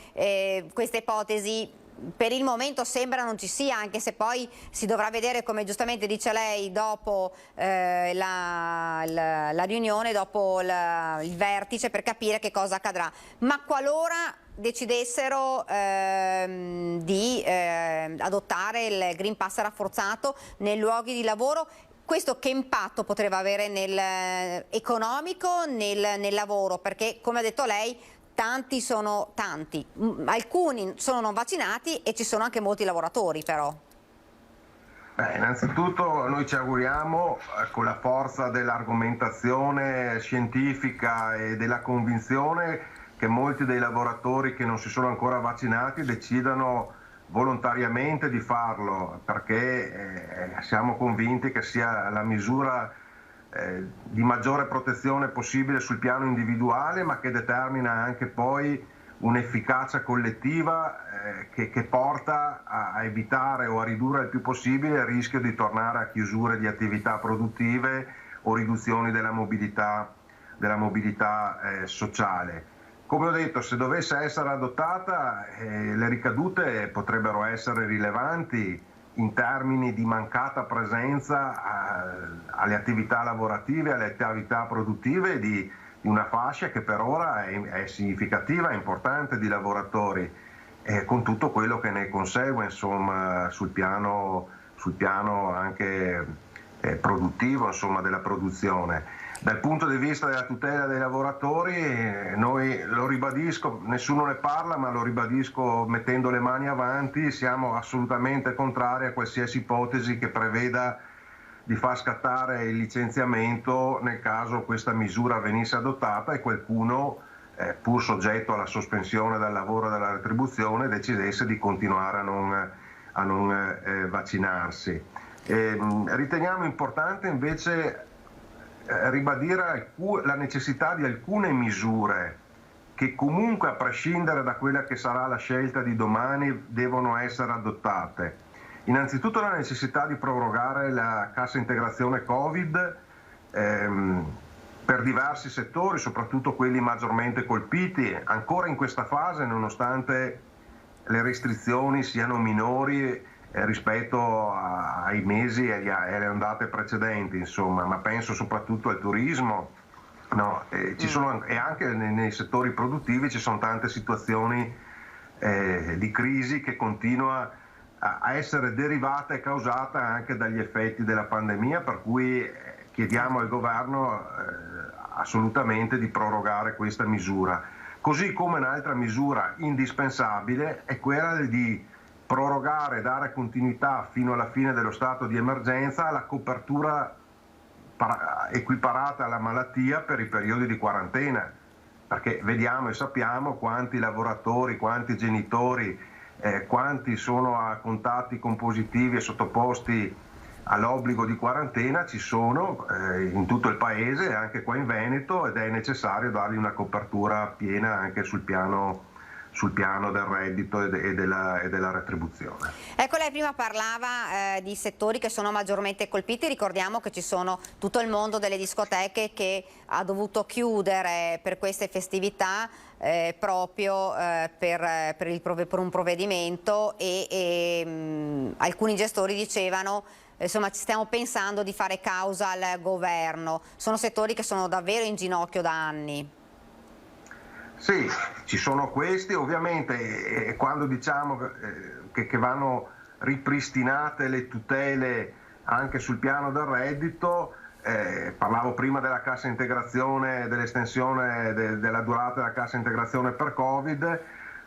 questa ipotesi per il momento sembra non ci sia, anche se poi si dovrà vedere, come giustamente dice lei, dopo la riunione, dopo il vertice, per capire che cosa accadrà. Ma qualora decidessero di adottare il Green Pass rafforzato nei luoghi di lavoro, questo che impatto potrebbe avere economico nel lavoro? Perché, come ha detto lei, tanti sono tanti, alcuni sono non vaccinati e ci sono anche molti lavoratori però. Innanzitutto noi ci auguriamo, con la forza dell'argomentazione scientifica e della convinzione, che molti dei lavoratori che non si sono ancora vaccinati decidano volontariamente di farlo, perché siamo convinti che sia la misura di maggiore protezione possibile sul piano individuale, ma che determina anche poi un'efficacia collettiva che porta a evitare o a ridurre il più possibile il rischio di tornare a chiusure di attività produttive o riduzioni della mobilità sociale. Come ho detto, se dovesse essere adottata, le ricadute potrebbero essere rilevanti in termini di mancata presenza alle attività lavorative, alle attività produttive di una fascia che per ora è significativa, è importante, di lavoratori, con tutto quello che ne consegue, insomma, sul piano anche produttivo, insomma, della produzione. Dal punto di vista della tutela dei lavoratori, noi, lo ribadisco, nessuno ne parla, ma lo ribadisco mettendo le mani avanti, siamo assolutamente contrari a qualsiasi ipotesi che preveda di far scattare il licenziamento nel caso questa misura venisse adottata e qualcuno, pur soggetto alla sospensione dal lavoro e dalla retribuzione, decidesse di continuare a non vaccinarsi. Riteniamo importante invece ribadire la necessità di alcune misure che comunque, a prescindere da quella che sarà la scelta di domani, devono essere adottate. Innanzitutto la necessità di prorogare la cassa integrazione Covid per diversi settori, soprattutto quelli maggiormente colpiti, ancora in questa fase, nonostante le restrizioni siano minori rispetto ai mesi e alle ondate precedenti, insomma, ma penso soprattutto al turismo, no? E anche nei settori produttivi ci sono tante situazioni di crisi che continua a essere derivata e causata anche dagli effetti della pandemia, per cui chiediamo al governo assolutamente di prorogare questa misura. Così come un'altra misura indispensabile è quella di prorogare e dare continuità fino alla fine dello stato di emergenza alla copertura equiparata alla malattia per i periodi di quarantena, perché vediamo e sappiamo quanti lavoratori, quanti genitori, quanti sono a contatti con positivi e sottoposti all'obbligo di quarantena ci sono in tutto il paese e anche qua in Veneto, ed è necessario dargli una copertura piena anche sul piano del reddito e della retribuzione. Ecco, lei prima parlava di settori che sono maggiormente colpiti. Ricordiamo che ci sono tutto il mondo delle discoteche che ha dovuto chiudere per queste festività proprio per un provvedimento e alcuni gestori dicevano, insomma, ci stiamo pensando di fare causa al governo. Sono settori che sono davvero in ginocchio da anni. Sì, ci sono questi, ovviamente quando diciamo che vanno ripristinate le tutele anche sul piano del reddito, parlavo prima della cassa integrazione, dell'estensione della durata della cassa integrazione per Covid,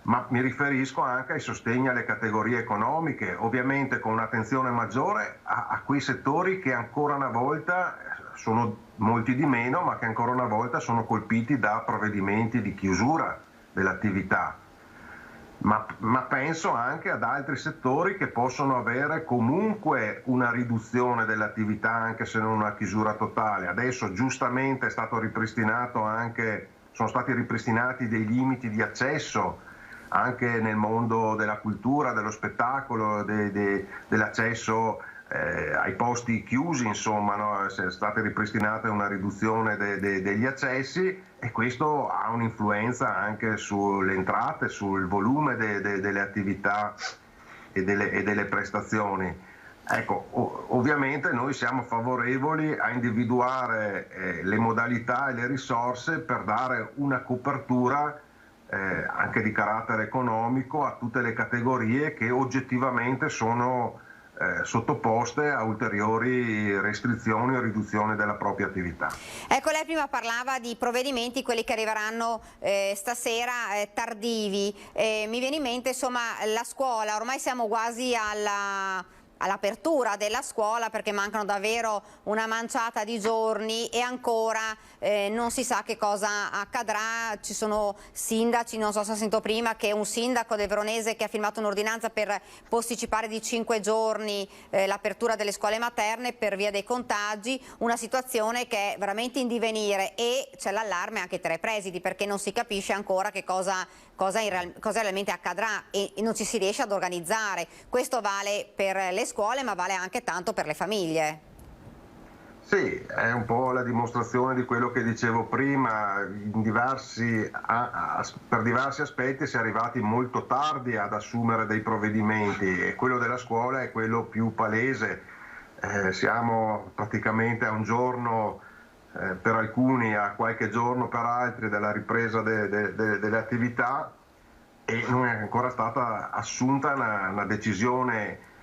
ma mi riferisco anche ai sostegni alle categorie economiche, ovviamente con un'attenzione maggiore a quei settori che ancora una volta sono molti di meno, ma che ancora una volta sono colpiti da provvedimenti di chiusura dell'attività. Ma penso anche ad altri settori che possono avere comunque una riduzione dell'attività anche se non una chiusura totale. Adesso giustamente è stato ripristinato anche, sono stati ripristinati dei limiti di accesso anche nel mondo della cultura, dello spettacolo, dell'accesso ai posti chiusi, insomma, no? È stata ripristinata una riduzione degli accessi, e questo ha un'influenza anche sulle entrate, sul volume delle attività e delle prestazioni. Ecco, ovviamente noi siamo favorevoli a individuare le modalità e le risorse per dare una copertura anche di carattere economico a tutte le categorie che oggettivamente sono sottoposte a ulteriori restrizioni o riduzioni della propria attività. Ecco, lei prima parlava di provvedimenti, quelli che arriveranno stasera, tardivi. Mi viene in mente, insomma, la scuola. Ormai siamo quasi all'apertura della scuola, perché mancano davvero una manciata di giorni e ancora non si sa che cosa accadrà. Ci sono sindaci, non so se ho sentito prima che un sindaco del Veronese che ha firmato un'ordinanza per posticipare di 5 giorni l'apertura delle scuole materne per via dei contagi, una situazione che è veramente in divenire, e c'è l'allarme anche tra i presidi, perché non si capisce ancora che cosa realmente accadrà e non ci si riesce ad organizzare. Questo vale per le scuole, ma vale anche tanto per le famiglie. Sì, è un po' la dimostrazione di quello che dicevo prima. Per diversi aspetti si è arrivati molto tardi ad assumere dei provvedimenti, e quello della scuola è quello più palese. Siamo praticamente a un giorno per alcuni, a qualche giorno per altri della ripresa delle attività, e non è ancora stata assunta una decisione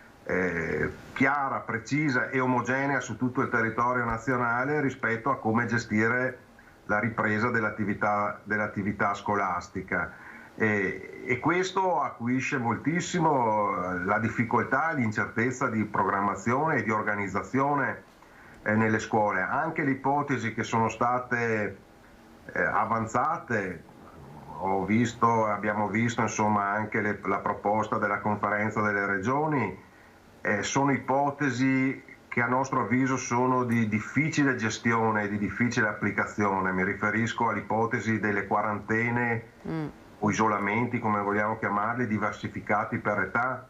chiara, precisa e omogenea su tutto il territorio nazionale rispetto a come gestire la ripresa dell'attività scolastica. E questo acuisce moltissimo la difficoltà, l'incertezza di programmazione e di organizzazione nelle scuole. Anche le ipotesi che sono state avanzate, abbiamo visto insomma anche la proposta della conferenza delle regioni, sono ipotesi che a nostro avviso sono di difficile gestione e di difficile applicazione. Mi riferisco all'ipotesi delle quarantene o isolamenti, come vogliamo chiamarli, diversificati per età.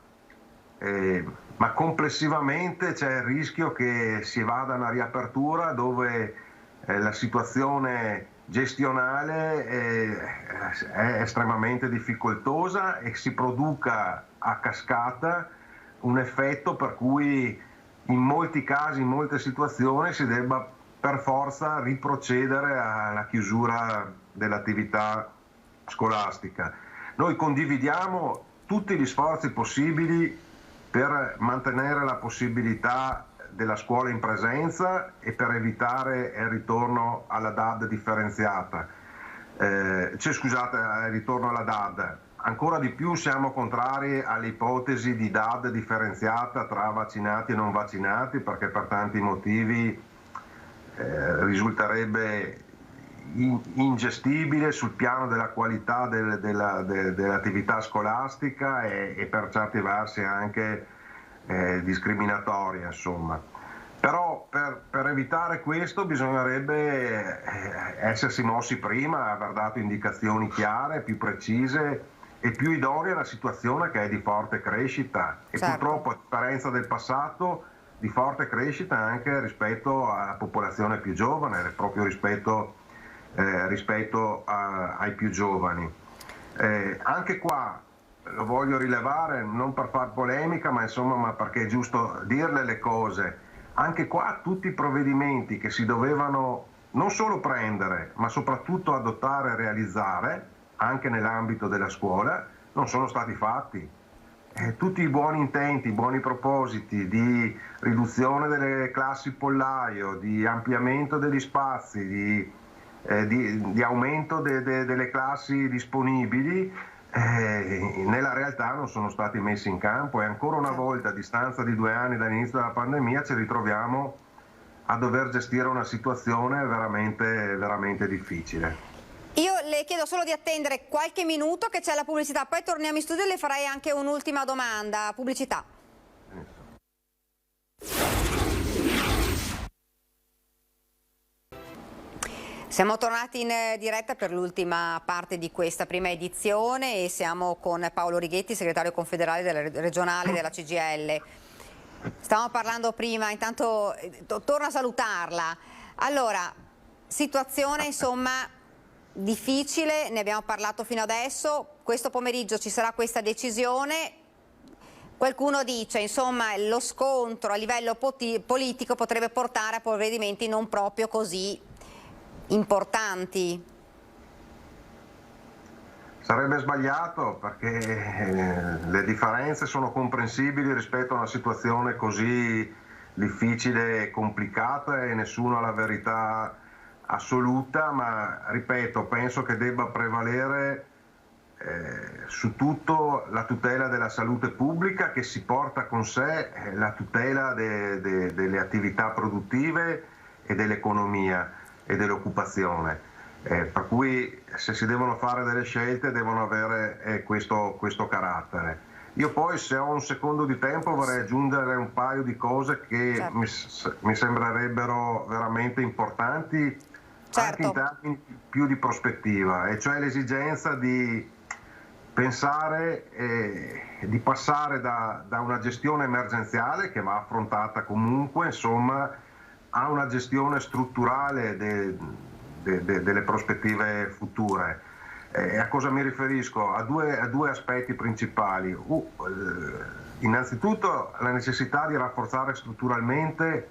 Ma complessivamente c'è il rischio che si vada a una riapertura dove la situazione gestionale è estremamente difficoltosa e si produca a cascata un effetto per cui in molti casi, in molte situazioni, si debba per forza riprocedere alla chiusura dell'attività scolastica. Noi condividiamo tutti gli sforzi possibili per mantenere la possibilità della scuola in presenza e per evitare il ritorno alla DAD differenziata. Il ritorno alla DAD. Ancora di più siamo contrari alle ipotesi di DAD differenziata tra vaccinati e non vaccinati, perché per tanti motivi risulterebbe ingestibile sul piano della qualità dell'attività scolastica e per certi versi anche discriminatoria, insomma. Però per evitare questo bisognerebbe essersi mossi prima, aver dato indicazioni chiare, più precise e più idonee alla situazione che è di forte crescita e purtroppo, a differenza del passato, di forte crescita anche rispetto alla popolazione più giovane, proprio rispetto ai più giovani. Anche qua lo voglio rilevare, non per far polemica, ma perché è giusto dirle le cose. Anche qua tutti i provvedimenti che si dovevano non solo prendere, ma soprattutto adottare e realizzare, anche nell'ambito della scuola, non sono stati fatti. tutti i buoni intenti, i buoni propositi di riduzione delle classi pollaio, di ampliamento degli spazi, di aumento delle classi disponibili, nella realtà non sono stati messi in campo e ancora una volta, a distanza di 2 anni dall'inizio della pandemia, ci ritroviamo a dover gestire una situazione veramente, veramente difficile. Io le chiedo solo di attendere qualche minuto che c'è la pubblicità, poi torniamo in studio e le farei anche un'ultima domanda. Pubblicità. Siamo tornati in diretta per l'ultima parte di questa prima edizione e siamo con Paolo Righetti, segretario confederale regionale della CGIL. Stavamo parlando prima, intanto torno a salutarla. Allora, situazione insomma difficile, ne abbiamo parlato fino adesso, questo pomeriggio ci sarà questa decisione, qualcuno dice insomma lo scontro a livello politico potrebbe portare a provvedimenti non proprio così importanti. Sarebbe sbagliato perché le differenze sono comprensibili rispetto a una situazione così difficile e complicata e nessuno ha la verità assoluta, ma ripeto, penso che debba prevalere su tutto la tutela della salute pubblica che si porta con sé la tutela delle attività produttive e dell'economia e dell'occupazione. Per cui se si devono fare delle scelte devono avere questo carattere. Io poi, se ho un secondo di tempo, vorrei aggiungere un paio di cose che mi sembrerebbero veramente importanti, anche in termini più di prospettiva, e cioè l'esigenza di pensare di passare da una gestione emergenziale che va affrontata comunque, insomma, a una gestione strutturale delle prospettive future. A cosa mi riferisco? A due aspetti principali. Innanzitutto la necessità di rafforzare strutturalmente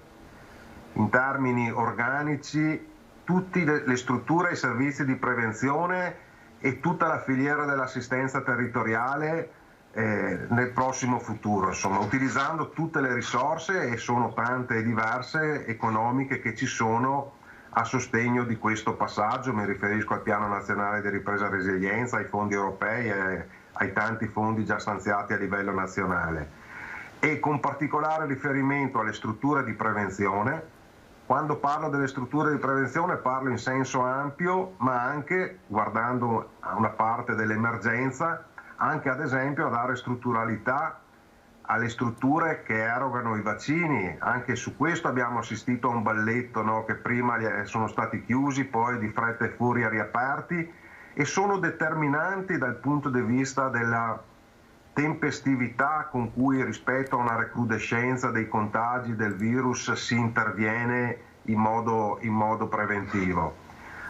in termini organici tutte le strutture e i servizi di prevenzione e tutta la filiera dell'assistenza territoriale nel prossimo futuro, insomma, utilizzando tutte le risorse, e sono tante e diverse, economiche che ci sono a sostegno di questo passaggio. Mi riferisco al Piano Nazionale di Ripresa e Resilienza, ai fondi europei e ai tanti fondi già stanziati a livello nazionale, e con particolare riferimento alle strutture di prevenzione. Quando parlo delle strutture di prevenzione parlo in senso ampio, ma anche, guardando a una parte dell'emergenza, anche ad esempio a dare strutturalità alle strutture che erogano i vaccini. Anche su questo abbiamo assistito a un balletto, no? Che prima sono stati chiusi, poi di fretta e furia riaperti, e sono determinanti dal punto di vista della tempestività con cui, rispetto a una recrudescenza dei contagi del virus, si interviene in modo preventivo.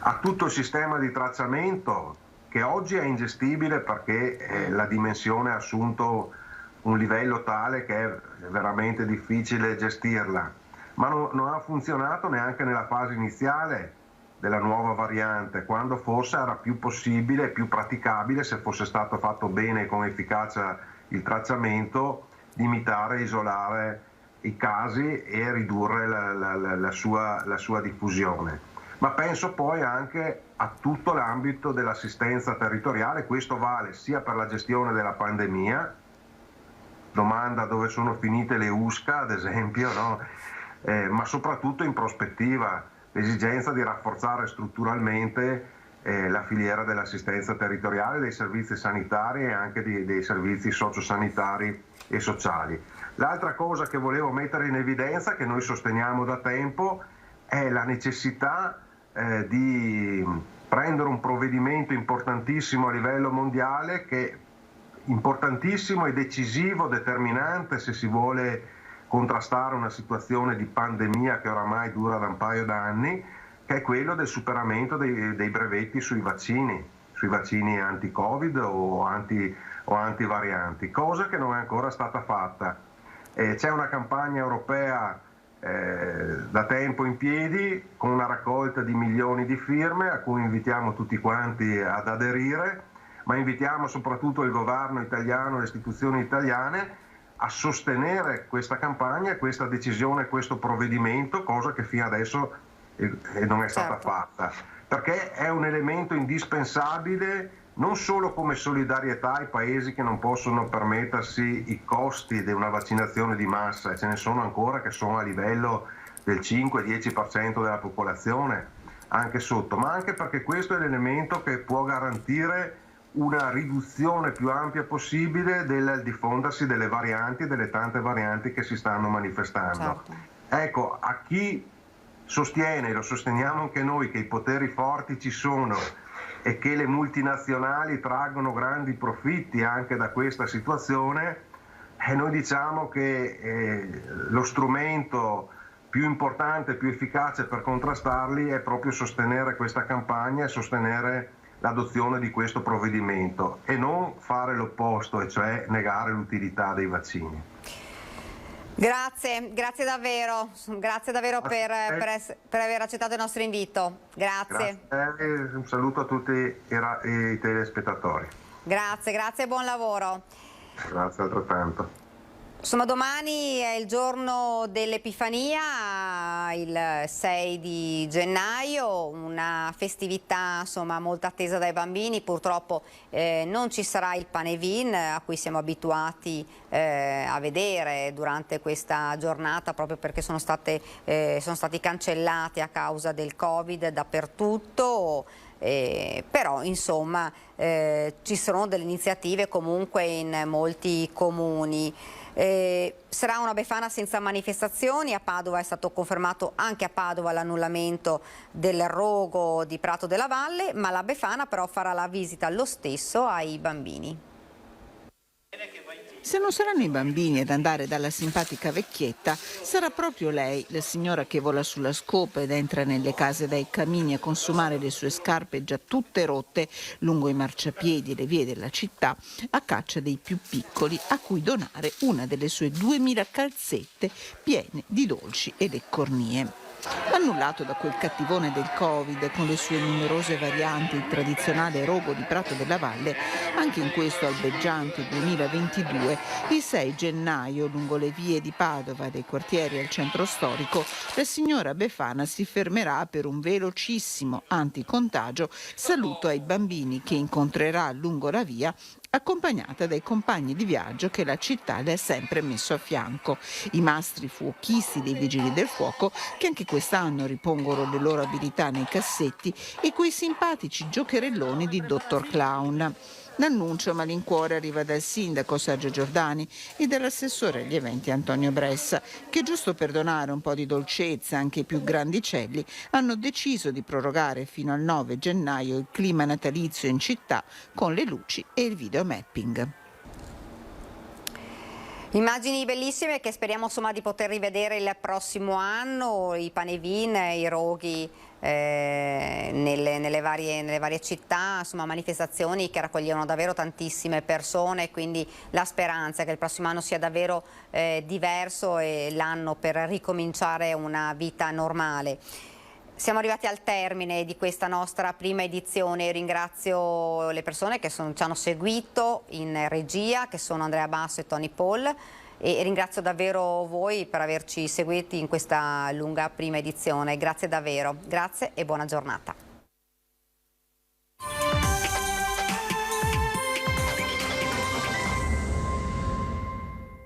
A tutto il sistema di tracciamento, che oggi è ingestibile perché la dimensione ha assunto un livello tale che è veramente difficile gestirla, ma non ha funzionato neanche nella fase iniziale della nuova variante, quando forse era più possibile, più praticabile, se fosse stato fatto bene e con efficacia il tracciamento, limitare e isolare i casi e ridurre la sua diffusione. Ma penso poi anche a tutto l'ambito dell'assistenza territoriale. Questo vale sia per la gestione della pandemia, domanda dove sono finite le USCA ad esempio, no? Ma soprattutto in prospettiva l'esigenza di rafforzare strutturalmente la filiera dell'assistenza territoriale, dei servizi sanitari e anche dei servizi sociosanitari e sociali. L'altra cosa che volevo mettere in evidenza, che noi sosteniamo da tempo, è la necessità di prendere un provvedimento importantissimo a livello mondiale, che è importantissimo e decisivo, determinante se si vuole contrastare una situazione di pandemia che oramai dura da un paio d'anni, che è quello del superamento dei brevetti sui vaccini anti-Covid o antivarianti, cosa che non è ancora stata fatta. C'è una campagna europea da tempo in piedi, con una raccolta di milioni di firme a cui invitiamo tutti quanti ad aderire, ma invitiamo soprattutto il governo italiano e le istituzioni italiane a sostenere questa campagna, questa decisione, questo provvedimento, cosa che fino adesso non è stata fatta, perché è un elemento indispensabile non solo come solidarietà ai paesi che non possono permettersi i costi di una vaccinazione di massa, e ce ne sono ancora che sono a livello del 5-10% della popolazione, anche sotto, ma anche perché questo è l'elemento che può garantire una riduzione più ampia possibile del diffondersi delle varianti, delle tante varianti che si stanno manifestando. Ecco, a chi sostiene, lo sosteniamo anche noi, che i poteri forti ci sono e che le multinazionali traggono grandi profitti anche da questa situazione, e noi diciamo che lo strumento più importante, più efficace per contrastarli è proprio sostenere questa campagna e sostenere l'adozione di questo provvedimento e non fare l'opposto, e cioè negare l'utilità dei vaccini. Grazie davvero per aver accettato il nostro invito. Grazie. Un saluto a tutti i telespettatori. Grazie e buon lavoro. Grazie altrettanto. Insomma, domani è il giorno dell'Epifania, il 6 di gennaio, una festività insomma molto attesa dai bambini. Purtroppo non ci sarà il Panevin a cui siamo abituati a vedere durante questa giornata, proprio perché sono stati cancellati a causa del Covid dappertutto. Però insomma ci sono delle iniziative comunque in molti comuni. Sarà una Befana senza manifestazioni. A Padova è stato confermato anche a Padova l'annullamento del rogo di Prato della Valle, ma la Befana però farà la visita lo stesso ai bambini. Se non saranno i bambini ad andare dalla simpatica vecchietta, sarà proprio lei, la signora che vola sulla scopa ed entra nelle case dai camini a consumare le sue scarpe già tutte rotte lungo i marciapiedi e le vie della città, a caccia dei più piccoli a cui donare una delle sue 2000 calzette piene di dolci e leccornie. Annullato da quel cattivone del Covid con le sue numerose varianti il tradizionale rogo di Prato della Valle, anche in questo albeggiante 2022, il 6 gennaio lungo le vie di Padova e dei quartieri al centro storico, la signora Befana si fermerà per un velocissimo anticontagio saluto ai bambini che incontrerà lungo la via, accompagnata dai compagni di viaggio che la città le ha sempre messo a fianco, i mastri fuochisti dei vigili del fuoco che anche quest'anno ripongono le loro abilità nei cassetti e quei simpatici giocherelloni di Dottor Clown. L'annuncio a malincuore arriva dal sindaco Sergio Giordani e dall'assessore agli eventi Antonio Bressa, che giusto per donare un po' di dolcezza anche ai più grandicelli hanno deciso di prorogare fino al 9 gennaio il clima natalizio in città con le luci e il videomapping. Immagini bellissime che speriamo insomma di poter rivedere il prossimo anno, i Panevin, i roghi nelle varie città, insomma manifestazioni che raccoglievano davvero tantissime persone, quindi la speranza è che il prossimo anno sia davvero diverso e l'anno per ricominciare una vita normale. Siamo arrivati al termine di questa nostra prima edizione. Ringrazio le persone che ci hanno seguito in regia, che sono Andrea Basso e Tony Paul, e ringrazio davvero voi per averci seguiti in questa lunga prima edizione. Grazie davvero, grazie e buona giornata.